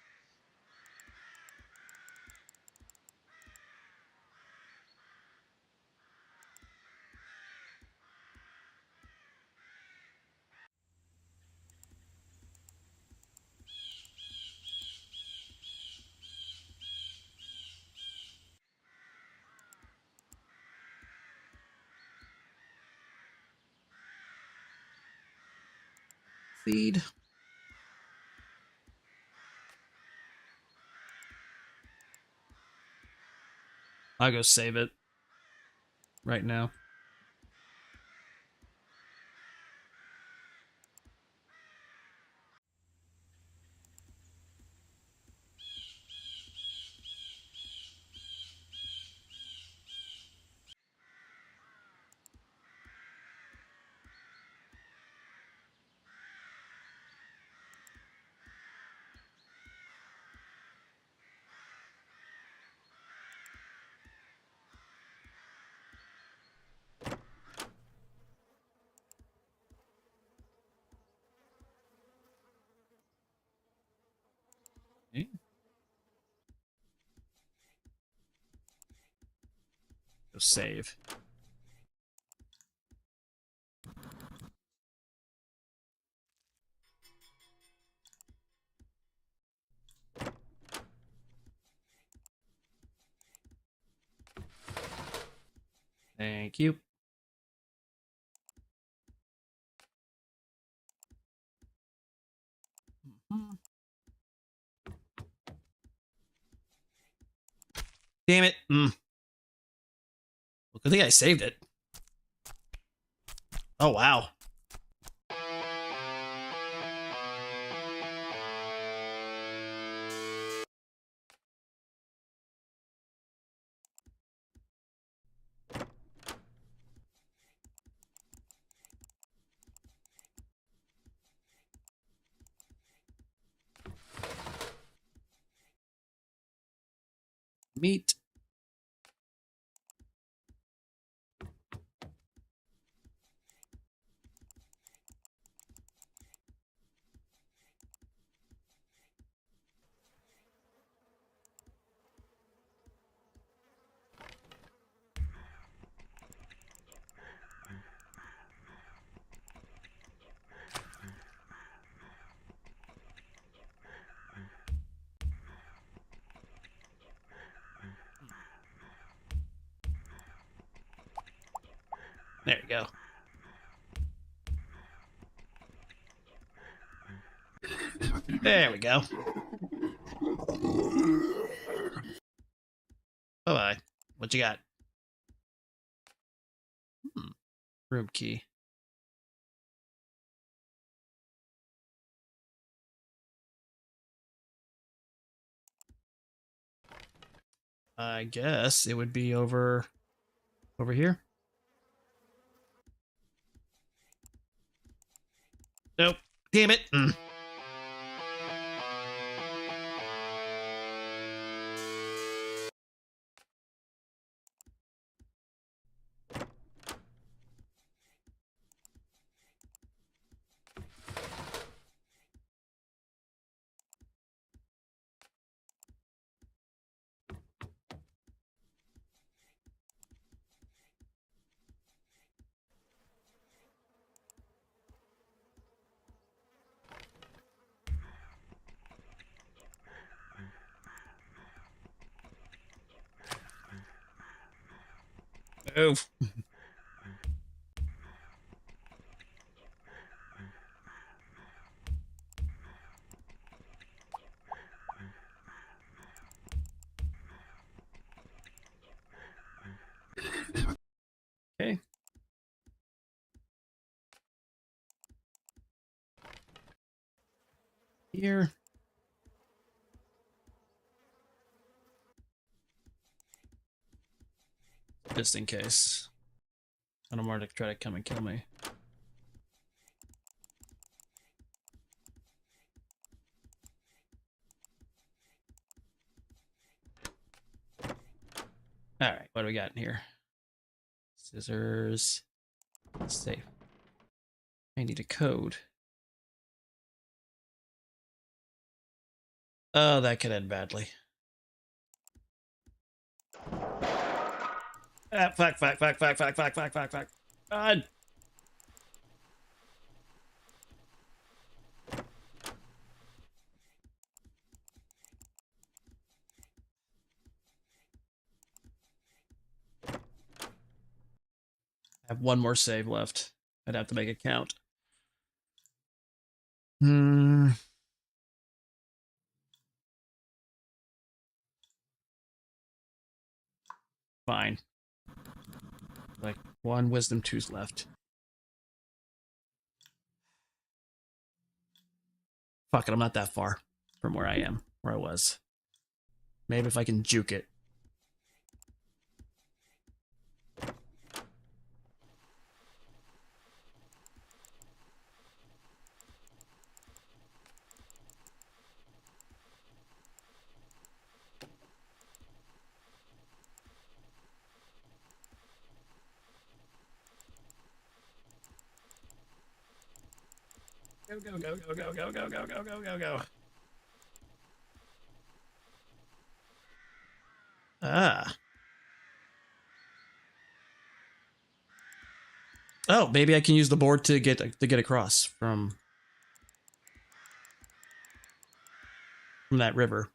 [SPEAKER 1] feed. I'll go save it right now. Okay. Go save. Thank you. Damn it. Well, good thing I saved it. Oh, wow. Meat. There you go. There we go. Bye-bye. What you got? Room key. I guess it would be over here. Nope. Damn it. Move. Okay. Here. Just in case. I don't want to try to come and kill me. Alright, what do we got in here? Scissors. Safe. I need a code. Oh, that could end badly. Ah, fuck. God. I have one more save left. I'd have to make it count. Hmm. Fine. Like, 1 wisdom, 2's left. Fuck it, I'm not that far from where I am, where I was. Maybe if I can juke it. Go, go, go, go, go, go, go, go, go, go, go, go. Ah. Oh, maybe I can use the board to get across from that river.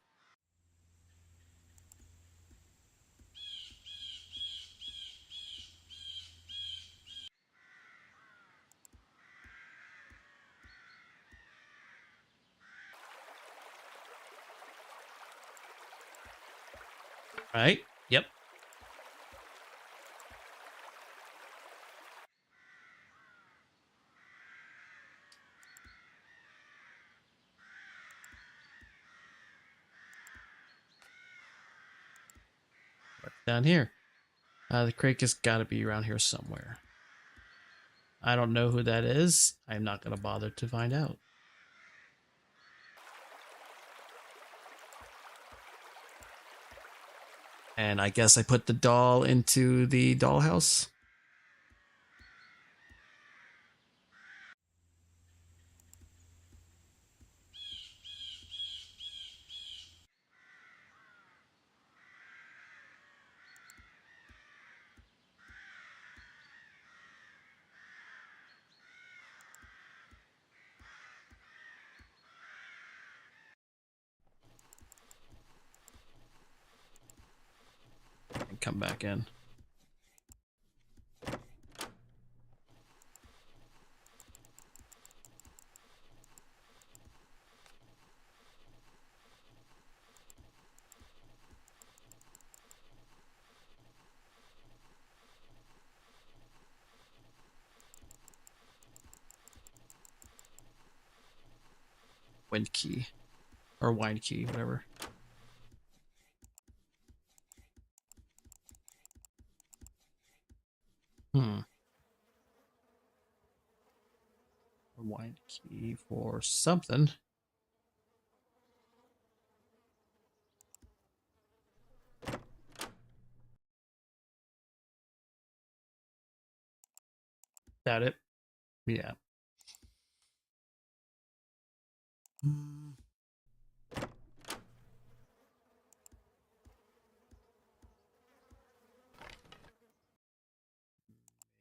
[SPEAKER 1] Right? Yep. Down here. The crate has got to be around here somewhere. I don't know who that is. I'm not going to bother to find out. And I guess I put the doll into the dollhouse. And come back in. Wind key. Or wine key, whatever. A wine key for something. Doubt it. Yeah.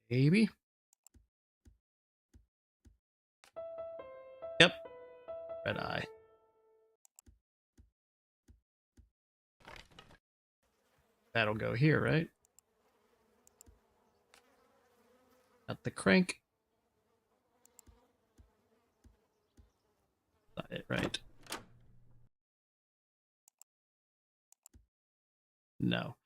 [SPEAKER 1] Maybe. Yep. Red eye. That'll go here, right? At the crank. Not it, right? No.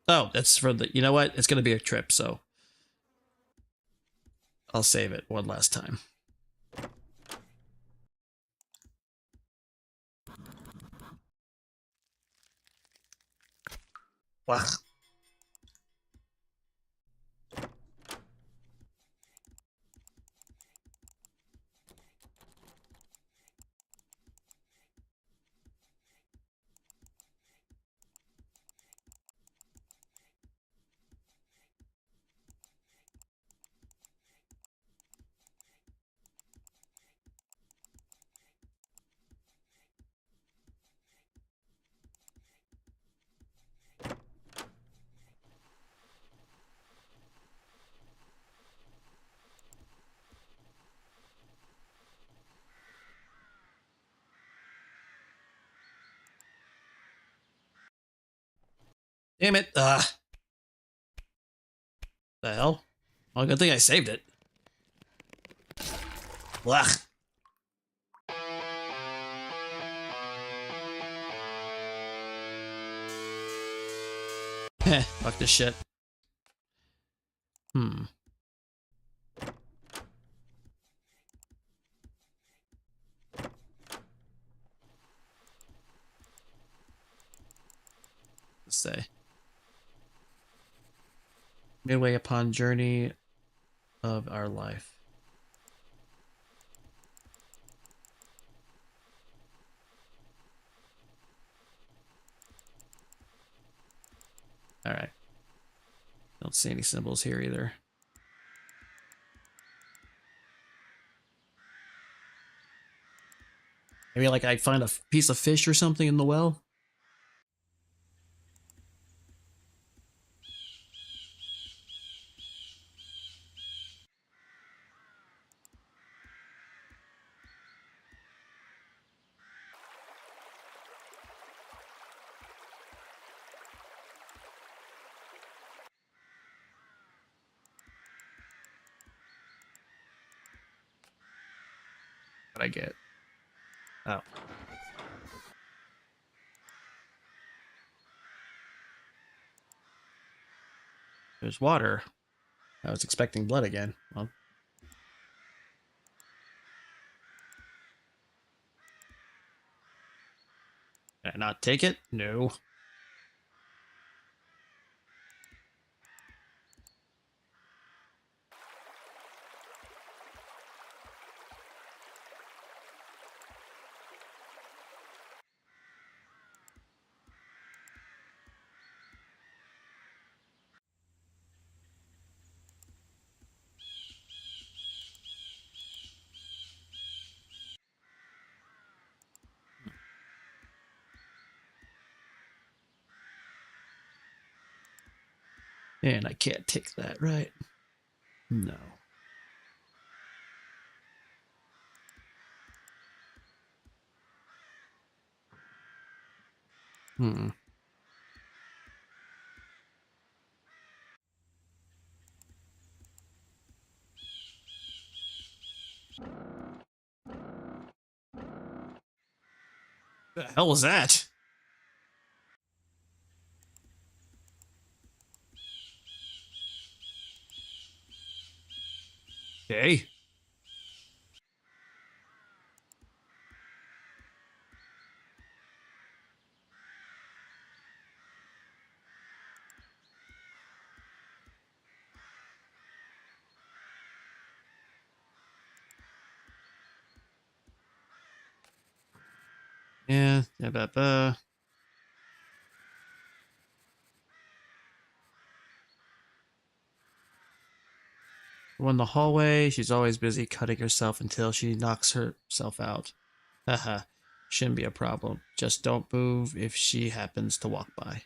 [SPEAKER 1] Oh, that's for the... You know what? It's going to be a trip, so... I'll save it one last time. Wow. Damn it. The hell? Well, good thing I saved it. Blah. Heh, fuck this shit. Let's say. Midway upon journey of our life. Alright. Don't see any symbols here either. Maybe like I find a piece of fish or something in the well? What I get? Oh. There's water. I was expecting blood again. Well. Can I not take it? No. And I can't take that, right? No. The hell was that? Okay. Yeah. In the hallway, she's always busy cutting herself until she knocks herself out. Haha. Shouldn't be a problem. Just don't move if she happens to walk by.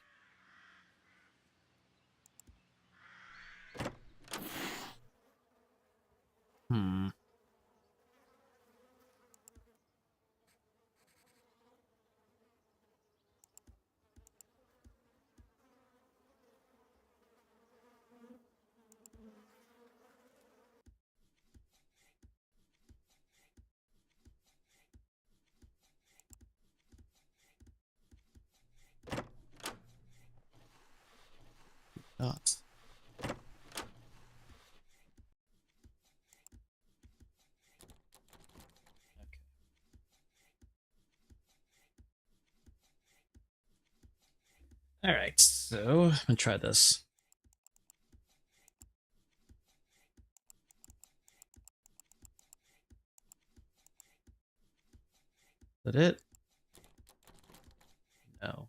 [SPEAKER 1] Dots. Alright, so I'm gonna try this. Is that it? No.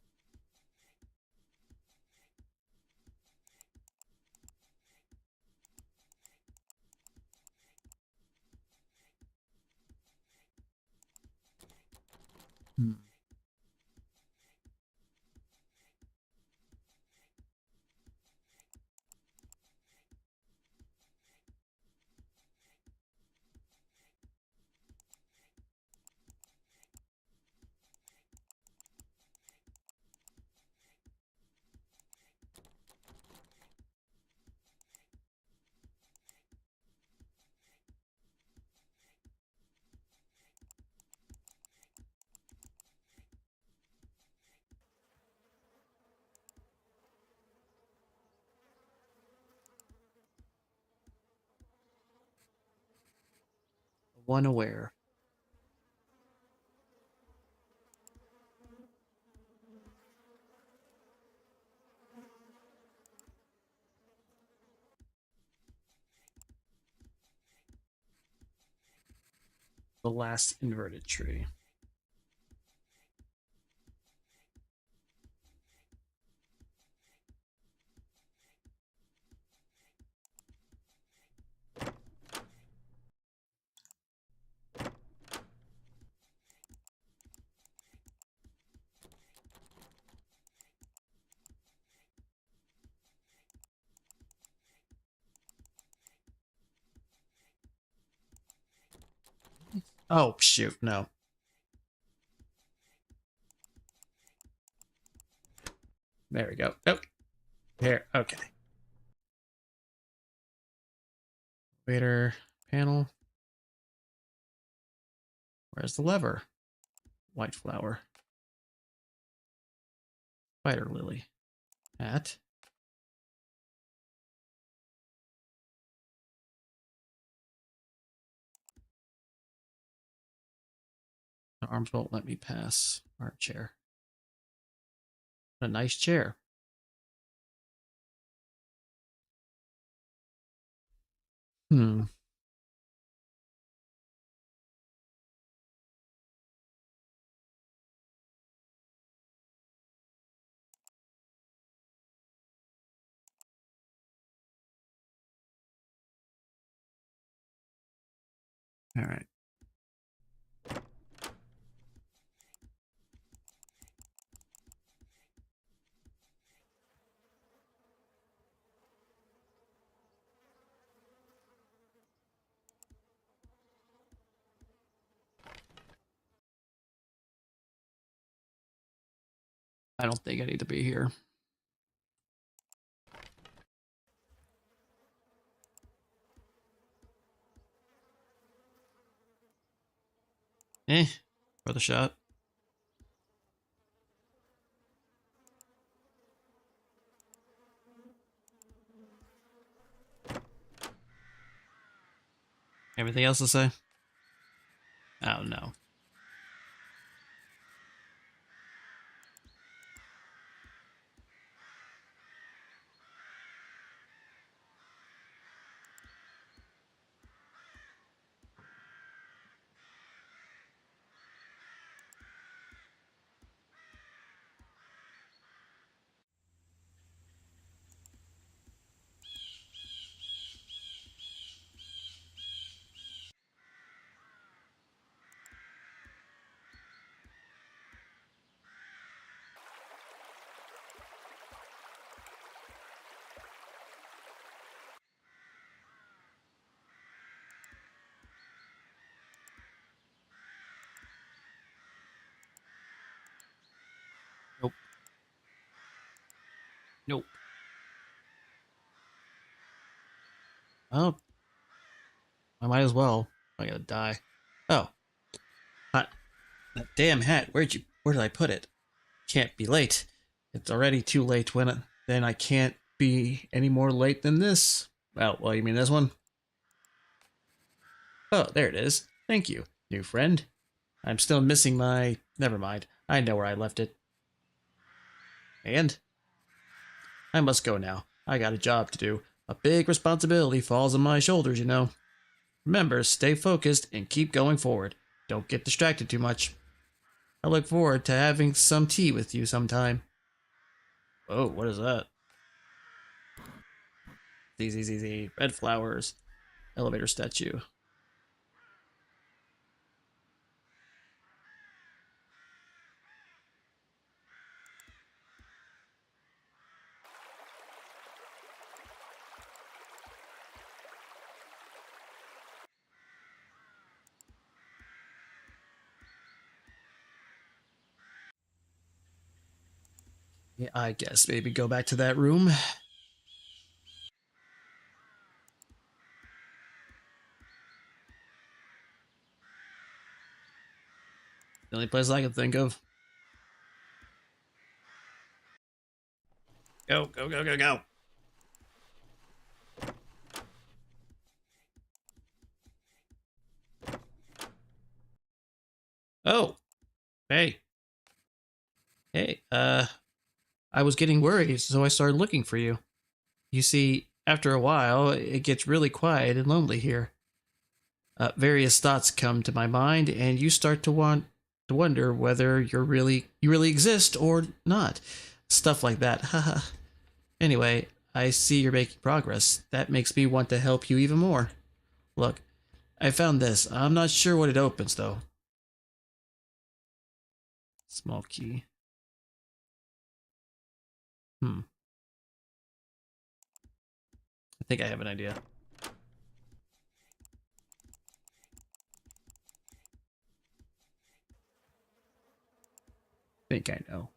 [SPEAKER 1] One aware. The last inverted tree. Oh, shoot, no. There we go. Nope. Here, okay. Elevator panel. Where's the lever? White flower. Spider lily. Hat. The arms won't let me pass. Art chair. A nice chair. Hmm. All right. I don't think I need to be here. For the shot. Everything else to say? Oh, no. Nope. Nope. Oh. I might as well. I gotta die. Oh. Hot. That damn hat. Where did I put it? Can't be late. It's already too late then I can't be any more late than this. Well, you mean this one? Oh, there it is. Thank you, new friend. I'm still missing my... Never mind. I know where I left it. And? I must go now. I got a job to do. A big responsibility falls on my shoulders, you know. Remember, stay focused and keep going forward. Don't get distracted too much. I look forward to having some tea with you sometime. Oh, what is that? Z. Red flowers. Elevator statue. Yeah, I guess maybe go back to that room. The only place I can think of. Go. Oh, hey. Hey, I was getting worried, so I started looking for you. You see, after a while, it gets really quiet and lonely here. Various thoughts come to my mind, and you start to want to wonder whether you really exist or not. Stuff like that. Haha. Anyway, I see you're making progress. That makes me want to help you even more. Look, I found this. I'm not sure what it opens, though. Small key. I think I have an idea. Think I know.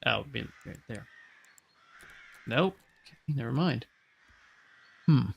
[SPEAKER 1] Oh, been right there. Nope. Okay, never mind. Hmm.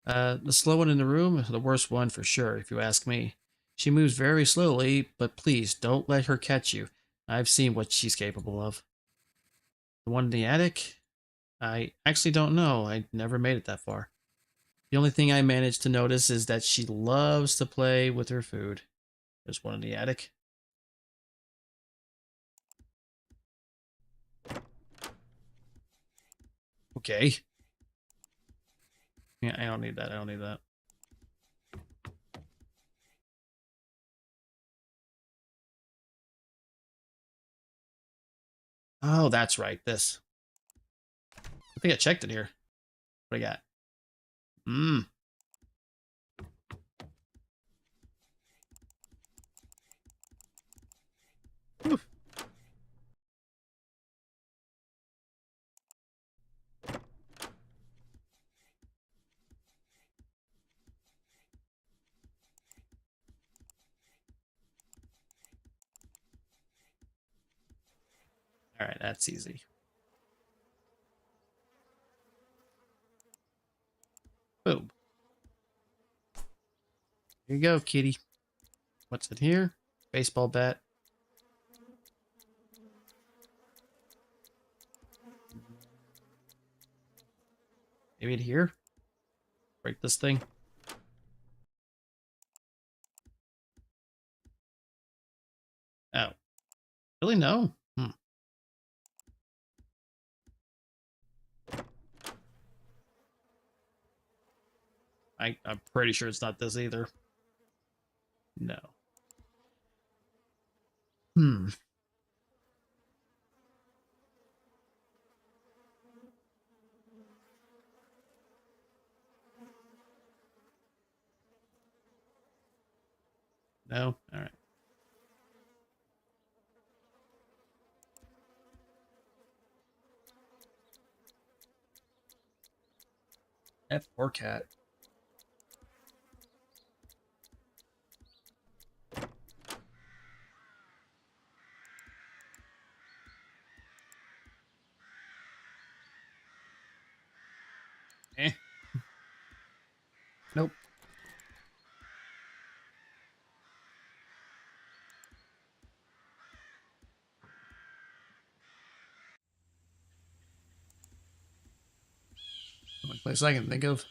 [SPEAKER 1] The slow one in the room, the worst one for sure, if you ask me. She moves very slowly, but please don't let her catch you. I've seen what she's capable of. The one in the attic? I actually don't know. I never made it that far. The only thing I managed to notice is that she loves to play with her food. There's one in the attic. Okay. Yeah, I don't need that. I don't need that. Oh, that's right. This. I think I checked it here. What do I got? Whew. All right, that's easy. Boom. Here you go, kitty. What's in here? Baseball bat. Maybe in here? Break this thing. Oh. Really? No? I'm pretty sure it's not this either. No. No? Alright. That poor cat. Eh. Nope. Only place I can think of.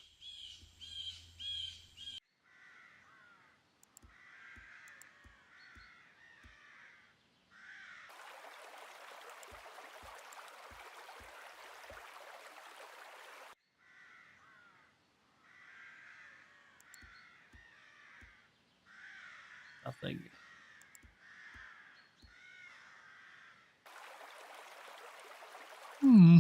[SPEAKER 1] Nothing. Hmm.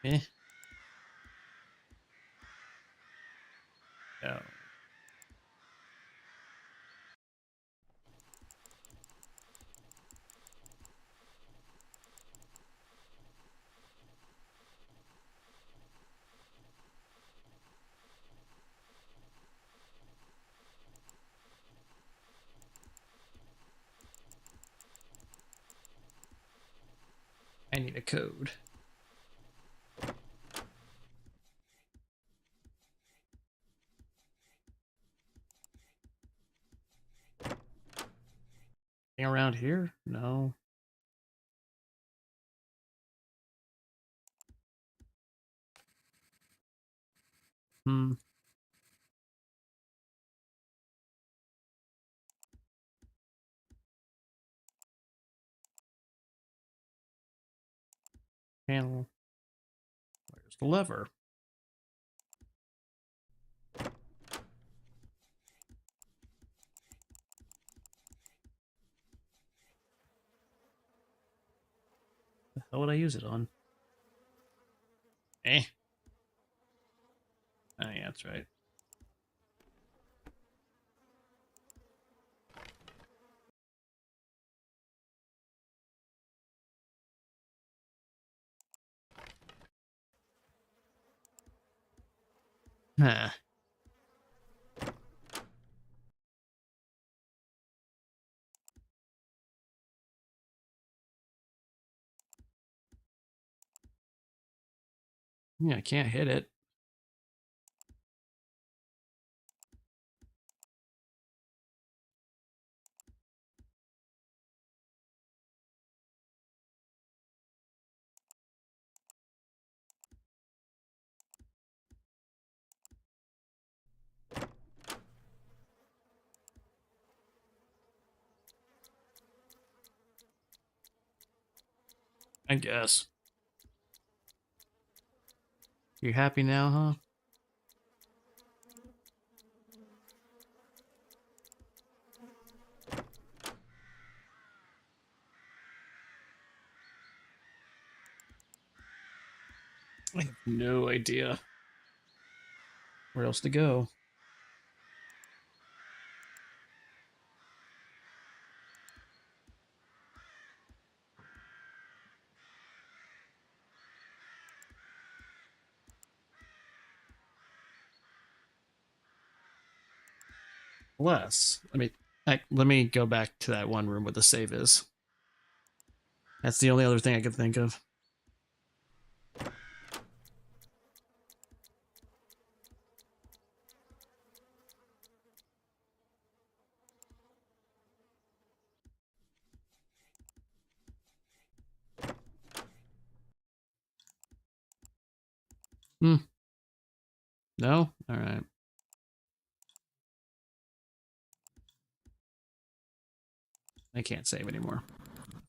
[SPEAKER 1] Eh. No. I need a code. Anything around here? No. Hmm. Panel. Where's the lever? The hell would I use it on? Eh. Oh, yeah, that's right. Huh. Yeah, I can't hit it. I guess. You happy now, huh? I have no idea where else to go. Let me go back to that one room where the save is. That's the only other thing I could think of. Hmm. No? Alright. I can't save anymore.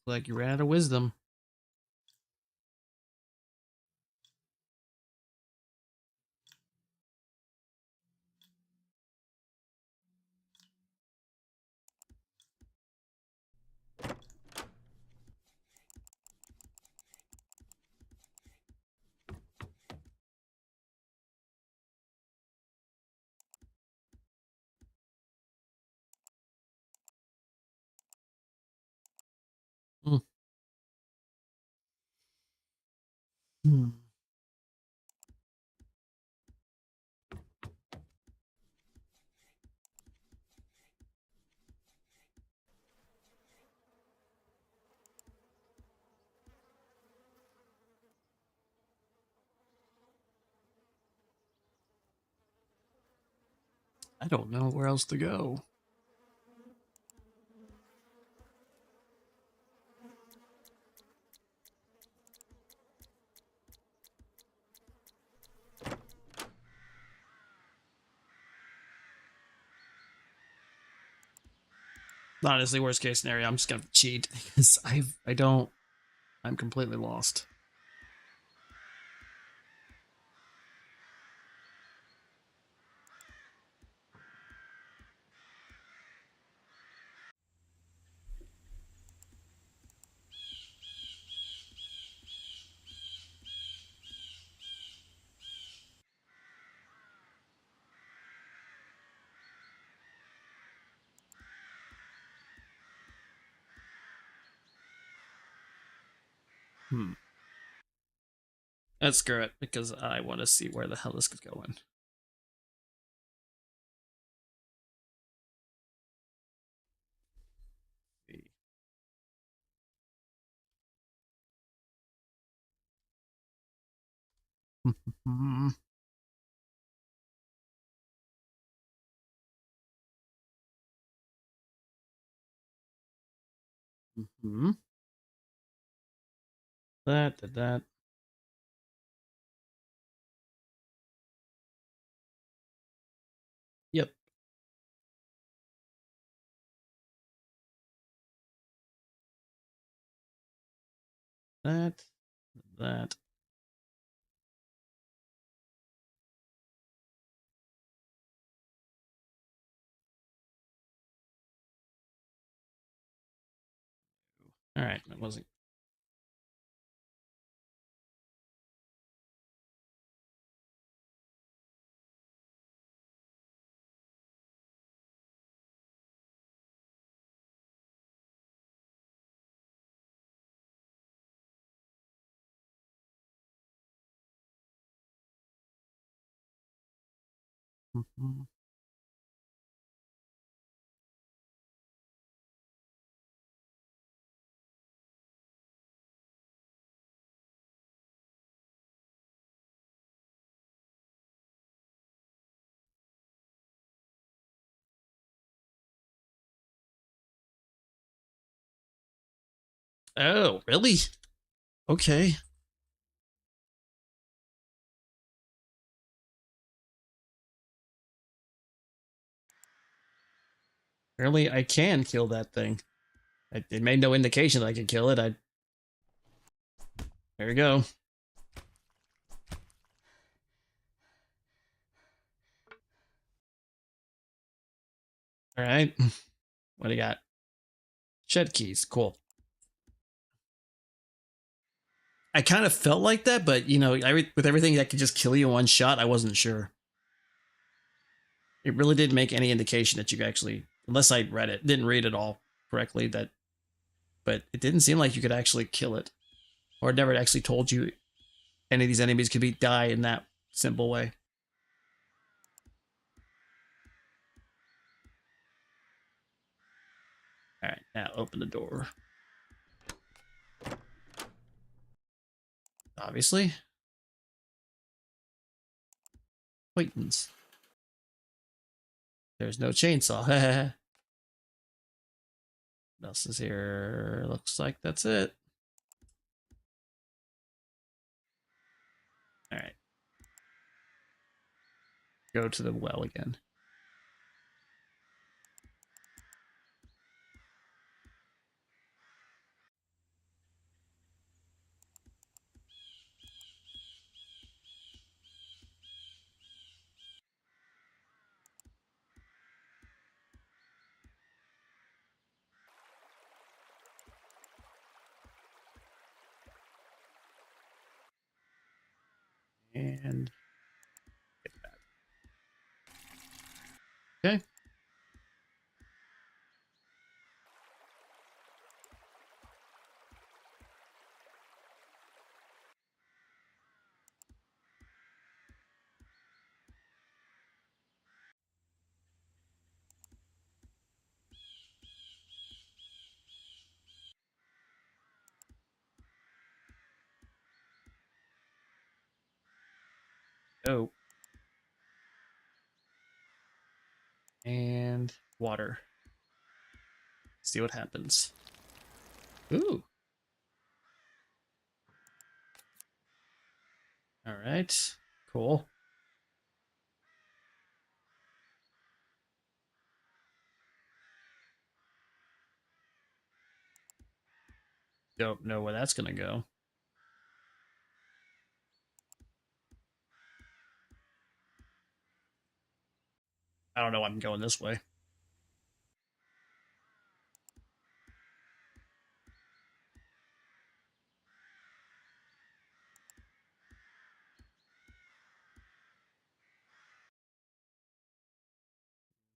[SPEAKER 1] Like you ran out of wisdom. Hmm. Hmm. I don't know where else to go. Honestly, worst case scenario, I'm just gonna cheat because I'm completely lost. Let's screw it because I want to see where the hell this is going. That. Yep. That. All right, that wasn't. Oh, really? Okay. Apparently, I can kill that thing. It made no indication that I could kill it. There we go. All right. What do you got? Shed keys. Cool. I kind of felt like that, but you know, with everything that could just kill you in one shot, I wasn't sure. It really didn't make any indication that you could actually, unless I didn't read it all correctly, but it didn't seem like you could actually kill it. Or it never actually told you any of these enemies could die in that simple way. All right, now open the door. Obviously. Acquaintance. There's no chainsaw. What else is here? Looks like that's it. All right. Go to the well again. And get that. Okay. Oh. And water. See what happens. Ooh. All right. Cool. don't know where that's gonna go. I don't know why I'm going this way.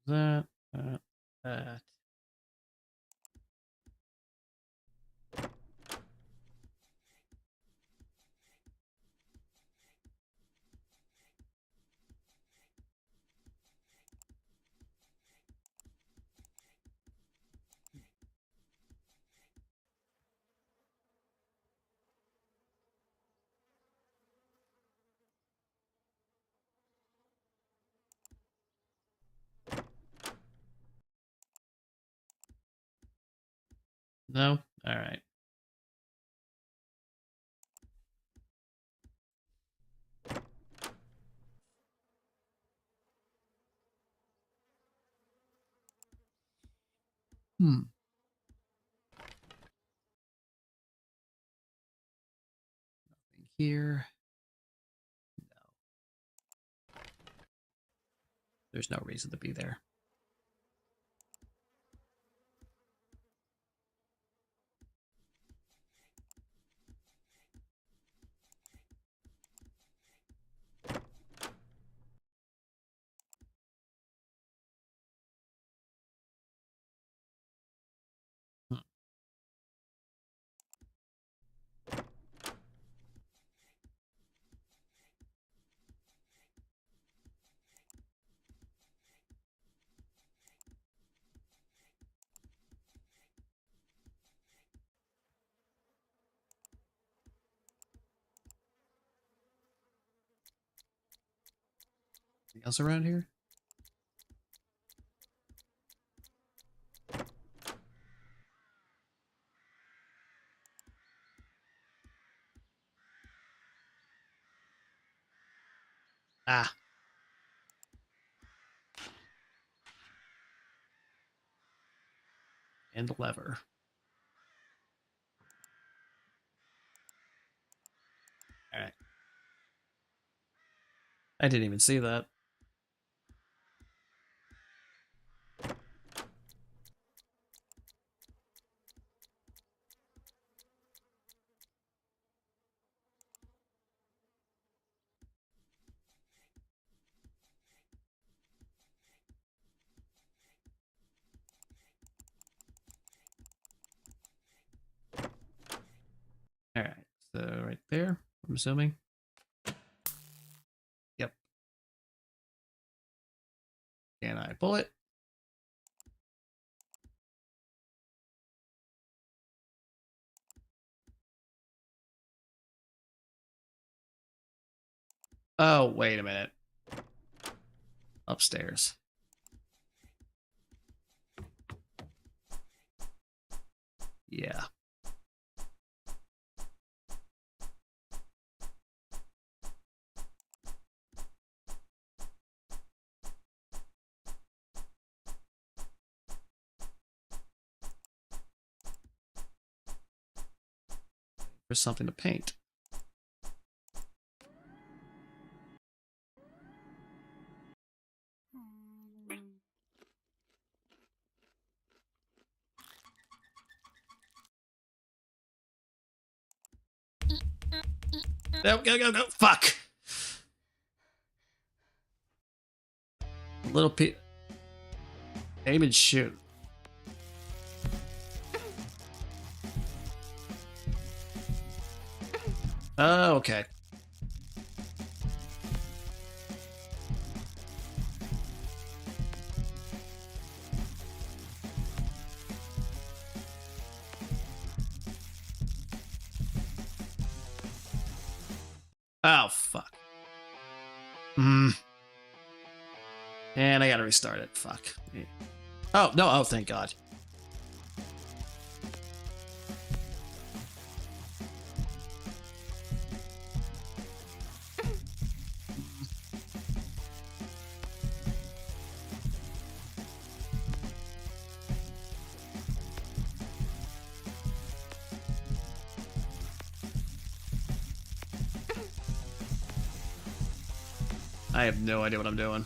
[SPEAKER 1] That. No? Alright. Hmm. Nothing here. No. There's no reason to be there. Anything else around here? Ah. And the lever. Alright. I didn't even see that. Alright, so right there, I'm assuming. Yep. Can I pull it? Oh, wait a minute. Upstairs. Yeah. There's something to paint. Go, go, go, go. Fuck. Little P. Aim and shoot. Oh, okay. Oh, fuck. And I gotta restart it. Fuck. Oh, no. Oh, thank God. I have no idea what I'm doing.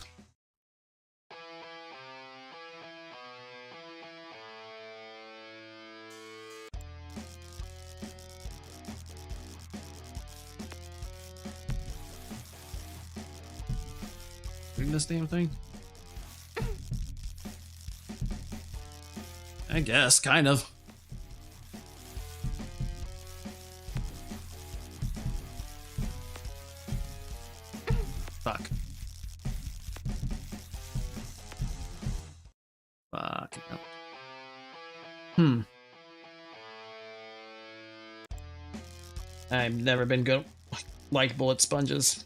[SPEAKER 1] Doing this damn thing? I guess, kind of. Fuck. Fuck. I've never been good like bullet sponges.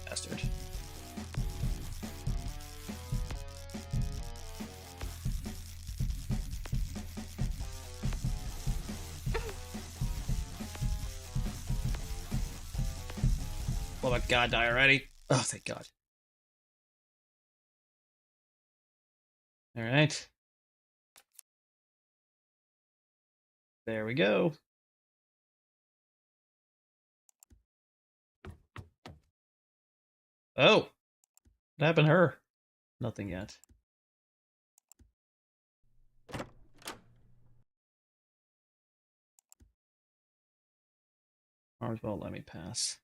[SPEAKER 1] Bastard. Oh my god, die already. Oh, thank god. Alright. There we go. Oh! What happened to her? Nothing yet. Ours won't let me pass.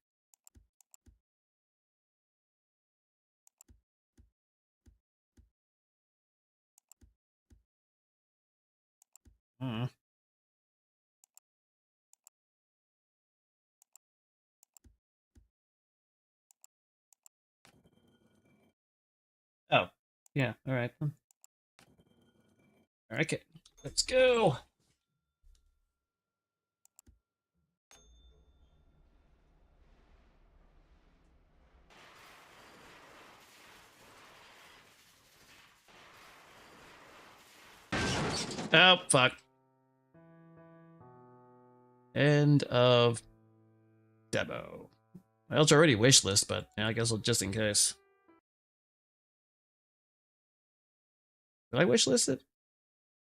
[SPEAKER 1] Oh, yeah, alright then. Alright, okay, let's go! Oh, fuck. End of demo. Well, it's already wishlist, but yeah, I guess just in case. Did I wishlist it?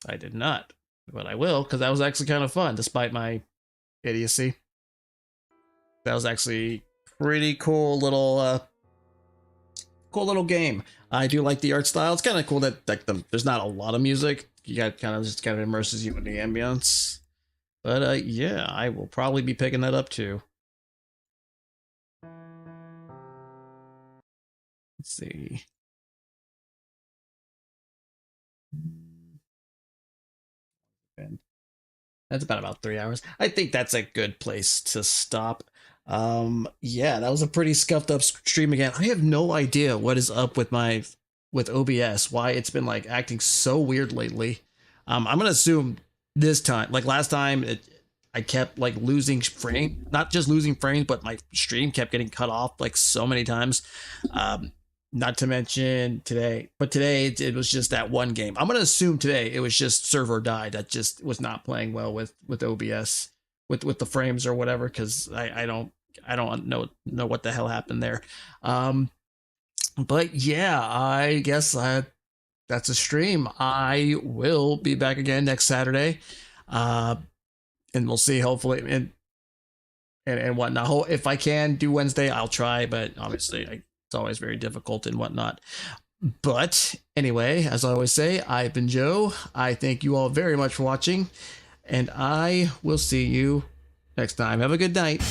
[SPEAKER 1] I did not, but I will, because that was actually kind of fun, despite my idiocy. That was actually pretty cool little game. I do like the art style. It's kind of cool that like there's not a lot of music. You got kind of immerses you in the ambience. But yeah, I will probably be picking that up too. Let's see. That's about 3 hours. I think that's a good place to stop. Yeah, that was a pretty scuffed up stream again. I have no idea what is up with OBS, why it's been like acting so weird lately. I'm gonna assume this time, like last time, I kept like losing frame, not just losing frames, but my stream kept getting cut off like so many times. Not to mention today, but today it was just that one game. I'm gonna assume today it was just server died. That just was not playing well with OBS with the frames or whatever, because I don't know what the hell happened there. But yeah, I guess that's a stream. I will be back again next Saturday, and we'll see. Hopefully, and whatnot. If I can do Wednesday, I'll try. But obviously, it's always very difficult and whatnot. But anyway, as I always say, I've been Joe. I thank you all very much for watching, and I will see you next time. Have a good night.